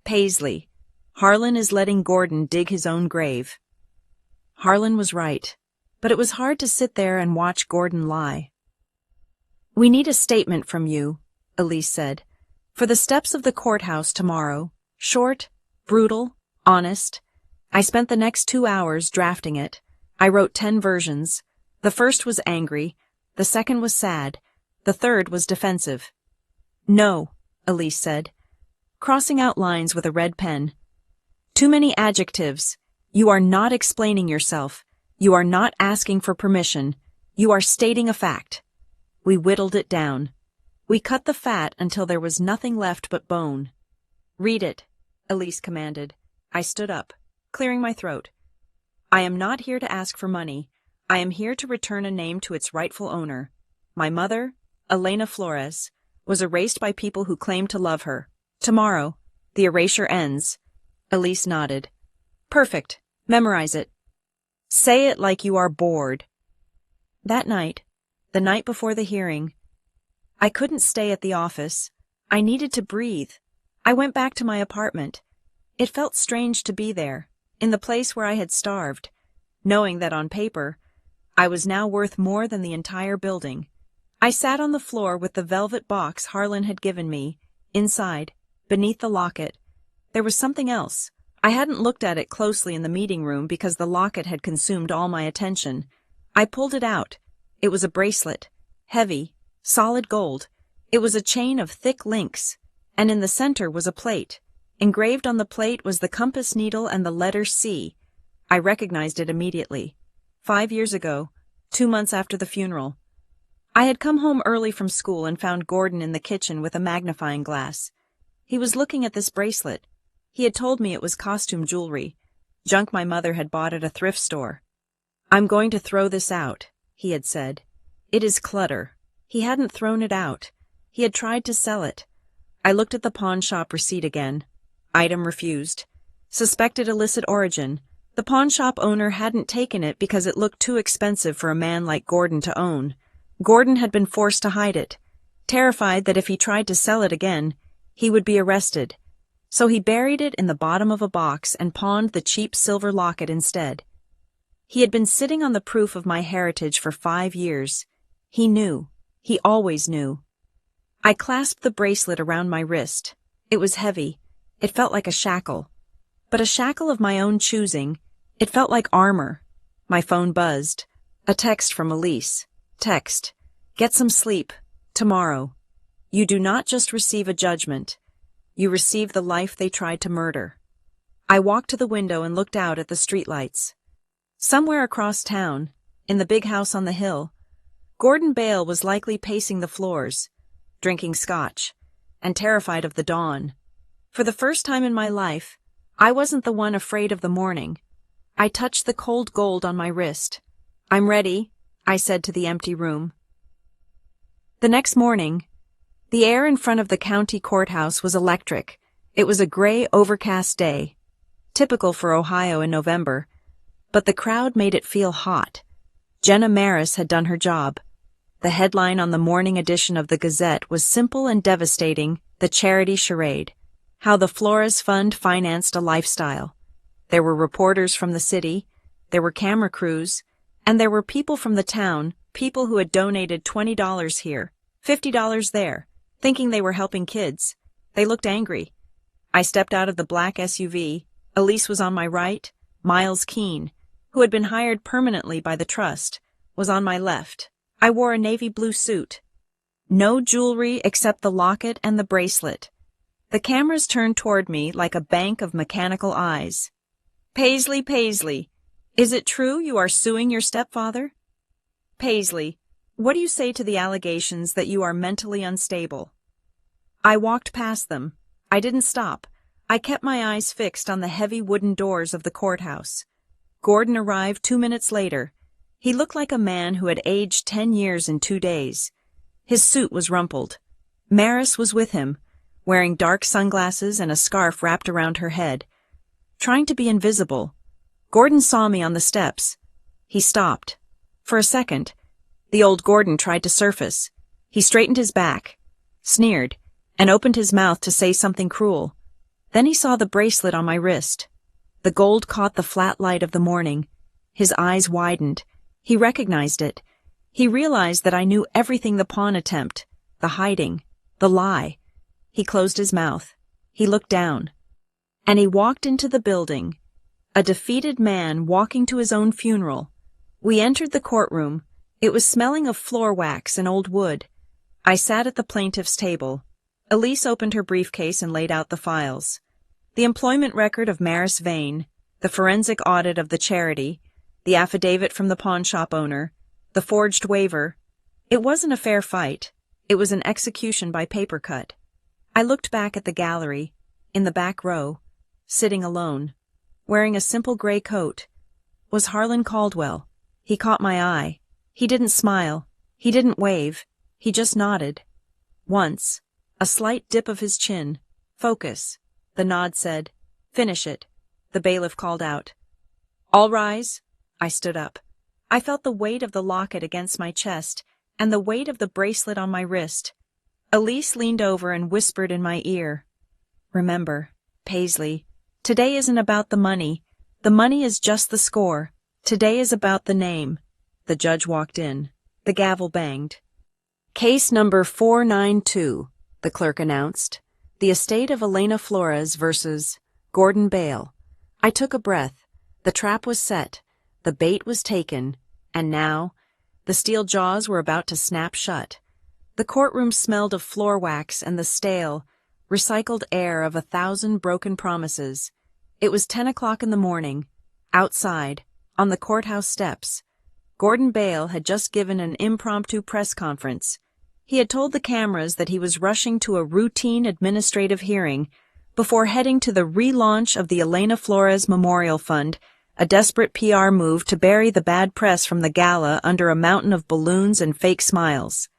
Paisley, Harlan is letting Gordon dig his own grave." Harlan was right, but it was hard to sit there and watch Gordon lie. "We need a statement from you," Elise said, "for the steps of the courthouse tomorrow. Short, brutal, honest." I spent the next 2 hours drafting it. I wrote 10 versions. The first was angry, the second was sad, the third was defensive. "No," Elise said, crossing out lines with a red pen. "Too many adjectives. You are not explaining yourself. You are not asking for permission. You are stating a fact." We whittled it down. We cut the fat until there was nothing left but bone. "Read it," Elise commanded. I stood up, clearing my throat. "I am not here to ask for money. I am here to return a name to its rightful owner. My mother, Elena Flores, was erased by people who claim to love her. Tomorrow, the erasure ends." Elise nodded. "Perfect. Memorize it. Say it like you are bored." That night, the night before the hearing, I couldn't stay at the office. I needed to breathe. I went back to my apartment. It felt strange to be there, in the place where I had starved, knowing that on paper, I was now worth more than the entire building. I sat on the floor with the velvet box Harlan had given me. Inside, beneath the locket, there was something else. I hadn't looked at it closely in the meeting room because the locket had consumed all my attention. I pulled it out. It was a bracelet, heavy, solid gold. It was a chain of thick links, and in the center was a plate. Engraved on the plate was the compass needle and the letter C. I recognized it immediately. 5 years ago, 2 months after the funeral. I had come home early from school and found Gordon in the kitchen with a magnifying glass. He was looking at this bracelet. He had told me it was costume jewelry, junk my mother had bought at a thrift store. "I'm going to throw this out," he had said. "It is clutter." He hadn't thrown it out. He had tried to sell it. I looked at the pawn shop receipt again. Item refused. Suspected illicit origin. The pawn shop owner hadn't taken it because it looked too expensive for a man like Gordon to own. Gordon had been forced to hide it, terrified that if he tried to sell it again, he would be arrested. So he buried it in the bottom of a box and pawned the cheap silver locket instead. He had been sitting on the proof of my heritage for 5 years. He knew. He always knew. I clasped the bracelet around my wrist. It was heavy. It felt like a shackle. But a shackle of my own choosing. It felt like armor. My phone buzzed. A text from Elise. Text. "Get some sleep. Tomorrow. You do not just receive a judgment. You receive the life they tried to murder." I walked to the window and looked out at the streetlights. Somewhere across town, in the big house on the hill, Gordon Bale was likely pacing the floors, drinking scotch, and terrified of the dawn. For the first time in my life, I wasn't the one afraid of the morning. I touched the cold gold on my wrist. "I'm ready," I said to the empty room. The next morning, the air in front of the county courthouse was electric. It was a gray, overcast day, typical for Ohio in November, but the crowd made it feel hot. Jenna Maris had done her job. The headline on the morning edition of the Gazette was simple and devastating: the charity charade, how the Flores Fund financed a lifestyle. There were reporters from the city, there were camera crews, and there were people from the town, people who had donated $20 here, $50 there, thinking they were helping kids. They looked angry. I stepped out of the black SUV. Elise was on my right. Miles Keene, who had been hired permanently by the trust, was on my left. I wore a navy blue suit. No jewelry except the locket and the bracelet. The cameras turned toward me like a bank of mechanical eyes. Paisley, is it true you are suing your stepfather? Paisley, what do you say to the allegations that you are mentally unstable? I walked past them. I didn't stop. I kept my eyes fixed on the heavy wooden doors of the courthouse. Gordon arrived 2 minutes later. He looked like a man who had aged 10 years in 2 days. His suit was rumpled. Maris was with him, wearing dark sunglasses and a scarf wrapped around her head. Trying to be invisible, Gordon saw me on the steps. He stopped. For a second, the old Gordon tried to surface. He straightened his back, sneered, and opened his mouth to say something cruel. Then he saw the bracelet on my wrist. The gold caught the flat light of the morning. His eyes widened. He recognized it. He realized that I knew everything: the pawn attempt, the hiding, the lie. He closed his mouth. He looked down. And he walked into the building, a defeated man walking to his own funeral. We entered the courtroom. It was smelling of floor wax and old wood. I sat at the plaintiff's table. Elise opened her briefcase and laid out the files. The employment record of Maris Vane, the forensic audit of the charity, the affidavit from the pawn shop owner, the forged waiver. It wasn't a fair fight. It was an execution by paper cut. I looked back at the gallery, in the back row, sitting alone, wearing a simple gray coat, was Harlan Caldwell. He caught my eye. He didn't smile. He didn't wave. He just nodded. Once, a slight dip of his chin. Focus. The nod said, "Finish it." The bailiff called out. "All rise." I stood up. I felt the weight of the locket against my chest and the weight of the bracelet on my wrist. Elise leaned over and whispered in my ear, "Remember, Paisley, today isn't about the money. The money is just the score. Today is about the name." The judge walked in. The gavel banged. "Case number 492, the clerk announced. The estate of Elena Flores versus Gordon Bale. I took a breath. The trap was set. The bait was taken. And now, the steel jaws were about to snap shut. The courtroom smelled of floor wax and the stale, recycled air of 1,000 broken promises. It was 10 o'clock in the morning. Outside, on the courthouse steps, Gordon Bale had just given an impromptu press conference. He had told the cameras that he was rushing to a routine administrative hearing before heading to the relaunch of the Elena Flores Memorial Fund, a desperate PR move to bury the bad press from the gala under a mountain of balloons and fake smiles.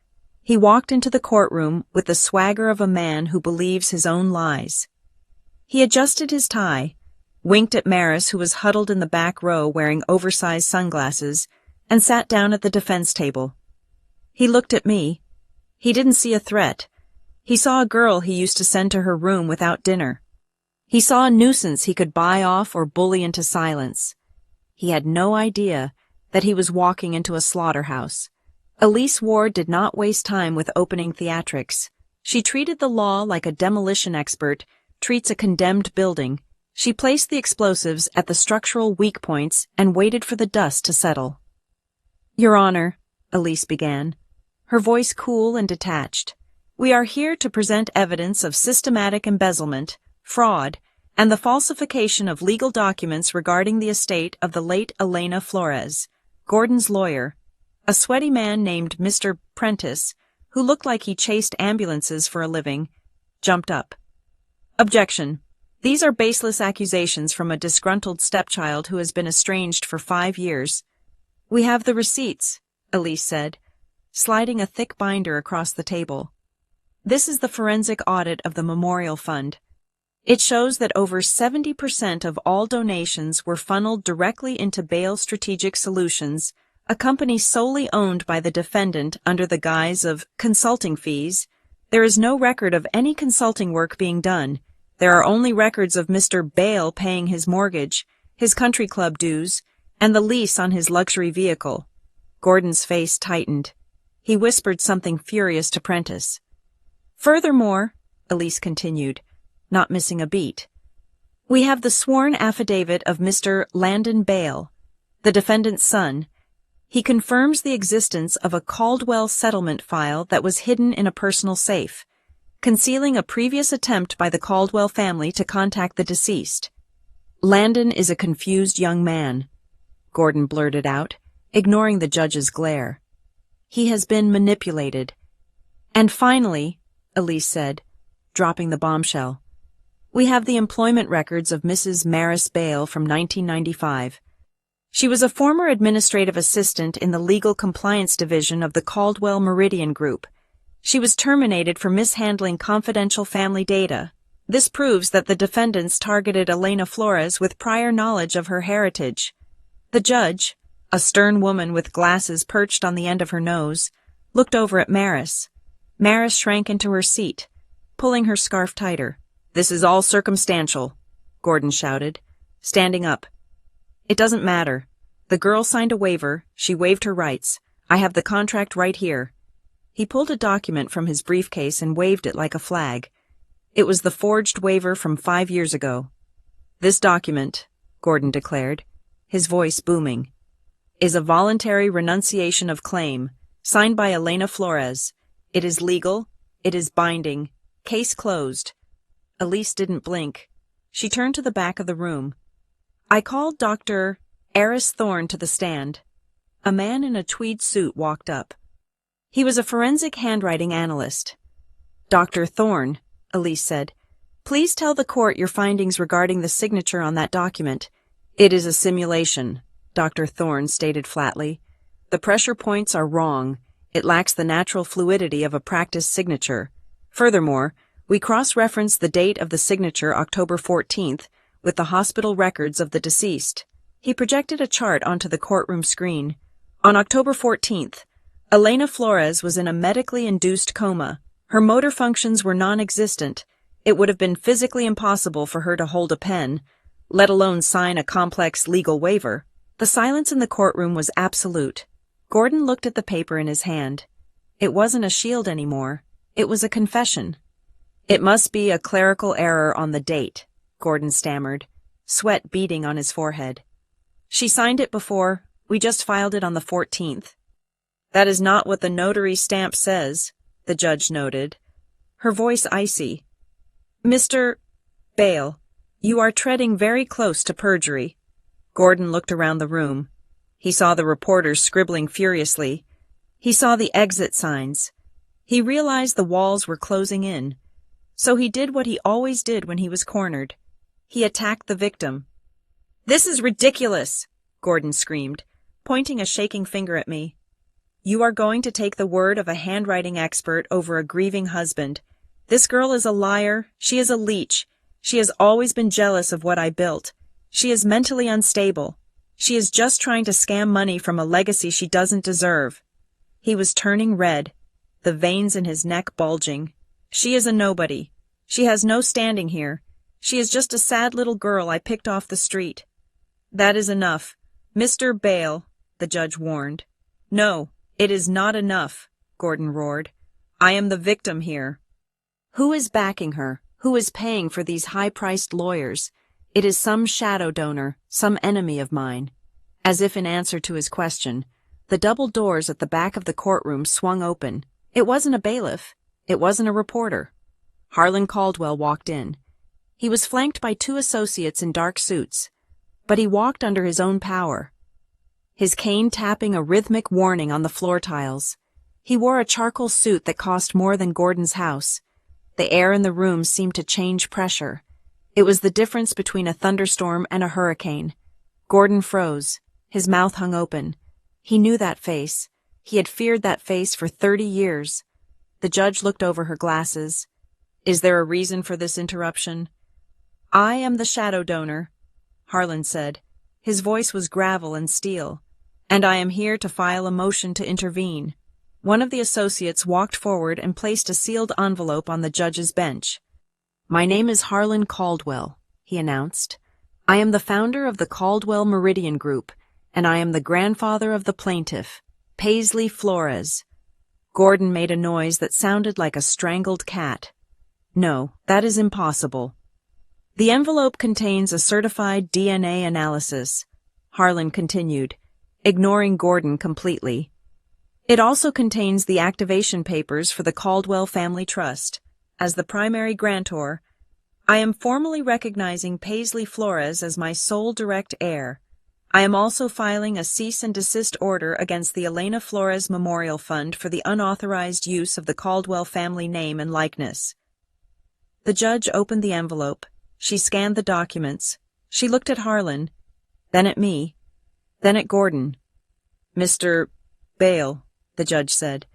He walked into the courtroom with the swagger of a man who believes his own lies. He adjusted his tie, winked at Maris, who was huddled in the back row wearing oversized sunglasses, and sat down at the defense table. He looked at me. He didn't see a threat. He saw a girl he used to send to her room without dinner. He saw a nuisance he could buy off or bully into silence. He had no idea that he was walking into a slaughterhouse. Elise Ward did not waste time with opening theatrics. She treated the law like a demolition expert treats a condemned building. She placed the explosives at the structural weak points and waited for the dust to settle. "Your Honor," Elise began, her voice cool and detached, "we are here to present evidence of systematic embezzlement, fraud, and the falsification of legal documents regarding the estate of the late Elena Flores, Gordon's lawyer." A sweaty man named Mr. Prentice, who looked like he chased ambulances for a living, jumped up. Objection. These are baseless accusations from a disgruntled stepchild who has been estranged for 5 years. We have the receipts, Elise said, sliding a thick binder across the table. This is the forensic audit of the Memorial Fund. It shows that over 70% of all donations were funneled directly into Bale Strategic Solutions, a company solely owned by the defendant under the guise of consulting fees. There is no record of any consulting work being done. There are only records of Mr. Bale paying his mortgage, his country club dues, and the lease on his luxury vehicle. Gordon's face tightened. He whispered something furious to Prentice. Furthermore, Elise continued, not missing a beat, we have the sworn affidavit of Mr. Landon Bale, the defendant's son. He confirms the existence of a Caldwell settlement file that was hidden in a personal safe, concealing a previous attempt by the Caldwell family to contact the deceased. Landon is a confused young man, Gordon blurted out, ignoring the judge's glare. He has been manipulated. And finally, Elise said, dropping the bombshell, we have the employment records of Mrs. Maris Bale from 1995. She was a former administrative assistant in the Legal Compliance Division of the Caldwell Meridian Group. She was terminated for mishandling confidential family data. This proves that the defendants targeted Elena Flores with prior knowledge of her heritage. The judge, a stern woman with glasses perched on the end of her nose, looked over at Maris. Maris shrank into her seat, pulling her scarf tighter. This is all circumstantial, Gordon shouted, standing up. It doesn't matter. The girl signed a waiver. She waived her rights. I have the contract right here. He pulled a document from his briefcase and waved it like a flag. It was the forged waiver from 5 years ago. This document, Gordon declared, his voice booming, is a voluntary renunciation of claim, signed by Elena Flores. It is legal. It is binding. Case closed. Elise didn't blink. She turned to the back of the room. I called Dr. Eris Thorne to the stand. A man in a tweed suit walked up. He was a forensic handwriting analyst. Dr. Thorne, Elise said, please tell the court your findings regarding the signature on that document. It is a simulation, Dr. Thorne stated flatly. The pressure points are wrong. It lacks the natural fluidity of a practiced signature. Furthermore, we cross-referenced the date of the signature, October 14th, with the hospital records of the deceased. He projected a chart onto the courtroom screen. On October 14th, Elena Flores was in a medically induced coma. Her motor functions were non-existent. It would have been physically impossible for her to hold a pen, let alone sign a complex legal waiver. The silence in the courtroom was absolute. Gordon looked at the paper in his hand. It wasn't a shield anymore. It was a confession. It must be a clerical error on the date, Gordon stammered, sweat beading on his forehead. She signed it before. We just filed it on the 14th. That is not what the notary stamp says, the judge noted, her voice icy. Mr. Bale, you are treading very close to perjury. Gordon looked around the room. He saw the reporters scribbling furiously. He saw the exit signs. He realized the walls were closing in. So he did what he always did when he was cornered. He attacked the victim. This is ridiculous, Gordon screamed, pointing a shaking finger at me. You are going to take the word of a handwriting expert over a grieving husband. This girl is a liar. She is a leech. She has always been jealous of what I built. She is mentally unstable. She is just trying to scam money from a legacy she doesn't deserve. He was turning red, the veins in his neck bulging. She is a nobody. She has no standing here. She is just a sad little girl I picked off the street. That is enough. Mr. Bale, the judge warned. No, it is not enough, Gordon roared. I am the victim here. Who is backing her? Who is paying for these high-priced lawyers? It is some shadow donor, some enemy of mine. As if in answer to his question, the double doors at the back of the courtroom swung open. It wasn't a bailiff. It wasn't a reporter. Harlan Caldwell walked in. He was flanked by 2 associates in dark suits, but he walked under his own power. his cane tapping a rhythmic warning on the floor tiles. He wore a charcoal suit that cost more than Gordon's house. The air in the room seemed to change pressure. It was the difference between a thunderstorm and a hurricane. Gordon froze. His mouth hung open. He knew that face. He had feared that face for 30 years. The judge looked over her glasses. "Is there a reason for this interruption?" "I am the shadow donor," Harlan said. His voice was gravel and steel. "And I am here to file a motion to intervene." One of the associates walked forward and placed a sealed envelope on the judge's bench. "My name is Harlan Caldwell," he announced. "I am the founder of the Caldwell Meridian Group, and I am the grandfather of the plaintiff, Paisley Flores." Gordon made a noise that sounded like a strangled cat. "No, that is impossible." "The envelope contains a certified DNA analysis," Harlan continued, ignoring Gordon completely. "It also contains the activation papers for the Caldwell Family Trust. As the primary grantor, I am formally recognizing Paisley Flores as my sole direct heir. I am also filing a cease and desist order against the Elena Flores Memorial Fund for the unauthorized use of the Caldwell family name and likeness." The judge opened the envelope. She scanned the documents. She looked at Harlan, then at me, then at Gordon. "Mr. Bale," the judge said,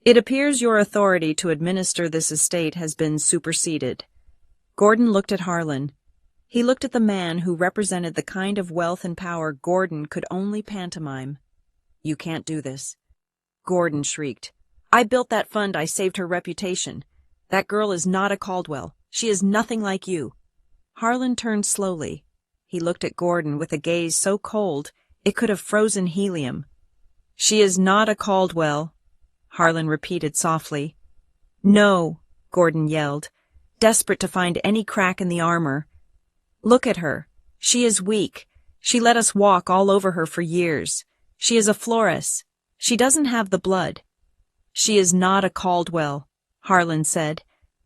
"it appears your authority to administer this estate has been superseded." Gordon looked at Harlan. He looked at the man who represented the kind of wealth and power Gordon could only pantomime. "You can't do this." Gordon shrieked. "I built that fund. I saved her reputation. That girl is not a Caldwell. She is nothing like you." Harlan turned slowly. He looked at Gordon with a gaze so cold it could have frozen helium. "She is not a Caldwell," Harlan repeated softly. "No," Gordon yelled, desperate to find any crack in the armor. "Look at her. She is weak. She let us walk all over her for years. She is a Flores. She doesn't have the blood." "She is not a Caldwell," Harlan said,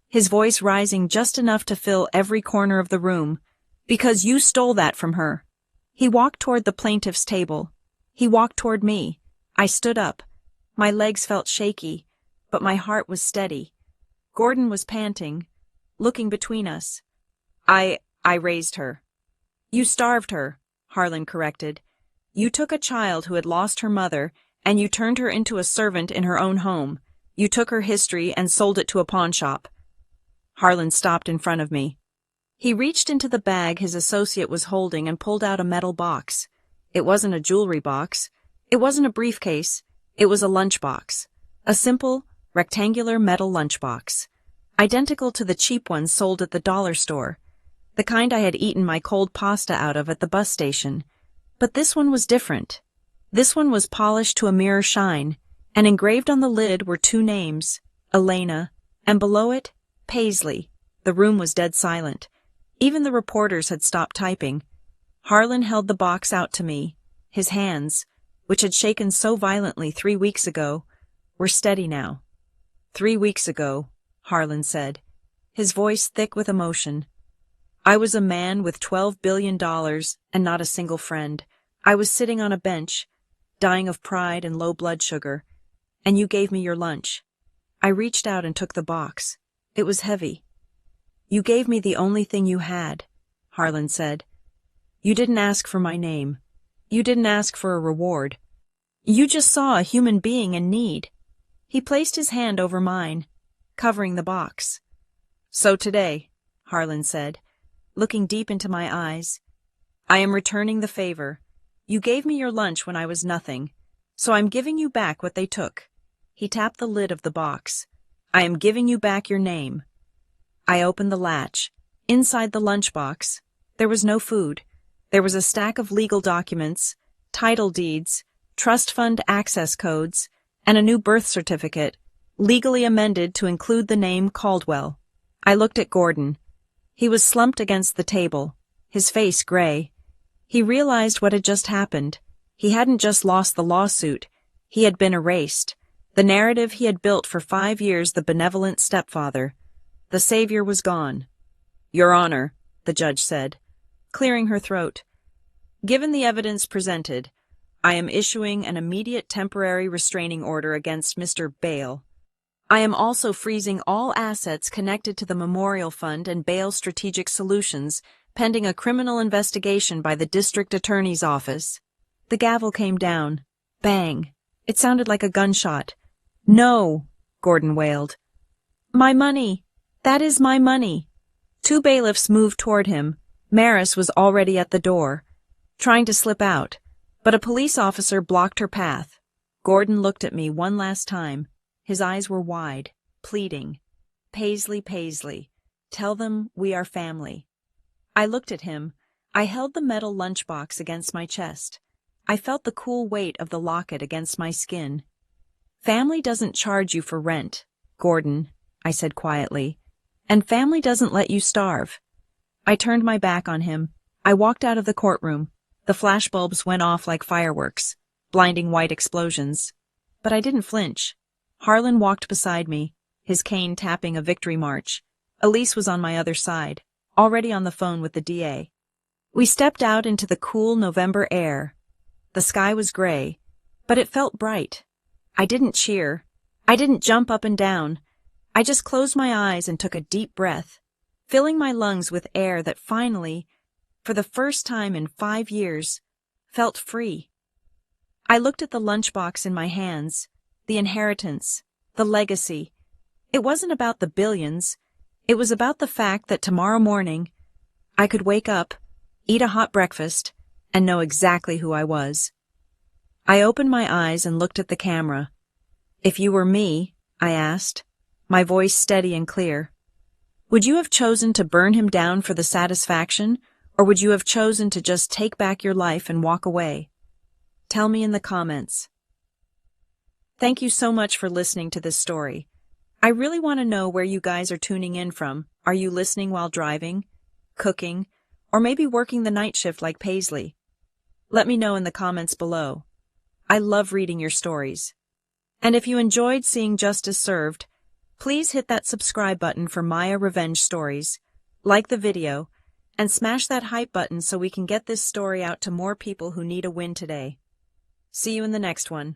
his voice rising just enough to fill every corner of the room, "because you stole that from her." He walked toward the plaintiff's table. He walked toward me. I stood up. My legs felt shaky, but my heart was steady. Gordon was panting, looking between us. I raised her." "You starved her," Harlan corrected. "You took a child who had lost her mother, and you turned her into a servant in her own home. You took her history and sold it to a pawn shop." Harlan stopped in front of me. He reached into the bag his associate was holding and pulled out a metal box. It wasn't a jewelry box. It wasn't a briefcase. It was a lunchbox. A simple, rectangular metal lunchbox. Identical to the cheap ones sold at the dollar store. The kind I had eaten my cold pasta out of at the bus station. But this one was different. This one was polished to a mirror shine, and engraved on the lid were two names, Elena, and below it, Paisley. The room was dead silent. Even the reporters had stopped typing. Harlan held the box out to me. His hands, which had shaken so violently 3 weeks ago, were steady now. "3 weeks ago," Harlan said, his voice thick with emotion. "I was a man with $12 billion and not a single friend. I was sitting on a bench, dying of pride and low blood sugar, and you gave me your lunch. I reached out and took the box. It was heavy. You gave me the only thing you had," Harlan said. "You didn't ask for my name. You didn't ask for a reward. You just saw a human being in need." He placed his hand over mine, covering the box. "So today," Harlan said, looking deep into my eyes, "I am returning the favor. You gave me your lunch when I was nothing, so I'm giving you back what they took." He tapped the lid of the box. "I am giving you back your name." I opened the latch. Inside the lunchbox, there was no food. There was a stack of legal documents, title deeds, trust fund access codes, and a new birth certificate, legally amended to include the name Caldwell. I looked at Gordon. He was slumped against the table, his face gray. He realized what had just happened. He hadn't just lost the lawsuit. He had been erased. The narrative he had built for 5 years, the benevolent stepfather. The savior was gone. "Your Honor," the judge said, clearing her throat, "given the evidence presented, I am issuing an immediate temporary restraining order against Mr. Bale. I am also freezing all assets connected to the Memorial Fund and Bale Strategic Solutions, pending a criminal investigation by the District Attorney's Office. The gavel came down. Bang. It sounded like a gunshot. No, Gordon wailed. My money. That is my money. Two bailiffs moved toward him. Maris was already at the door, trying to slip out, but a police officer blocked her path. Gordon looked at me one last time. His eyes were wide, pleading. Paisley, tell them we are family. I looked at him. I held the metal lunchbox against my chest. I felt the cool weight of the locket against my skin. Family doesn't charge you for rent, Gordon, I said quietly, and family doesn't let you starve. I turned my back on him. I walked out of the courtroom. The flashbulbs went off like fireworks, blinding white explosions. But I didn't flinch. Harlan walked beside me, his cane tapping a victory march. Elise was on my other side, already on the phone with the DA. We stepped out into the cool November air. The sky was gray, but it felt bright. I didn't cheer. I didn't jump up and down. I just closed my eyes and took a deep breath, filling my lungs with air that finally, for the first time in 5 years, felt free. I looked at the lunchbox in my hands, the inheritance, the legacy. It wasn't about the billions. It was about the fact that tomorrow morning I could wake up, eat a hot breakfast, and know exactly who I was. I opened my eyes and looked at the camera. If you were me, I asked, my voice steady and clear, would you have chosen to burn him down for the satisfaction, or would you have chosen to just take back your life and walk away? Tell me in the comments. Thank you so much for listening to this story. I really want to know where you guys are tuning in from. Are you listening while driving, cooking, or maybe working the night shift like Paisley? Let me know in the comments below. I love reading your stories. And if you enjoyed seeing justice served, please hit that subscribe button for Maya Revenge Stories, like the video, and smash that hype button so we can get this story out to more people who need a win today. See you in the next one.